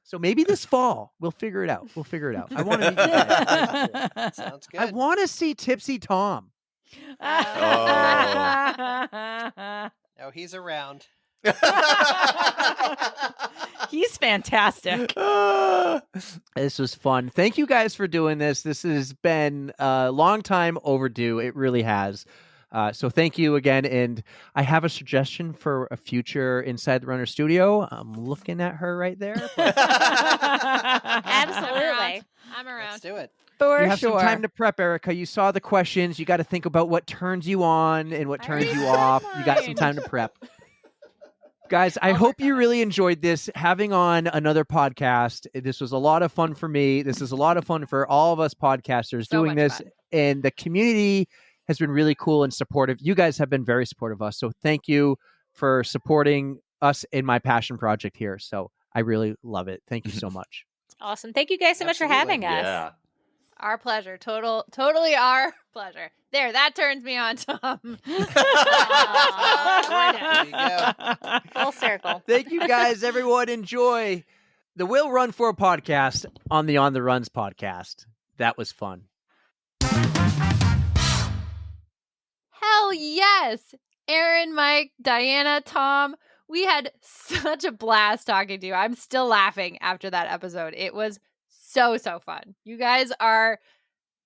So maybe this fall we'll figure it out. I want to meet you guys. Sounds good. I want to see Tipsy Tom. Oh, he's around. He's fantastic. This was fun. Thank you guys for doing this. This has been a long time overdue. It really has. So thank you again. And I have a suggestion for a future Inside the Runner studio. I'm looking at her right there. Absolutely. I'm around. Let's do it. For you have sure. some time to prep, Erica. You saw the questions. You got to think about what turns you on and what turns you off. You got some time to prep. Guys, I hope you really enjoyed this, having on another podcast. This was a lot of fun for me. This is a lot of fun for all of us podcasters doing this. Fun. And the community has been really cool and supportive. You guys have been very supportive of us. So thank you for supporting us in my passion project here. So I really love it. Thank you so much. Awesome. Thank you guys so much for having us. Yeah. Our pleasure. Totally our pleasure. There, that turns me on, Tom. There you go. Full circle. Thank you guys. Everyone enjoy the Will Run For podcast on the On the Runs podcast. That was fun. Hell yes. Aaron, Mike, Diana, Tom, we had such a blast talking to you. I'm still laughing after that episode. It was so fun. You guys are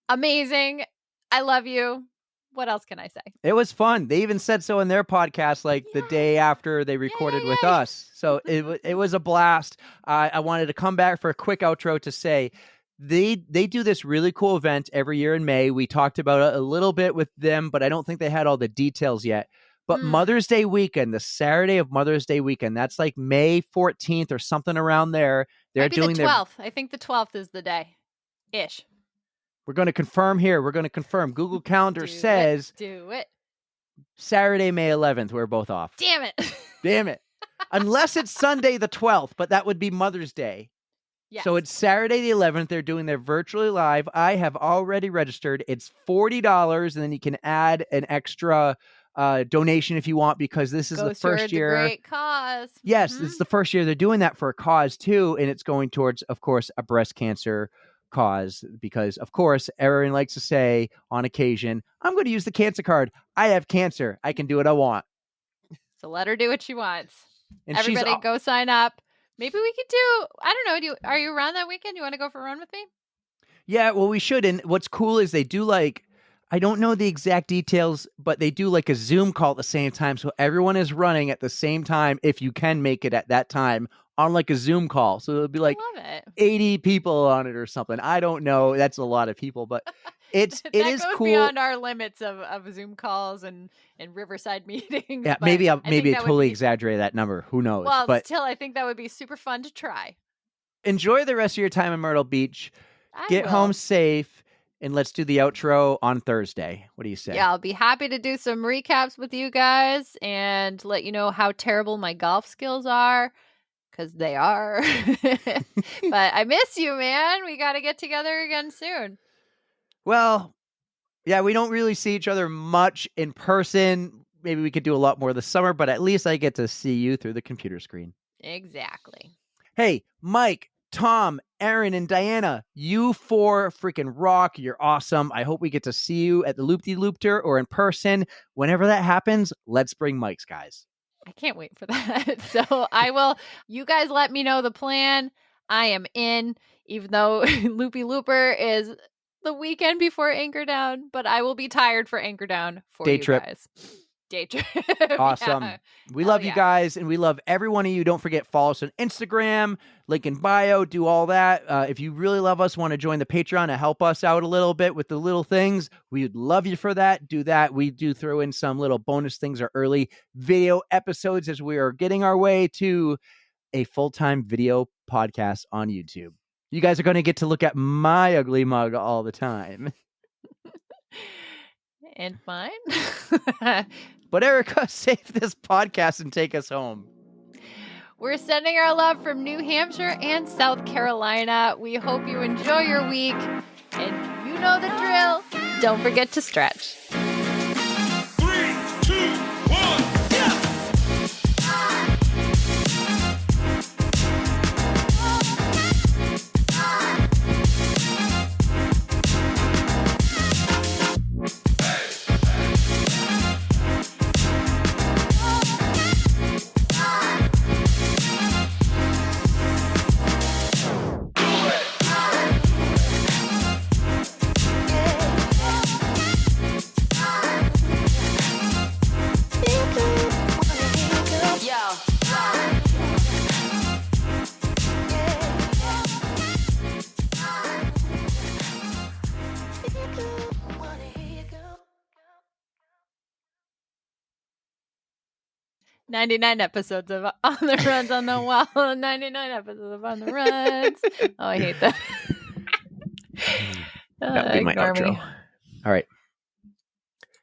amazing. I love you. What else can I say? It was fun. They even said so in their podcast, like the day after they recorded with us. So it was a blast. I wanted to come back for a quick outro to say they do this really cool event every year in May. We talked about it a little bit with them, but I don't think they had all the details yet. But Mother's Day weekend, the Saturday of Mother's Day weekend, that's like May 14th or something around there. They're Maybe doing the 12th. I think the 12th is the day. Ish. We're going to confirm here. We're going to confirm. Google Calendar says Do it. Saturday, May 11th. We're both off. Damn it. Damn it. Unless it's Sunday the 12th, but that would be Mother's Day. Yes. So it's Saturday the 11th. They're doing their virtually live. I have already registered. It's $40, and then you can add an extra donation if you want, because this is the first year. A great cause. Yes, it's the first year they're doing that for a cause too, and it's going towards, of course, a breast cancer cause, because of course Erin likes to say on occasion, I'm going to use the cancer card. I have cancer. I can do what I want. So let her do what she wants. And everybody go sign up. Maybe we could do, I don't know, are you around that weekend? You want to go for a run with me? Yeah, well, we should. And what's cool is they do like, I don't know the exact details, but they do like a Zoom call at the same time. So everyone is running at the same time, if you can make it at that time, on like a Zoom call. So it'll be like 80 people on it or something. I don't know. That's a lot of people, but it is goes cool. Beyond our limits of Zoom calls and Riverside meetings. Yeah, maybe I totally exaggerated that number. Who knows? Well, but still, I think that would be super fun to try. Enjoy the rest of your time in Myrtle Beach. Get home safe. And let's do the outro on Thursday. What do you say? Yeah, I'll be happy to do some recaps with you guys and let you know how terrible my golf skills are, because they are. But I miss you, man. We got to get together again soon. Well, yeah, we don't really see each other much in person. Maybe we could do a lot more this summer, but at least I get to see you through the computer screen. Exactly. Hey, Mike, Tom, Aaron, and Diana, you four freaking rock. You're awesome. I hope we get to see you at the Loop-de-Loopter or in person. Whenever that happens, let's bring mics, guys. I can't wait for that. So I will, you guys let me know the plan. I am in, even though Loopy Looper is the weekend before Anchor Down, but I will be tired for Anchor Down for Day you trip. guys. Day trip. Awesome. Yeah. We love you guys, and we love every one of you. Don't forget, follow us on Instagram, link in bio, do all that. If you really love us, want to join the Patreon to help us out a little bit with the little things, we'd love you for that. Do that. We do throw in some little bonus things or early video episodes as we are getting our way to a full-time video podcast on YouTube. You guys are going to get to look at my ugly mug all the time. And mine. But Erica, save this podcast and take us home. We're sending our love from New Hampshire and South Carolina. We hope you enjoy your week. And you know the drill. Don't forget to stretch. 3, 2, 1, yeah! 99 episodes of On the Runs on the Wall. 99 episodes of On the Runs. Oh, I hate that. That would be my outro. All right.